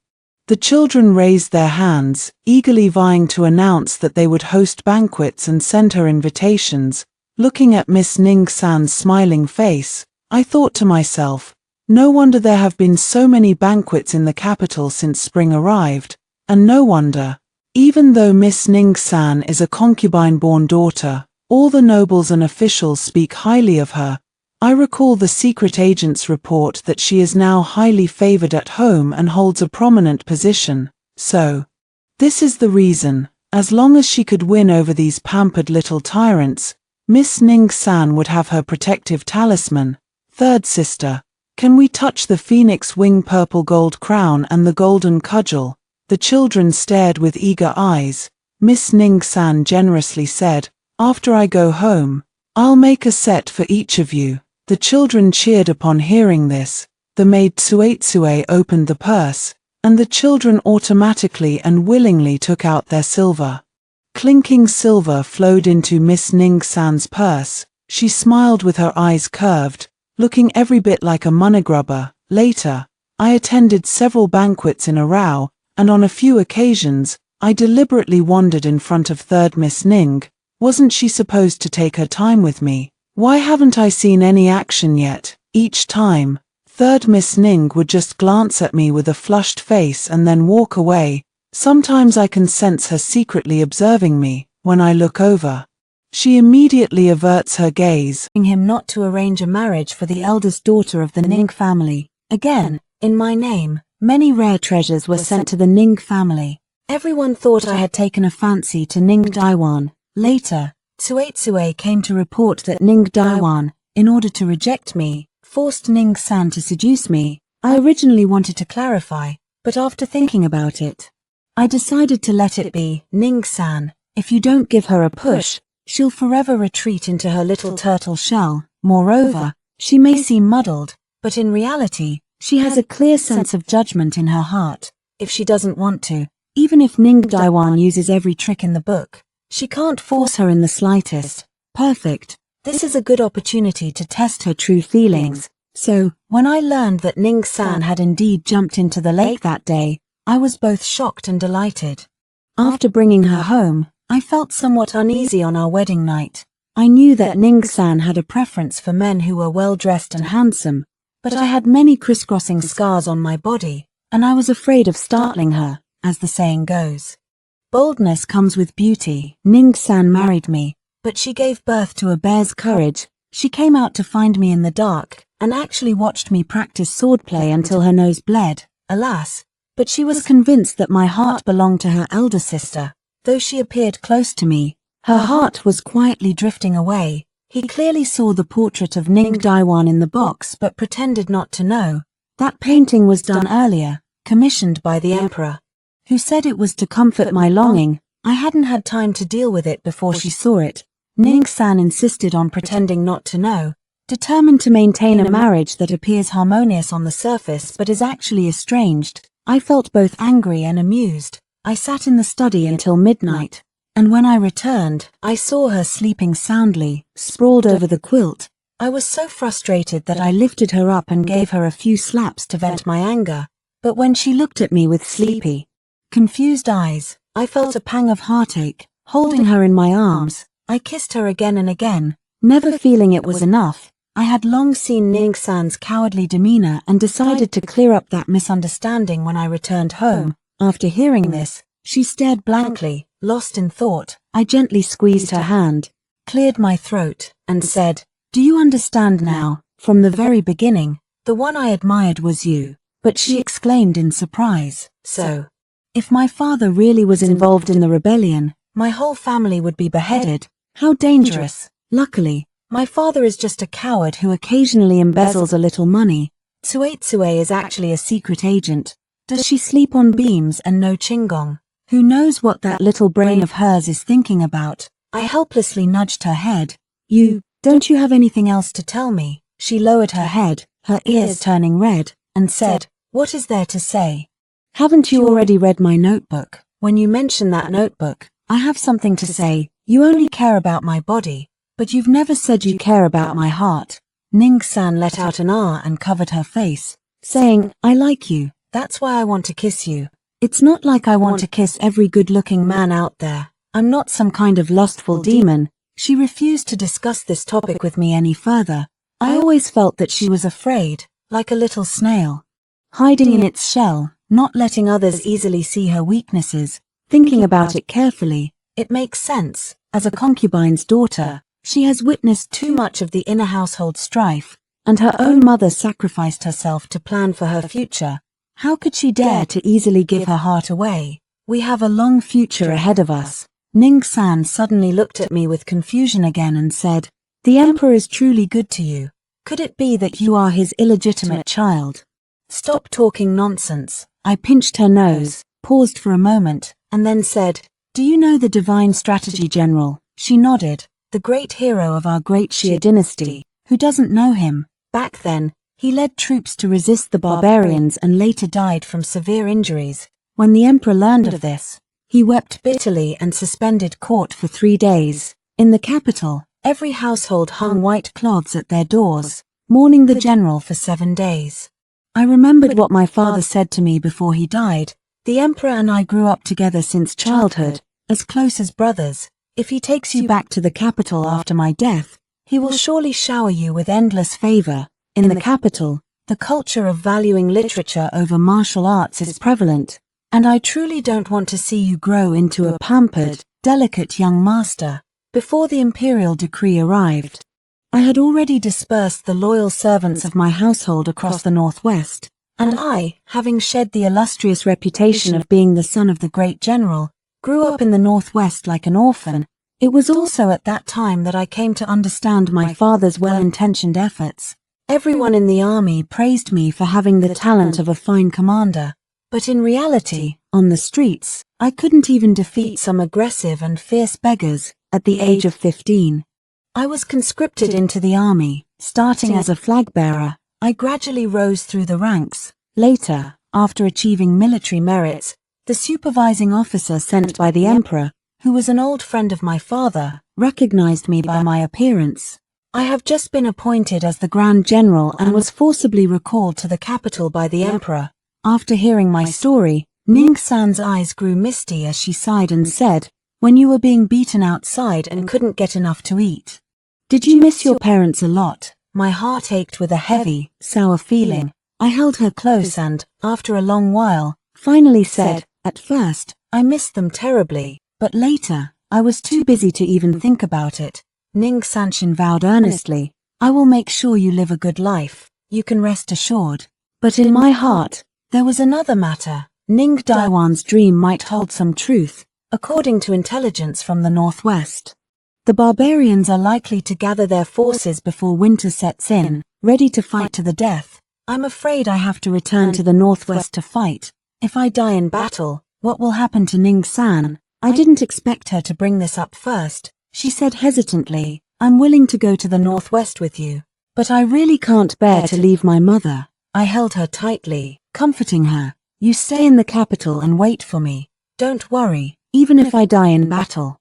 The children raised their hands, eagerly vying to announce that they would host banquets and send her invitations. Looking at Miss Ning-san's smiling face, I thought to myself, no wonder there have been so many banquets in the capital since spring arrived, and no wonder. Even though Miss Ning-san is a concubine-born daughter, all the nobles and officials speak highly of her. I recall the secret agent's report that she is now highly favored at home and holds a prominent position. So, this is the reason. As long as she could win over these pampered little tyrants, Miss Ning-san would have her protective talisman. "Third sister, can we touch the phoenix wing purple gold crown and the golden cudgel?" The children stared with eager eyes. Miss Ning-san generously said, "After I go home, I'll make a set for each of you." The children cheered upon hearing this. The maid Tsuetsue opened the purse, and the children automatically and willingly took out their silver. Clinking silver flowed into Miss Ning-san's purse. She smiled with her eyes curved, looking every bit like a money grubber. Later, I attended several banquets in a row, and on a few occasions, I deliberately wandered in front of third Miss Ning. Wasn't she supposed to take her time with me? Why haven't I seen any action yet? Each time, third Miss Ning would just glance at me with a flushed face and then walk away. Sometimes I can sense her secretly observing me. When I look over, she immediately averts her gaze, him not to arrange a marriage for the eldest daughter of the Ning family. Again, in my name, many rare treasures were sent to the Ning family. Everyone thought I had taken a fancy to Ning Daiwan. Later, Tsuetsue came to report that Ning Daiwan, in order to reject me, forced Ning-san to seduce me. I originally wanted to clarify, but after thinking about it, I decided to let it be. Ning-san, if you don't give her a push, she'll forever retreat into her little turtle shell. Moreover, she may seem muddled, but in reality, she has a clear sense of judgment in her heart. If she doesn't want to, even if Ning Daiwan uses every trick in the book, she can't force her in the slightest. Perfect. This is a good opportunity to test her true feelings. So, when I learned that Ning-san had indeed jumped into the lake that day, I was both shocked and delighted. After bringing her home, I felt somewhat uneasy on our wedding night. I knew that Ning-san had a preference for men who were well-dressed and handsome, but I had many crisscrossing scars on my body, and I was afraid of startling her, as the saying goes. Boldness comes with beauty. Ning-san married me, but she gave birth to a bear's courage. She came out to find me in the dark, and actually watched me practice swordplay until her nose bled, alas, but she was convinced that my heart belonged to her elder sister. Though she appeared close to me, her heart was quietly drifting away. He clearly saw the portrait of Ning Daiwan in the box but pretended not to know. That painting was done earlier, commissioned by the emperor, who said it was to comfort my longing. I hadn't had time to deal with it before she saw it. Ning-san insisted on pretending not to know, determined to maintain a marriage that appears harmonious on the surface but is actually estranged. I felt both angry and amused. I sat in the study until midnight, and when I returned, I saw her sleeping soundly, sprawled over the quilt. I was so frustrated that I lifted her up and gave her a few slaps to vent my anger, but when she looked at me with sleepy, confused eyes, I felt a pang of heartache. Holding her in my arms, I kissed her again and again, never feeling it was enough. I had long seen Ning-san's cowardly demeanor and decided to clear up that misunderstanding when I returned home. After hearing this, she stared blankly, lost in thought. I gently squeezed her hand, cleared my throat, and said, "Do you understand now? From the very beginning, the one I admired was you." But she exclaimed in surprise, "So, if my father really was involved in the rebellion, my whole family would be beheaded? How dangerous." Luckily, my father is just a coward who occasionally embezzles a little money. Tsuetsue is actually a secret agent. Does she sleep on beams and no qigong? Who knows what that little brain of hers is thinking about? I helplessly nudged her head. Don't you have anything else to tell me?" She lowered her head, her ears turning red, and said, "What is there to say? Haven't you already read my notebook? When you mention that notebook, I have something to say. You only care about my body, but you've never said you care about my heart." Ning-san let out an ah and covered her face, saying, "I like you. That's why I want to kiss you. It's not like I want to kiss every good-looking man out there. I'm not some kind of lustful demon." She refused to discuss this topic with me any further. I always felt that she was afraid, like a little snail, hiding in its shell, not letting others easily see her weaknesses. Thinking about it carefully, it makes sense. As a concubine's daughter, she has witnessed too much of the inner household strife, and her own mother sacrificed herself to plan for her future. How could she dare to easily give her heart away? We have a long future ahead of us. Ning-san suddenly looked at me with confusion again and said, "The emperor is truly good to you. Could it be that you are his illegitimate child?" "Stop talking nonsense." I pinched her nose, paused for a moment, and then said, "Do you know the Divine Strategy General?" She nodded. "The great hero of our great Xia dynasty. Who doesn't know him? Back then, he led troops to resist the barbarians and later died from severe injuries. When the emperor learned of this, he wept bitterly and suspended court for 3 days. In the capital, every household hung white cloths at their doors, mourning the general for 7 days. I remembered what my father said to me before he died. The emperor and I grew up together since childhood, as close as brothers. If he takes you back to the capital after my death, he will surely shower you with endless favor. In the capital, the culture of valuing literature over martial arts is prevalent, and I truly don't want to see you grow into a pampered, delicate young master. Before the imperial decree arrived, I had already dispersed the loyal servants of my household across the northwest, and I, having shed the illustrious reputation of being the son of the great general, grew up in the northwest like an orphan. It was also at that time that I came to understand my father's well-intentioned efforts. Everyone in the army praised me for having the talent of a fine commander, but in reality, on the streets, I couldn't even defeat some aggressive and fierce beggars at the age of 15. I was conscripted into the army, starting as a flag bearer. I gradually rose through the ranks. Later, after achieving military merits, the supervising officer sent by the emperor, who was an old friend of my father, recognized me by my appearance. I have just been appointed as the Grand General and was forcibly recalled to the capital by the Emperor. After hearing my story, Ning-san's eyes grew misty as she sighed and said, "When you were being beaten outside and couldn't get enough to eat. Did you miss your parents a lot?" My heart ached with a heavy, sour feeling. I held her close and, after a long while, finally said, "At first, I missed them terribly, but later, I was too busy to even think about it." Ning-san vowed earnestly, "I will make sure you live a good life, you can rest assured." But in my heart, there was another matter. Ning Daiwan's dream might hold some truth, according to intelligence from the northwest. The barbarians are likely to gather their forces before winter sets in, ready to fight to the death. I'm afraid I have to return to the northwest to fight. If I die in battle, what will happen to Ning-san? I didn't expect her to bring this up first. She said hesitantly, "I'm willing to go to the northwest with you, but I really can't bear to leave my mother." I held her tightly, comforting her. "You stay in the capital and wait for me. Don't worry, even if I die in battle.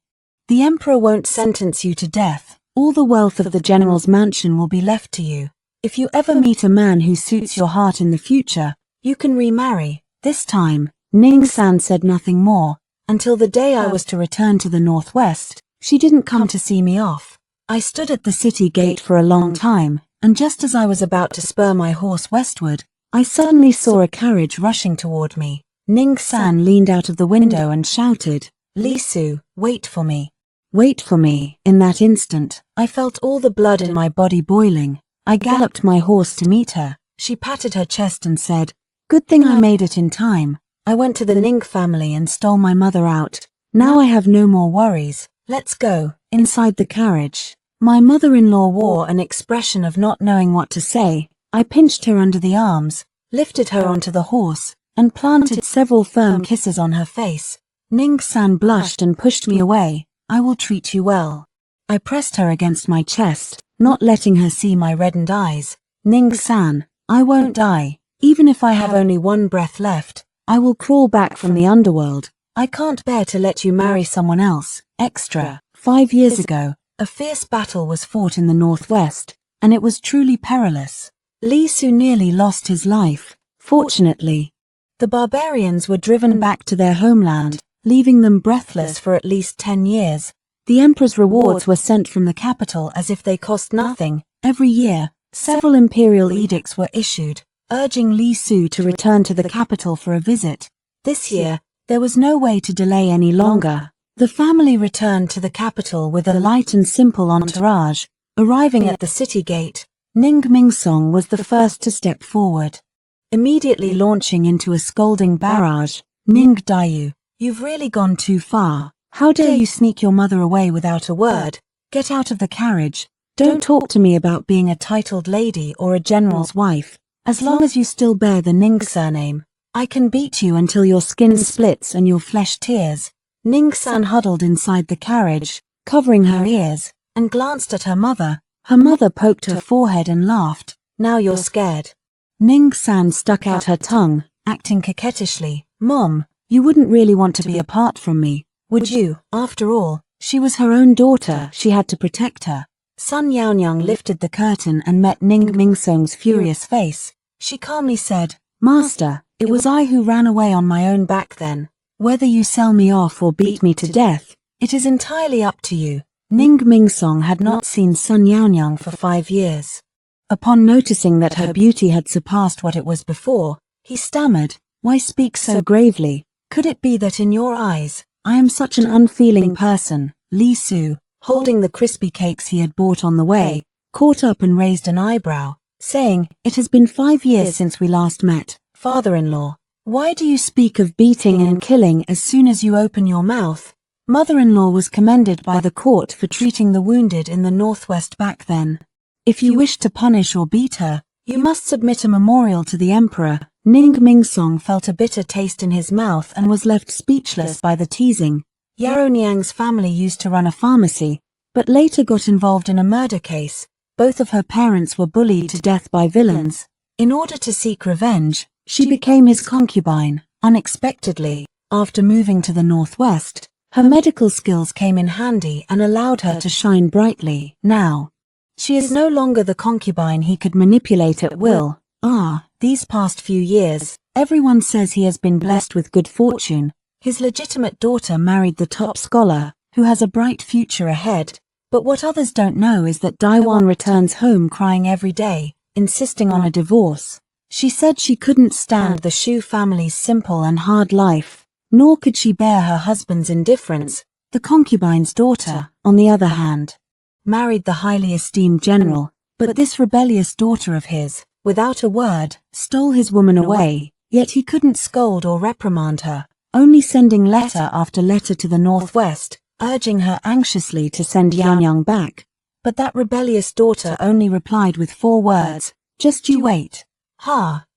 The Emperor won't sentence you to death. All the wealth of the general's mansion will be left to you. If you ever meet a man who suits your heart in the future, you can remarry." This time, Ning-san said nothing more. Until the day I was to return to the northwest, she didn't come to see me off. I stood at the city gate for a long time, and just as I was about to spur my horse westward, I suddenly saw a carriage rushing toward me. Ning-san leaned out of the window and shouted, "Lee-Su, wait for me. Wait for me." In that instant, I felt all the blood in my body boiling. I galloped my horse to meet her. She patted her chest and said, "Good thing I made it in time. I went to the Ning family and stole my mother out. Now I have no more worries. Let's go." Inside the carriage, my mother-in-law wore an expression of not knowing what to say. I pinched her under the arms, lifted her onto the horse, and planted several firm kisses on her face. Ning-san blushed and pushed me away. "I will treat you well." I pressed her against my chest, not letting her see my reddened eyes. "Ning-san, I won't die. Even if I have only one breath left, I will crawl back from the underworld. I can't bear to let you marry someone else." Extra. 5 years ago, a fierce battle was fought in the northwest, and it was truly perilous. Lee-Su nearly lost his life. Fortunately, the barbarians were driven back to their homeland, leaving them breathless for at least 10 years. The emperor's rewards were sent from the capital as if they cost nothing. Every year, several imperial edicts were issued, urging Lee-Su to return to the capital for a visit. This year, there was no way to delay any longer. The family returned to the capital with a light and simple entourage. Arriving at the city gate, Ning Mingsong was the first to step forward. Immediately launching into a scolding barrage, "Ning Dayu, you've really gone too far. How dare you sneak your mother away without a word? Get out of the carriage. Don't talk to me about being a titled lady or a general's wife. As long as you still bear the Ning surname, I can beat you until your skin splits and your flesh tears." Ning-san huddled inside the carriage, covering her ears, and glanced at her mother. Her mother poked her forehead and laughed. "Now you're scared." Ning-san stuck out her tongue, acting coquettishly. "Mom, you wouldn't really want to be apart from me, would you? After all, she was her own daughter, she had to protect her." Sun Yaonyang lifted the curtain and met Ning Mingsong's furious face. She calmly said, "Master, it was I who ran away on my own back then. Whether you sell me off or beat me to death, it is entirely up to you." Ning Mingsong had not seen Sun Yaonyang for 5 years. Upon noticing that her beauty had surpassed what it was before, he stammered, "Why speak so gravely? Could it be that in your eyes, I am such an unfeeling person?" Lee-Su, holding the crispy cakes he had bought on the way, caught up and raised an eyebrow, saying, "It has been 5 years since we last met, father-in-law. Why do you speak of beating and killing as soon as you open your mouth?" Mother-in-law was commended by the court for treating the wounded in the northwest back then. If you wish to punish or beat her, you must submit a memorial to the emperor. Ning Mingsong felt a bitter taste in his mouth and was left speechless by the teasing. Yaroniang's family used to run a pharmacy, but later got involved in a murder case. Both of her parents were bullied to death by villains. In order to seek revenge, she became his concubine. Unexpectedly, after moving to the northwest, her medical skills came in handy and allowed her to shine brightly. Now, She is no longer the concubine he could manipulate at will. These past few years, everyone says he has been blessed with good fortune. His legitimate daughter married the top scholar, who has a bright future ahead. But what others don't know is that Daiwan returns home crying every day, insisting on a divorce. She said she couldn't stand the Shu family's simple and hard life, nor could she bear her husband's indifference. The concubine's daughter, on the other hand, married the highly esteemed general, but this rebellious daughter of his, without a word, stole his woman away, yet he couldn't scold or reprimand her, only sending letter after letter to the northwest, urging her anxiously to send Yang back. But that rebellious daughter only replied with 4 words, "Just you wait."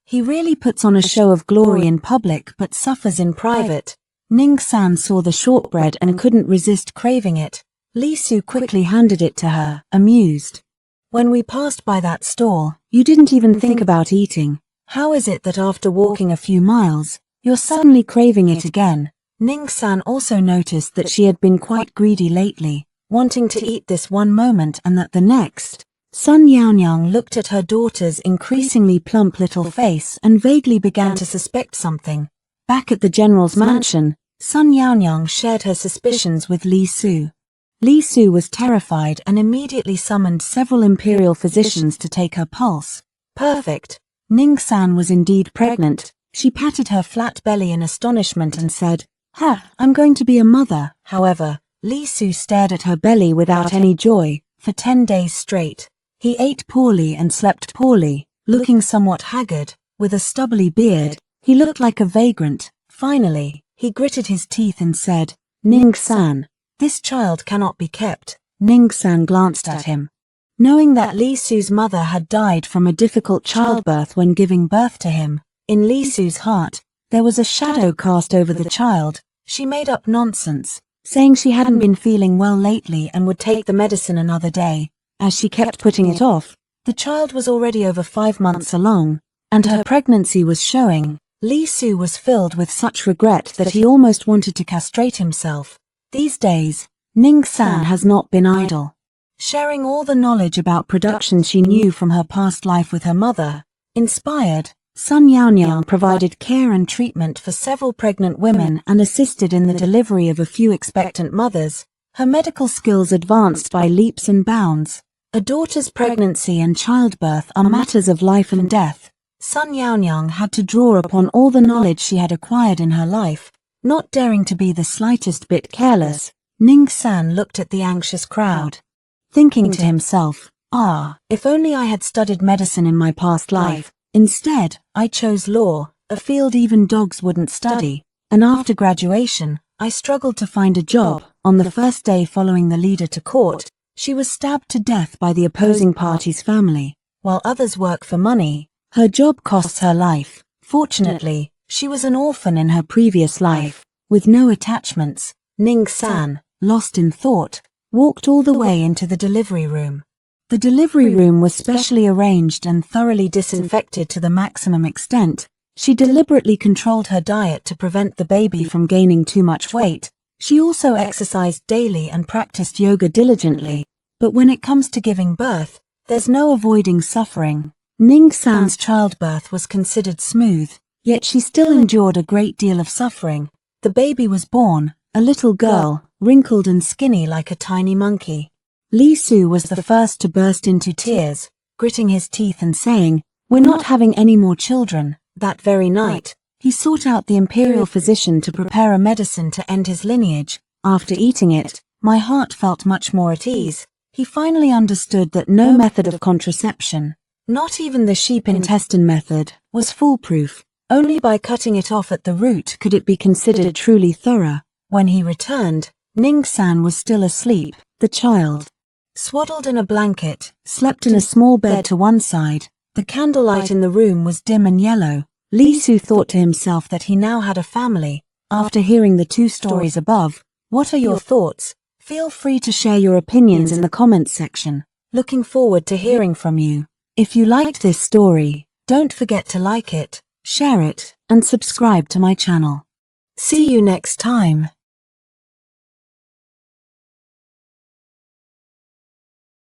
He really puts on a show of glory in public but suffers in private. Ning San saw the shortbread and couldn't resist craving it. Li Su quickly handed it to her, amused. "When we passed by that stall, you didn't even think about eating. How is it that after walking a few miles, you're suddenly craving it again?" Ning San also noticed that she had been quite greedy lately, wanting to eat this one moment and that the next. Sun Yaonyang looked at her daughter's increasingly plump little face and vaguely began to suspect something. Back at the general's mansion, Sun Yaonyang shared her suspicions with Li Su. Li Su was terrified and immediately summoned several imperial physicians to take her pulse. Perfect. Ning San was indeed pregnant. She patted her flat belly in astonishment and said, I'm going to be a mother." However, Li Su stared at her belly without any joy. For 10 days straight, he ate poorly and slept poorly, looking somewhat haggard, with a stubbly beard. He looked like a vagrant. Finally, he gritted his teeth and said, "Ning San, this child cannot be kept." Ning San glanced at him. Knowing that Li Su's mother had died from a difficult childbirth when giving birth to him, in Li Su's heart, there was a shadow cast over the child. She made up nonsense, saying she hadn't been feeling well lately and would take the medicine another day. As she kept putting it off, the child was already over 5 months along, and her pregnancy was showing. Li Su was filled with such regret that he almost wanted to castrate himself. These days, Ning San has not been idle, sharing all the knowledge about production she knew from her past life with her mother. Inspired, Sun Yaonyang provided care and treatment for several pregnant women and assisted in the delivery of a few expectant mothers. Her medical skills advanced by leaps and bounds. A daughter's pregnancy and childbirth are matters of life and death. Sun Yaonyang had to draw upon all the knowledge she had acquired in her life, not daring to be the slightest bit careless. Ning San looked at the anxious crowd, thinking to himself, if only I had studied medicine in my past life. Instead, I chose law, a field even dogs wouldn't study, and after graduation, I struggled to find a job. On the first day following the leader to court, she was stabbed to death by the opposing party's family. While others work for money, her job costs her life. Fortunately, she was an orphan in her previous life, with no attachments. Ning San, lost in thought, walked all the way into the delivery room. The delivery room was specially arranged and thoroughly disinfected to the maximum extent. She deliberately controlled her diet to prevent the baby from gaining too much weight. She also exercised daily and practiced yoga diligently. But when it comes to giving birth, there's no avoiding suffering. Ning San's childbirth was considered smooth, yet she still endured a great deal of suffering. The baby was born, a little girl, wrinkled and skinny like a tiny monkey. Li Su was the first to burst into tears, gritting his teeth and saying, "We're not having any more children." That very night, he sought out the imperial physician to prepare a medicine to end his lineage. After eating it, my heart felt much more at ease. He finally understood that no method of contraception, not even the sheep intestine method, was foolproof. Only by cutting it off at the root could it be considered truly thorough. When he returned, Ning San was still asleep. The child, swaddled in a blanket, slept in a small bed to one side. The candlelight in the room was dim and yellow. Li Su thought to himself that he now had a family. After hearing the 2 stories above, what are your thoughts? Feel free to share your opinions in the comments section. Looking forward to hearing from you. If you liked this story, don't forget to like it, share it, and subscribe to my channel. See you next time.